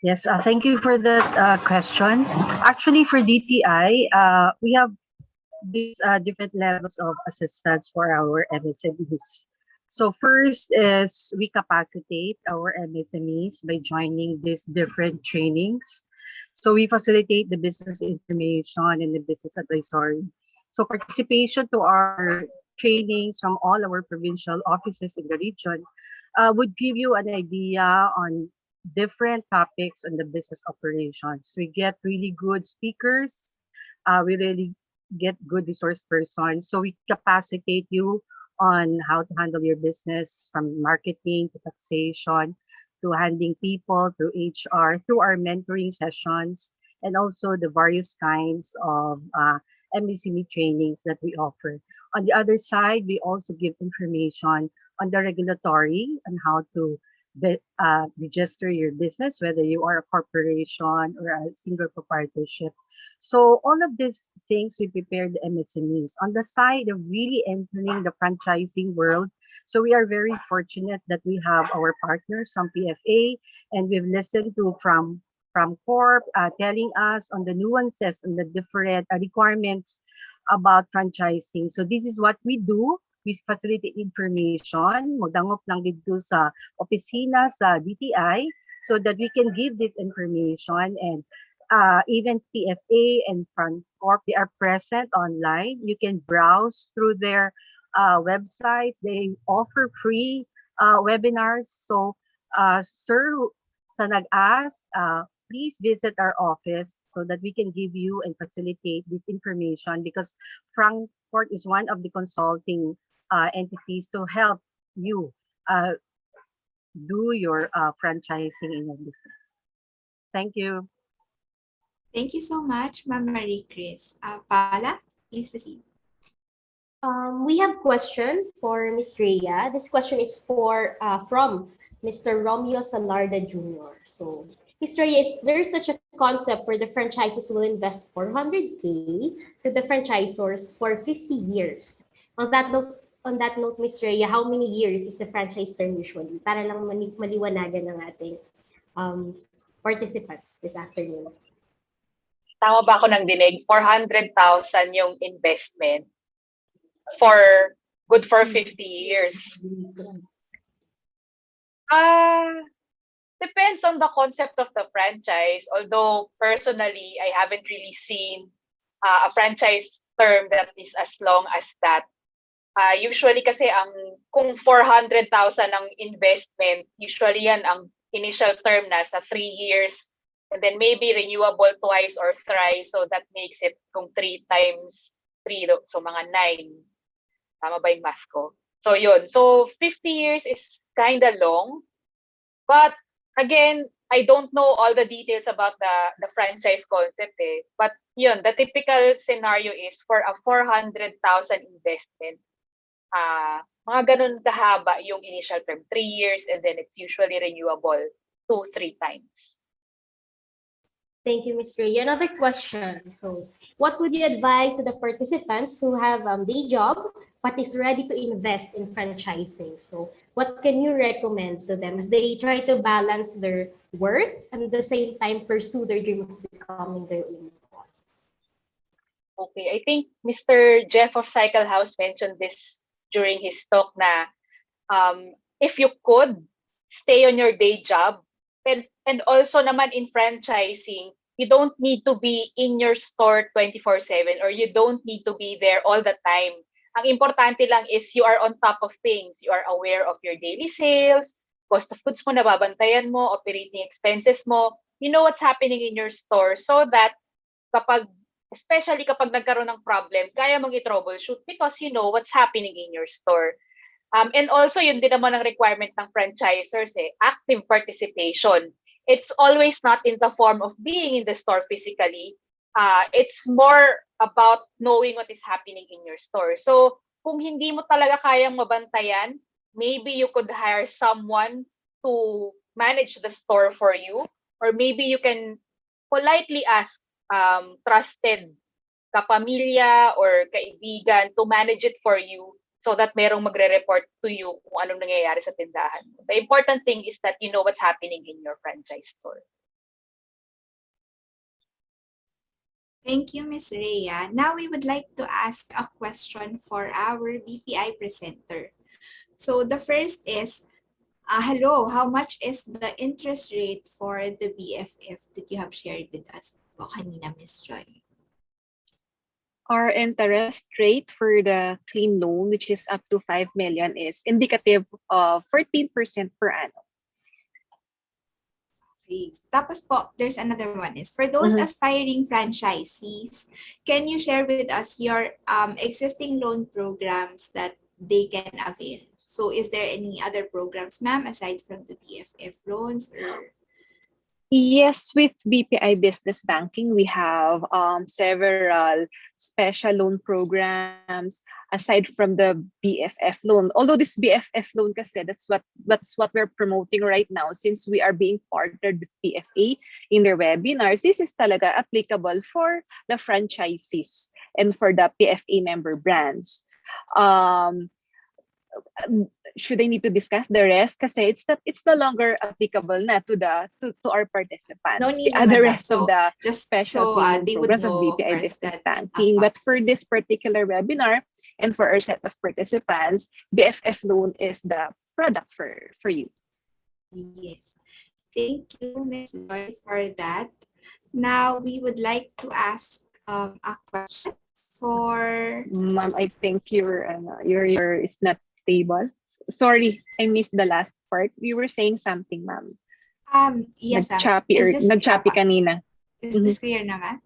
Yes, thank you for that question. Actually, for DTI, we have these different levels of assistance for our MSMEs. So first is we capacitate our MSMEs by joining these different trainings. So we facilitate the business information and the business advisory. So participation to our trainings from all our provincial offices in the region would give you an idea on different topics on the business operations. We get really good speakers. We really get good resource persons. So we capacitate you on how to handle your business from marketing to taxation to handling people to HR through our mentoring sessions and also the various kinds of MSME trainings that we offer. On the other side, we also give information on the regulatory and how to register your business, whether you are a corporation or a single proprietorship. So all of these things we prepare the MSMEs. On the side of really entering the franchising world, so we are very fortunate that we have our partners from PFA, and we've listened to from Corp telling us on the nuances and the different requirements about franchising. So this is what we do. We facilitate information. Magdangop lang dito sa opisina sa DTI so that we can give this information, and even PFA and Corp, they are present online. You can browse through their websites. They offer free webinars. So, sir, sa nag-ask, please visit our office so that we can give you and facilitate this information, because Frankfurt is one of the consulting entities to help you do your franchising in your business. Thank you. Thank you so much, Ma'am Marie Chris. Paula, please proceed. We have question for Ms. Rhea. This question is from Mr. Romeo Salarda Jr. So, Ms. Rhea, is there such a concept where the franchises will invest 400K to the franchisors for 50 years? On that note, Ms. Rhea, how many years is the franchise term usually? Para lang maliwanagan ng ating participants this afternoon. Tama ba ako ng dinig? 400,000 yung investment good for 50 years. Depends on the concept of the franchise. Although personally, I haven't really seen a franchise term that is as long as that. Usually kasi kung 400,000 ang investment, usually yan ang initial term na sa 3 years, and then maybe renewable twice or thrice, so that makes it kung 3 times 3, so mga 9. Tama ba yung math ko? So yun. So 50 years is kind of long, but again, I don't know all the details about the franchise concept But yun, the typical scenario is for a 400,000 investment, mga ganun kahaba yung initial term, 3 years, and then it's usually renewable 2-3 times. Thank you, Ms. Rhea. Another question. So, what would you advise to the participants who have day job but is ready to invest in franchising. So what can you recommend to them as they try to balance their work and at the same time pursue their dream of becoming their own boss? Okay, I think Mr. Jeff of Cycle House mentioned this during his talk na if you could stay on your day job, and also naman in franchising, you don't need to be in your store 24/7 or you don't need to be there all the time. Ang importante lang is you are on top of things. You are aware of your daily sales, cost of goods mo, nababantayan mo, operating expenses mo. You know what's happening in your store so that especially kapag nagkaroon ng problem, kaya mong i-troubleshoot because you know what's happening in your store. And also, yun din naman ang requirement ng franchisors, active participation. It's always not in the form of being in the store physically. It's more about knowing what is happening in your store. So, kung hindi mo talaga kayang mabantayan, maybe you could hire someone to manage the store for you, or maybe you can politely ask trusted kapamilya or kaibigan to manage it for you so that merong magre-report to you kung anong nangyayari sa tindahan mo. The important thing is that you know what's happening in your franchise store. Thank you, Ms. Rhea. Now we would like to ask a question for our BPI presenter. So the first is, hello, how much is the interest rate for the BFF that you have shared with us po kanina, Ms. Joy? Our interest rate for the clean loan, which is up to 5 million, is indicative of 14% per annum. Okay. Tapos po, there's another one is, for those aspiring franchisees, can you share with us your existing loan programs that they can avail? So is there any other programs, ma'am, aside from the BFF loans? Or Yes, with BPI Business Banking, we have several special loan programs aside from the BFF loan. Although this BFF loan, kasi that's what we're promoting right now, since we are being partnered with PFA in their webinars. This is talaga applicable for the franchisees and for the PFA member brands. Should I need to discuss the rest? Kasi it's no longer applicable na to our participants. no need The naman, rest of so the just special so clean loan they would programs of know, of BPI course, Business that Banking. But for this particular webinar and for our set of participants, BFF loan is the product for you. yes. Thank you, Ms. Joy, for that. Now we would like to ask a question for Ma'am, I think your is not stable. Sorry, I missed the last part. You were saying something, ma'am. yes, ma'am. Nag-choppy or nag-choppy kanina. Is this clear naman?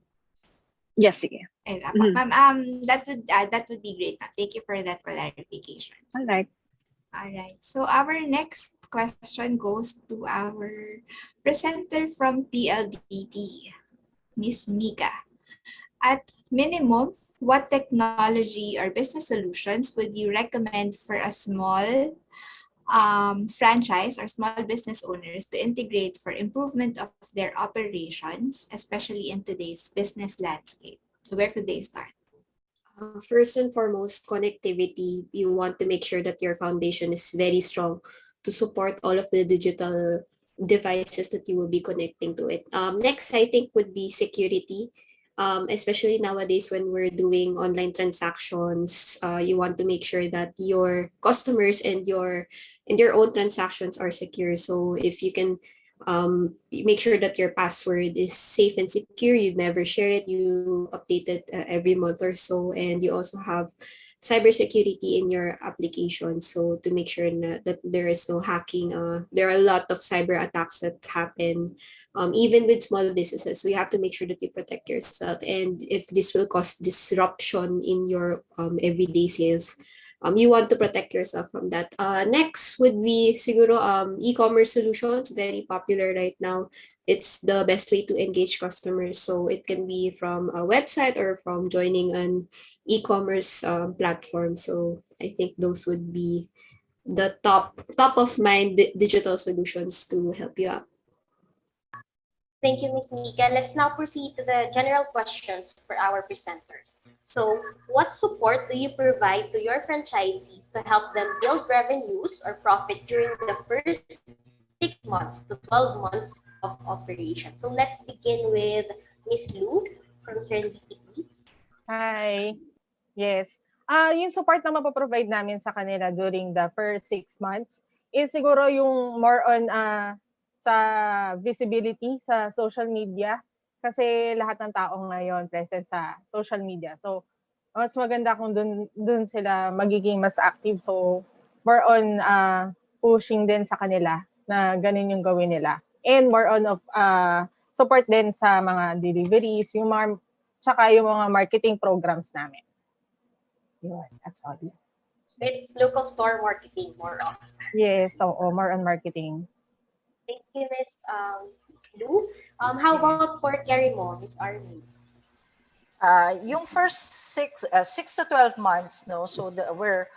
Yes, sige. Ma'am, that would be great. Thank you for that clarification. All right. All right. So our next question goes to our presenter from PLDT, Miss Mika. At minimum, what technology or business solutions would you recommend for a small franchise or small business owners to integrate for improvement of their operations, especially in today's business landscape? So where could they start? First and foremost, connectivity. You want to make sure that your foundation is very strong to support all of the digital devices that you will be connecting to it. Next, I think would be security. Especially nowadays when we're doing online transactions, you want to make sure that your customers and your own transactions are secure. So if you can make sure that your password is safe and secure, you never share it, you update it every month or so, and you also have cybersecurity in your application, so to make sure that there is no hacking. There are a lot of cyber attacks that happen, even with small businesses, so you have to make sure that you protect yourself, and if this will cause disruption in your everyday sales, you want to protect yourself from that. Next would be siguro e-commerce solutions, very popular right now. It's the best way to engage customers. So it can be from a website or from joining an e-commerce platform. So I think those would be the top of mind digital solutions to help you out. Thank you, Ms. Mika. Let's now proceed to the general questions for our presenters. So, what support do you provide to your franchisees to help them build revenues or profit during the first 6 months to 12 months of operation? So, let's begin with Ms. Lou from Serendipity. Hi. Yes. Yung support na mapoprovide namin sa kanila during the first 6 months is siguro yung more on sa visibility sa social media. Kasi lahat ng tao ngayon present sa social media. So, mas maganda kung dun sila magiging mas active. So, more on pushing din sa kanila na ganun yung gawin nila. And more on of support din sa mga deliveries, tsaka yung mga marketing programs namin. Yun, that's all. It's local store marketing more of. Yes, so more on marketing. Thank you, Ms. Lou. How about for Carrie Mo, Ms. Army? Yung first 6 to 12 months, no, so we're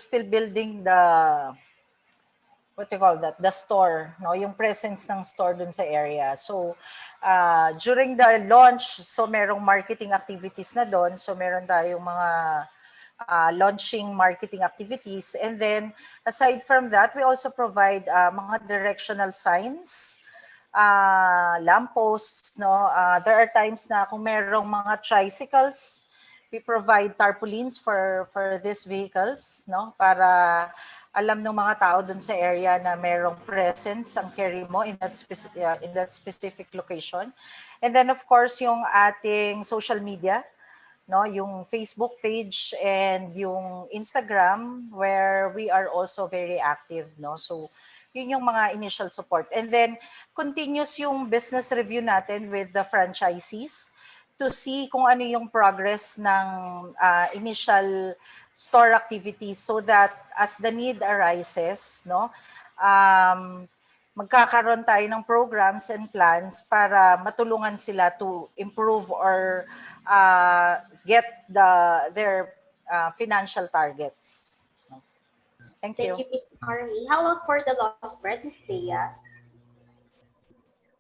still building the, what do you call that, the store, no, yung presence ng store dun sa area. So during the launch, so merong marketing activities na doon, so meron tayong mga launching marketing activities, and then aside from that, we also provide mga directional signs, lampposts, no. There are times na kung merong mga tricycles, we provide tarpaulins for these vehicles, no, para alam ng mga tao dun sa area na merong presence ang carry mo in that specific location. And then of course yung ating social media, no, yung Facebook page and yung Instagram, where we are also very active, no. So yun yung mga initial support. And then continuous yung business review natin with the franchisees to see kung ano yung progress ng initial store activities, so that as the need arises, no, magkakaroon tayo ng programs and plans para matulungan sila to improve or get their financial targets. Thank you. Thank you, Ms. Army. How about for the lost bread, Ms. Thea?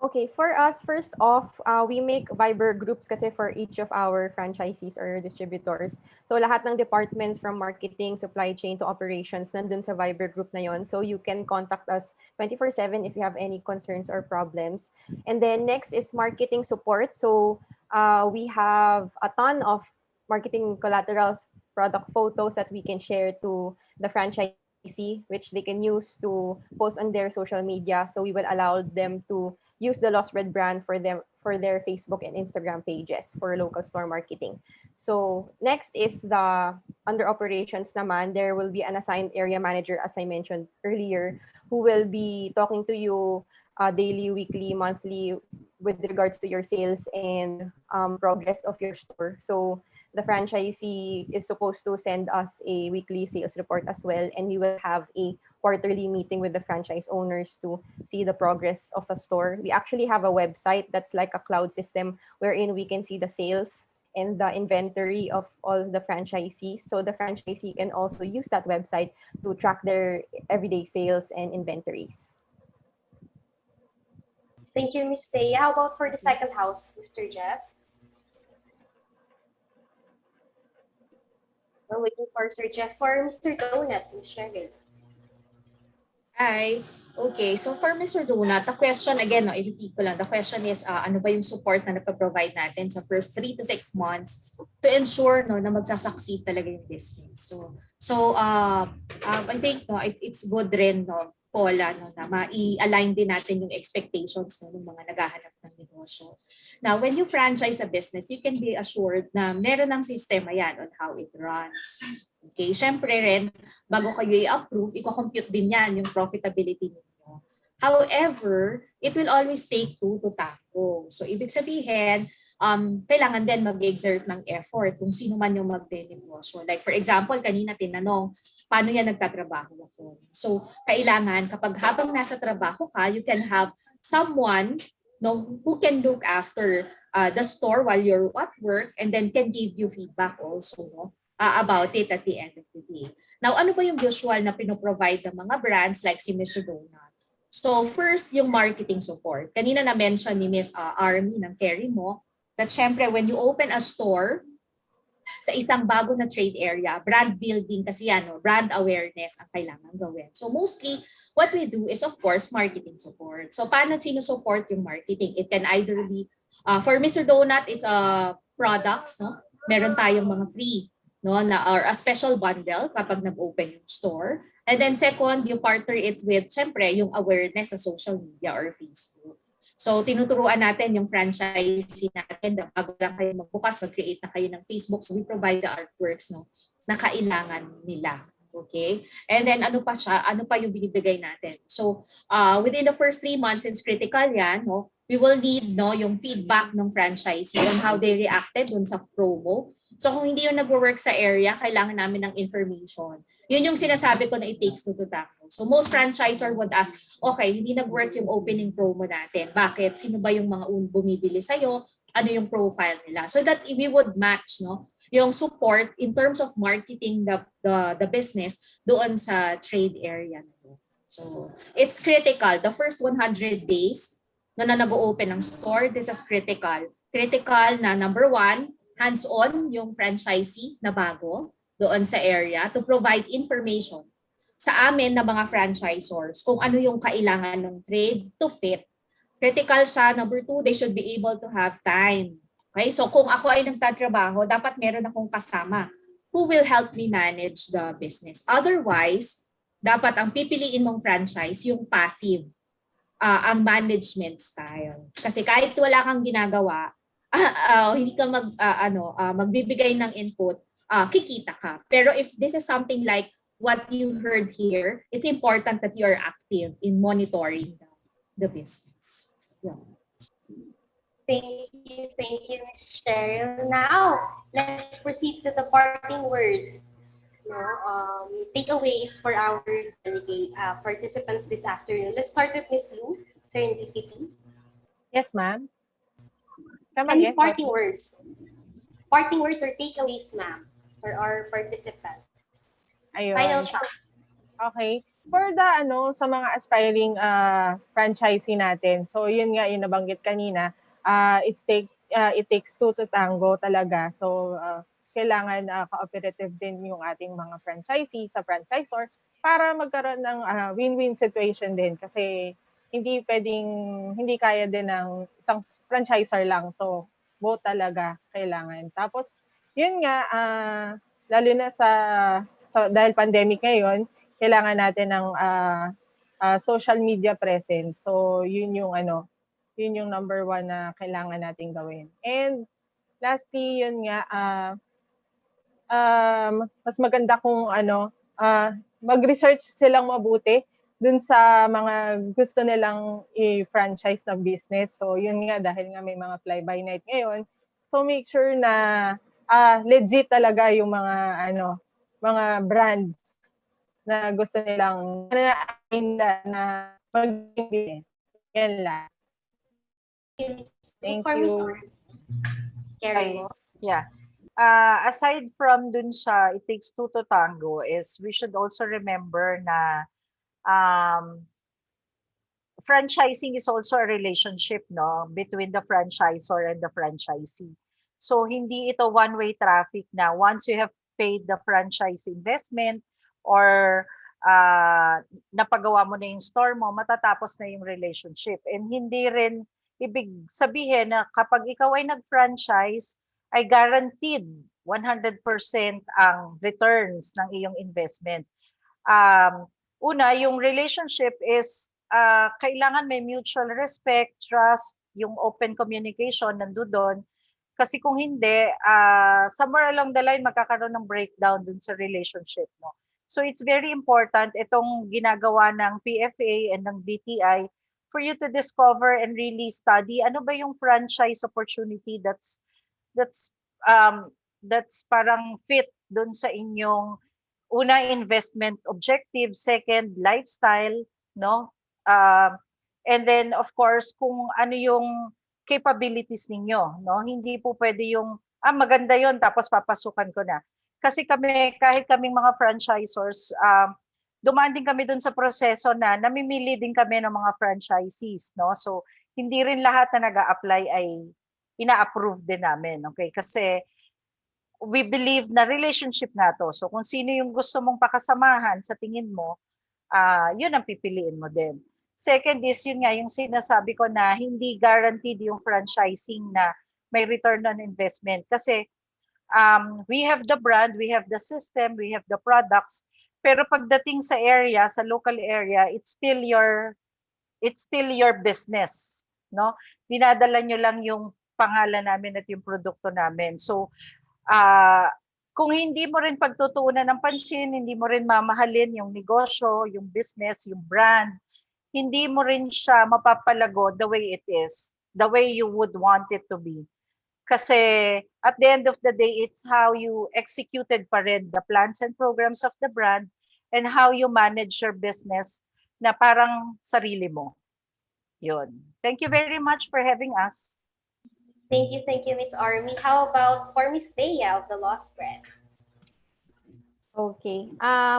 Okay, for us, first off, we make Viber groups kasi for each of our franchisees or distributors. So lahat ng departments from marketing, supply chain to operations nandun sa Viber group na yon. So you can contact us 24/7 if you have any concerns or problems. And then next is marketing support. So we have a ton of marketing collaterals, product photos that we can share to the franchisee, which they can use to post on their social media. So we will allow them to use the Lost Bread brand for their Facebook and Instagram pages for local store marketing. So next is the under operations naman, there will be an assigned area manager, as I mentioned earlier, who will be talking to you daily, weekly, monthly with regards to your sales and progress of your store. So the franchisee is supposed to send us a weekly sales report as well, and we will have a quarterly meeting with the franchise owners to see the progress of a store. We actually have a website that's like a cloud system wherein we can see the sales and the inventory of all the franchisees. So the franchisee can also use that website to track their everyday sales and inventories. Thank you, Ms. Thea. How about for the cycle house, Mr. Jeff? We're waiting for Sir Jeff. For Mr. Donut, Ms. Sherry. Hi. Okay, so for Mr. Donut, the question again, no, i-repeat ko lang. The question is, ano ba yung support na napaprovide natin sa first 3 to 6 months to ensure no, na magsasucceed talaga yung business. So I think no, it's good rin, no, Paula, no, na ma-i-align din natin yung expectations no, ng mga naghahanap ng negosyo. Now, when you franchise a business, you can be assured na meron ng sistema yan on how it runs. Okay, syempre rin, bago kayo i-approve, i-compute din yan yung profitability ninyo. However, it will always take two to tango. So, ibig sabihin, kailangan din mag-exert ng effort kung sino man yung magde-negosyo. Like for example, kanina tinanong, paano yan nagtatrabaho ako? So, kailangan kapag habang nasa trabaho ka, you can have someone no, who can look after the store while you're at work and then can give you feedback also, no? About it at the end of the day. Now, ano ba yung usual na pinoprovide ng mga brands like si Mr. Donut? So first, yung marketing support. Kanina na-mention ni Miss Army ng Carry mo that syempre when you open a store sa isang bago na trade area, brand building kasi yan, no? Brand awareness ang kailangan gawin. So mostly, what we do is of course marketing support. So paano sinusupport yung marketing? It can either be, for Mr. Donut, it's products, no? Meron tayong mga free, no? Or a special bundle kapag nag-open yung store. And then second, you partner it with, syempre, yung awareness sa social media or Facebook. So tinuturuan natin yung franchisee natin na bago lang kayo magbukas, mag-create na kayo ng Facebook. So we provide the artworks, no, na kailangan nila. Okay? And then ano pa siya? Ano pa yung binibigay natin? So within the first 3 months, since critical yan, no, we will need, no, yung feedback ng franchisee on how they reacted dun sa promo. So kung hindi yung nag-work sa area, kailangan namin ng information. Yun yung sinasabi ko na it takes two to tango. So most franchisor would ask, okay, hindi nag-work yung opening promo natin. Bakit? Sino ba yung mga bumibili sa'yo? Ano yung profile nila? So that we would match, no, yung support in terms of marketing the business doon sa trade area. So it's critical. The first 100 days na nag-open ng store, this is critical. Critical na number 1, hands-on yung franchisee na bago doon sa area to provide information sa amin na mga franchisors kung ano yung kailangan ng trade to fit. Critical siya. Number 2, they should be able to have time. Okay? So kung ako ay nagtatrabaho, dapat meron akong kasama who will help me manage the business. Otherwise, dapat ang pipiliin mong franchise yung passive, ang management style. Kasi kahit wala kang ginagawa, hindi ka magbibigay ng input, kikita ka. Pero if this is something like what you heard here, it's important that you are active in monitoring the business. Yeah. Thank you, Ms. Cheryl. Now, let's proceed to the parting words. No, takeaways for our delegate participants this afternoon. Let's start with Ms. Lou, Serendipity. Yes, ma'am. Come Any again. parting words? Parting words or takeaways, ma'am, for our participants. Ayun. Final shot. Okay. For the sa mga aspiring franchisee natin. So yun nga yung nabanggit kanina, it takes two to tango talaga. So kailangan cooperative din yung ating mga franchisee sa franchisor para magkaroon ng win-win situation din kasi hindi kaya din ng isang franchisor lang. So both talaga kailangan. Tapos yun nga lalo na sa dahil pandemic ngayon, kailangan natin ng social media presence. So yun yung number 1 na kailangan nating gawin. And lastly, yun nga mas maganda kung mag-research silang mabuti dun sa mga gusto nilang i-franchise na business. So yun nga dahil nga may mga fly-by-night ngayon. So make sure na legit talaga yung mga brands na gusto nilang na maging business. Yan lang. Thank you. Carry. Yeah. Aside from dun sa it takes two to tango is we should also remember na franchising is also a relationship, no, between the franchisor and the franchisee. So hindi ito one-way traffic na once you have paid the franchise investment or napagawa mo na yung store mo, matatapos na yung relationship. And hindi rin ibig sabihin na kapag ikaw ay nag-franchise, ay guaranteed 100% ang returns ng iyong investment. Una, yung relationship is kailangan may mutual respect, trust, yung open communication nandoon. Kasi kung hindi, somewhere along the line, magkakaroon ng breakdown dun sa relationship mo. So it's very important itong ginagawa ng PFA and ng DTI for you to discover and really study ano ba yung franchise opportunity that's parang fit dun sa inyong una investment objective, second lifestyle, no? And then of course kung ano yung capabilities ninyo, no? Hindi po pwede yung maganda yon tapos papasukan ko na. Kasi kahit kaming mga franchisors, dumaan din kami dun sa proseso na namimili din kami ng mga franchisees, no? So, hindi rin lahat na nag-a-apply ay ina-approve din namin, okay? Kasi we believe na relationship nga to. So, kung sino yung gusto mong pakasamahan sa tingin mo, yun ang pipiliin mo din. Second is, yun nga, yung sinasabi ko na hindi guaranteed yung franchising na may return on investment. Kasi we have the brand, we have the system, we have the products, pero pagdating sa area, sa local area, it's still your business, no? Dinadala nyo lang yung pangalan namin at yung produkto namin. So, kung hindi mo rin pagtutuunan ng pansin, hindi mo rin mamahalin yung negosyo, yung business, yung brand, hindi mo rin siya mapapalago the way it is, the way you would want it to be. Kasi at the end of the day, it's how you executed pa rin the plans and programs of the brand and how you manage your business na parang sarili mo. Yun. Thank you very much for having us. Thank you, Miss Army. How about for Miss Thea of the Lost Bread? Okay.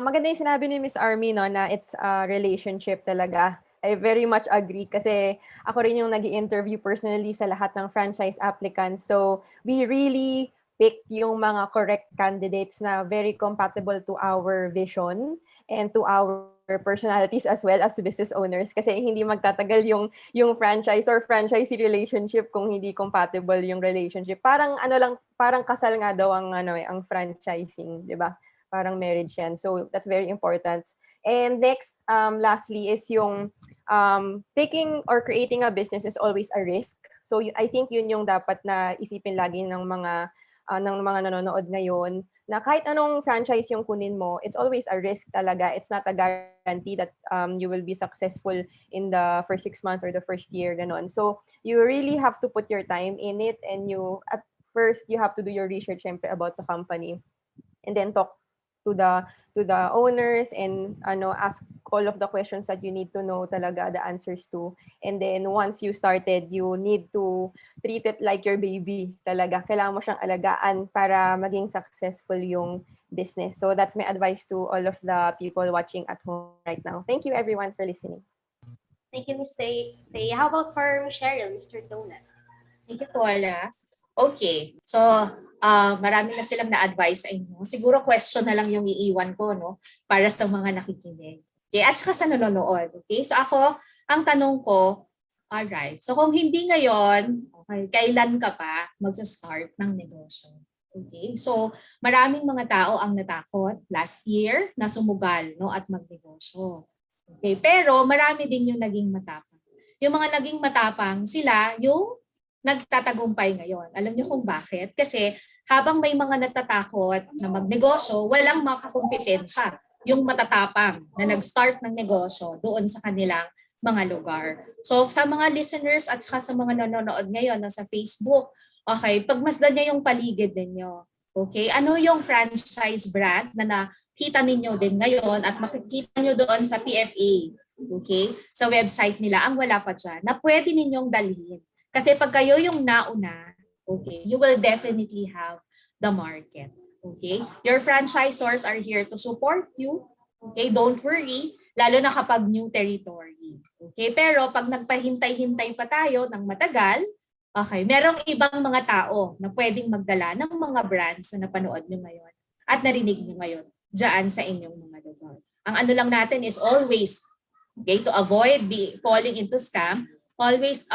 Maganda yung sinabi ni Miss Army, no, na it's a relationship talaga. I very much agree kasi ako rin yung nag-i-interview personally sa lahat ng franchise applicants. So, we really pick yung mga correct candidates na very compatible to our vision and to our personalities as well as business owners kasi hindi magtatagal yung franchise or franchisee relationship kung hindi compatible yung relationship. Parang parang kasal nga daw ang franchising, 'di ba? Parang marriage yan. So that's very important. And next, lastly, is yung taking or creating a business is always a risk. So I think yun yung dapat na isipin lagi ng mga nanonood ngayon na kahit anong franchise yung kunin mo, it's always a risk talaga. It's not a guarantee that you will be successful in the first 6 months or the first year, ganon. So you really have to put your time in it, and at first you have to do your research syempre about the company, and then talk to the owners and ask all of the questions that you need to know talaga the answers to. And then once you started, you need to treat it like your baby talaga. Kailangan mo siyang alagaan para maging successful yung business. So that's my advice to all of the people watching at home right now. Thank you everyone for listening. Thank you, Miss Thea. How about for Cheryl, Mr. Donut? Thank you, Paula. Okay. So, marami na silang na-advise sa inyo. Siguro question na lang yung iiwan ko, no? Para sa mga nakikinig. Okay? At saka sa nanonood. Okay? So ako, ang tanong ko, alright. So kung hindi ngayon, okay, kailan ka pa magsa-start ng negosyo? Okay? So, maraming mga tao ang natakot last year na sumugal, no? At magnegosyo. Okay? Pero marami din yung naging matapang. Yung mga naging matapang, sila yung nagtatagumpay ngayon. Alam niyo kung bakit? Kasi habang may mga natatakot na magnegosyo, walang makakumpetensya yung matatapang na nag-start ng negosyo doon sa kanilang mga lugar. So sa mga listeners at saka sa mga nanonood ngayon sa Facebook, okay, pagmasdan niyo yung paligid ninyo. Okay, ano yung franchise brand na nakita ninyo din ngayon at makikita niyo doon sa PFA, okay, sa website nila, ang wala pa dyan, na pwede ninyong dalhin. Kasi pag kayo yung nauna, okay, you will definitely have the market. Okay? Your franchisors are here to support you. Okay? Don't worry, lalo na kapag new territory. Okay? Pero pag nagpahintay-hintay pa tayo ng matagal, okay, merong ibang mga tao na pwedeng magdala ng mga brands na napanood nyo ngayon at narinig nyo ngayon dyan sa inyong mga lugar. Ang ano lang natin is always, okay, to avoid falling into scam, always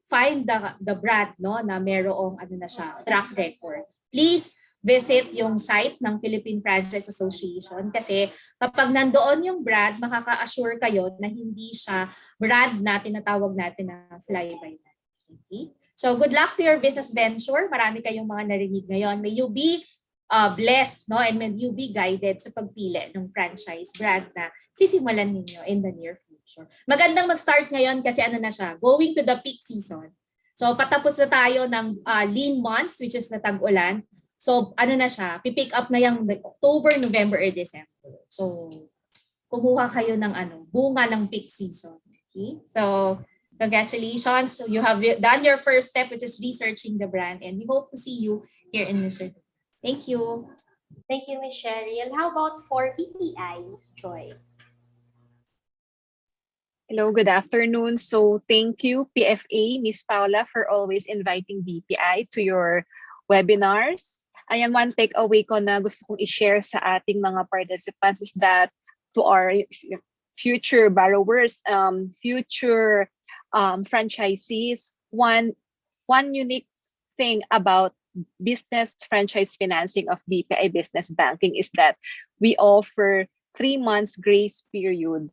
find the brand, no, na merong track record. Please visit yung site ng Philippine Franchise Association kasi kapag nandoon yung brand, makaka-assure kayo na hindi siya brand na tinatawag natin na fly-by-night. Okay? So good luck to your business venture. Marami kayong mga narinig ngayon. May you be blessed, no, and may you be guided sa pagpili ng franchise brand na sisimulan ninyo in the near future. Magandang mag-start ngayon kasi na siya, going to the peak season. So patapos na tayo ng lean months, which is na tag-ulan. So na siya, pipick up na yung October, November, or December. So kumuha kayo ng bunga ng peak season. Okay? So congratulations. You have done your first step, which is researching the brand, and we hope to see you here in Mr. Thank you. Thank you, Ms. Cheryl. How about for BPI, Ms. Joy? Hello, good afternoon. So thank you, PFA, Miss Paula, for always inviting DPI to your webinars. Ayan, one takeaway ko na gusto kong i-share sa ating mga participants is that to our future borrowers, future franchisees, one unique thing about business franchise financing of BPI Business Banking is that we offer 3 months grace period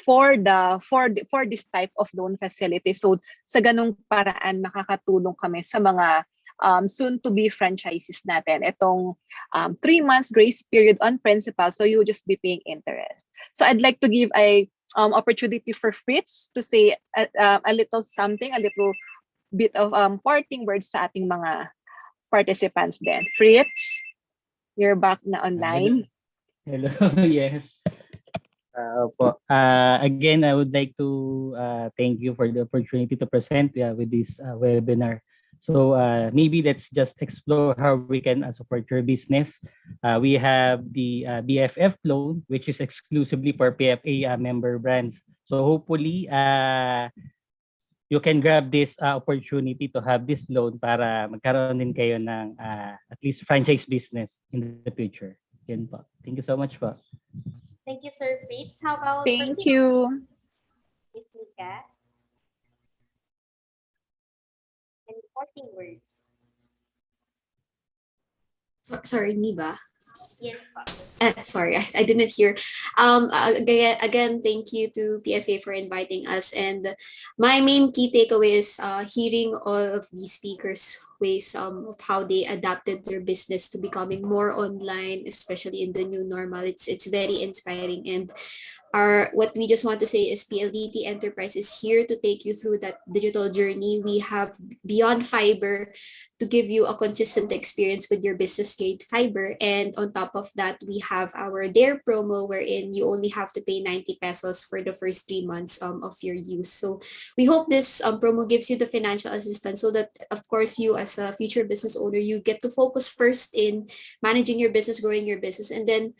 for this type of loan facility. So sa ganung paraan makakatulong kami sa mga soon to be franchises natin. Itong 3 months grace period on principal, so you will just be paying interest. So I'd like to give a opportunity for Fritz to say a little something, a little bit of parting words sa ating mga participants then. Fritz, you're back na online. Hello, yes. Again, I would like to thank you for the opportunity to present with this webinar. So maybe let's just explore how we can support your business. We have the BFF loan, which is exclusively for PFA member brands. So hopefully, you can grab this opportunity to have this loan para magkaroon din kayo ng at least franchise business in the future. Yan po. Thank you so much po. Thank you, Sir Fritz. How about Thank you. Miss Mika? Any parting words? Sorry, me ba? Yes, po. Sorry, I didn't hear. Again, thank you to PFA for inviting us. And my main key takeaway is hearing all of these speakers' ways of how they adapted their business to becoming more online, especially in the new normal. It's very inspiring. And what we just want to say is PLDT Enterprise is here to take you through that digital journey. We have Beyond Fiber to give you a consistent experience with your business grade fiber. And on top of that, we have our Dare promo wherein you only have to pay 90 pesos for the first 3 months of your use. So we hope this promo gives you the financial assistance so that, of course, you as a future business owner, you get to focus first in managing your business, growing your business, and then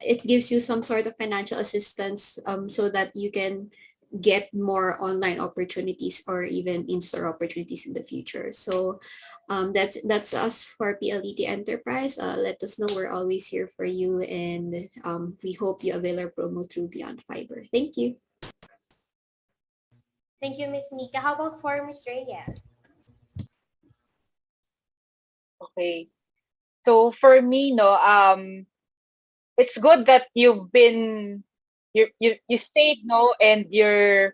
it gives you some sort of financial assistance so that you can get more online opportunities or even in-store opportunities in the future. So that's us for PLDT Enterprise. Let us know, we're always here for you, and we hope you avail our promo through Beyond Fiber. Thank you. Thank you, Miss Mika. How about for Miss Rhea? Okay. So for me, no, it's good that you stayed, no, and you're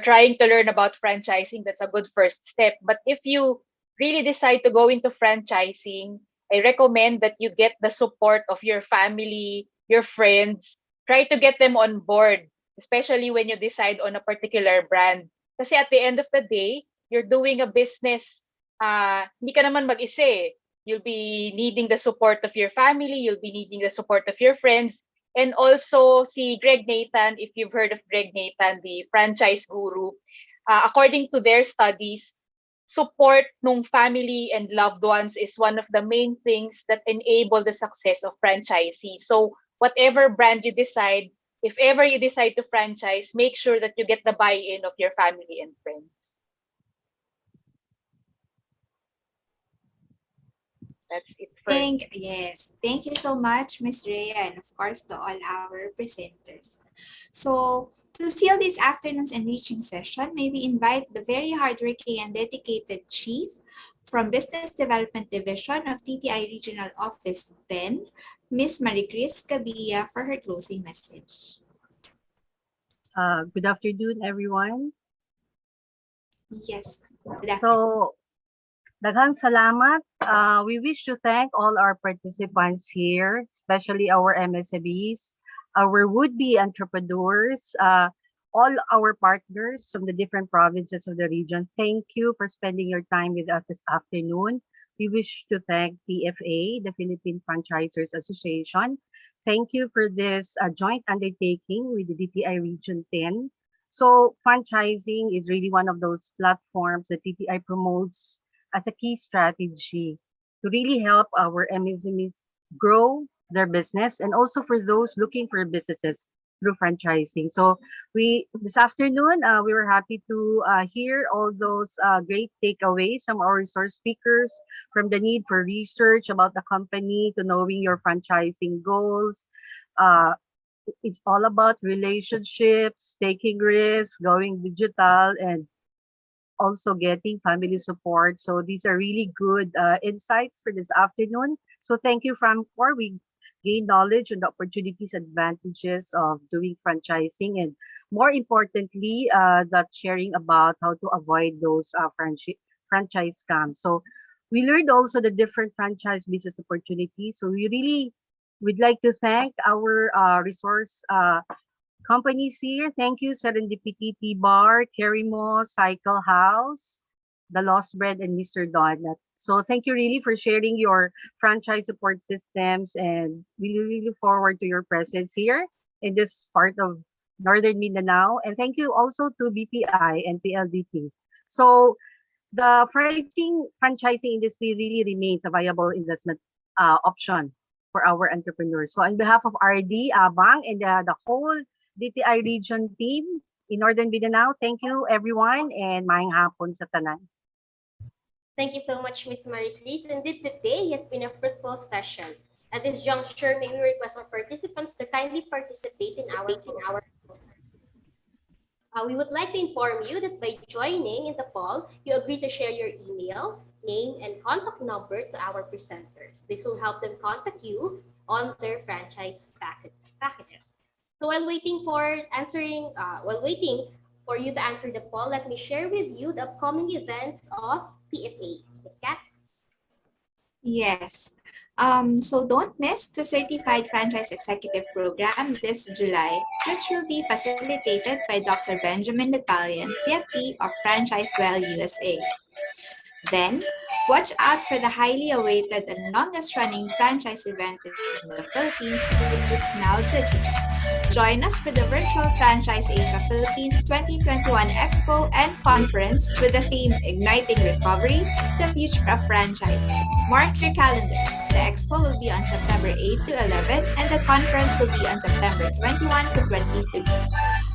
trying to learn about franchising. That's a good first step. But if you really decide to go into franchising, I recommend that you get the support of your family, your friends. Try to get them on board, especially when you decide on a particular brand. Kasi at the end of the day, you're doing a business, hindi ka naman mag-isa eh. You'll be needing the support of your family, you'll be needing the support of your friends, and also si Greg Nathan, if you've heard of Greg Nathan, the franchise guru, according to their studies, support nung family and loved ones is one of the main things that enable the success of franchisee. So whatever brand you decide, if ever you decide to franchise, make sure that you get the buy-in of your family and friends. That's it for me. Thank you so much, Miss Rhea, and of course to all our presenters. So to seal this afternoon's enriching session, may we invite the very hardworking and dedicated Chief from Business Development Division of TTI Regional Office 10, Miss Maricris Cabilla, for her closing message. Good afternoon, everyone. Yes, good afternoon. So, daghang salamat. We wish to thank all our participants here, especially our MSMEs, our would-be entrepreneurs, all our partners from the different provinces of the region. Thank you for spending your time with us this afternoon. We wish to thank PFA, the Philippine Franchisers Association. Thank you for this joint undertaking with the DTI Region 10. So franchising is really one of those platforms that DTI promotes as a key strategy to really help our MSMEs grow their business, and also for those looking for businesses through franchising. So we this afternoon we were happy to hear all those great takeaways from our resource speakers, from the need for research about the company to knowing your franchising goals. Uh, it's all about relationships, taking risks, going digital, and also getting family support. So these are really good insights for this afternoon. So thank you, Francois. We gain knowledge on the opportunities, advantages of doing franchising, and more importantly, that sharing about how to avoid those franchise scams. So we learned also the different franchise business opportunities. So we really would like to thank our resource companies here. Thank you, Serendipity Tea Bar, Kerimo, Cycle House, The Lost Bread, and Mr. Donut. So thank you really for sharing your franchise support systems, and we really look forward to your presence here in this part of Northern Mindanao. And thank you also to BPI and PLDT. So the franchising industry really remains a viable investment option for our entrepreneurs. So on behalf of RD, Abang, and the whole DTI region team in Northern Mindanao, thank you everyone, and maayong hapon sa tanan. Thank you so much, Ms. Marie-Chris. Indeed, today has been a fruitful session. At this juncture, may we request our participants to kindly participate in our closing. We would like to inform you that by joining in the poll, you agree to share your email, name, and contact number to our presenters. This will help them contact you on their franchise packages. So while waiting for you to answer the poll, let me share with you the upcoming events of PFA. Ms. Kat? Yes. So don't miss the Certified Franchise Executive Program this July, which will be facilitated by Dr. Benjamin Natalian, CFP of FranchiseWell USA. Then, watch out for the highly awaited and longest-running franchise event in the Philippines, which is now digital. Join us for the virtual Franchise Asia Philippines 2021 Expo and Conference with the theme Igniting Recovery, the Future of Franchising. Mark your calendars. The Expo will be on September 8 to 11 and the conference will be on September 21 to 23.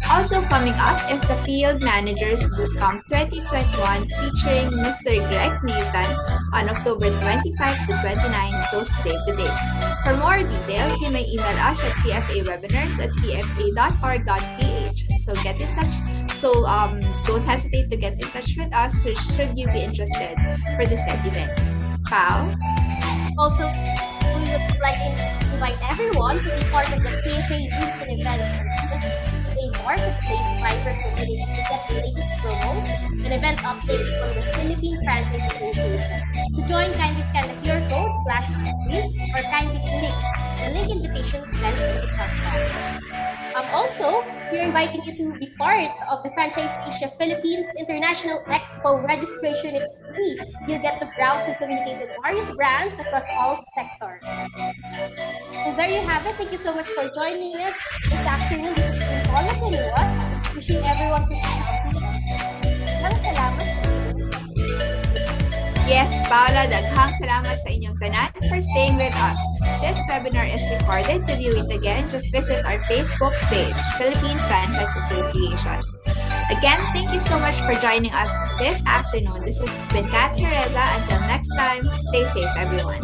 Also coming up is the Field Managers Bootcamp 2021 featuring Mr. Greg Nathan on October 25 to 29, so save the dates. For more details, you may email us at pfa.org.ph. So get in touch. Don't hesitate to get in touch with us should you be interested for the said events. Pao? Also, we would like to invite everyone to be part of the PFA Weeks and Events. This is a marketplace private community to get the latest promos and event updates from the Philippine Franchise Association. To join, kindly scan the QR code /3 or kindly click the link invitation sent in the chat box. Also, we're inviting you to be part of the Franchise Asia Philippines International Expo. Registration is free. You get to browse and communicate with various brands across all sectors. So there you have it. Thank you so much for joining us this afternoon. This is Paula Kaniwa, wishing everyone to stay healthy. Maraming salamat. Yes, Paula, daghang salamat sa inyong tanan for staying with us. This webinar is recorded. To view it again, just visit our Facebook page, Philippine Franchise Association. Again, thank you so much for joining us this afternoon. This has been Kat Teresa. Until next time, stay safe, everyone.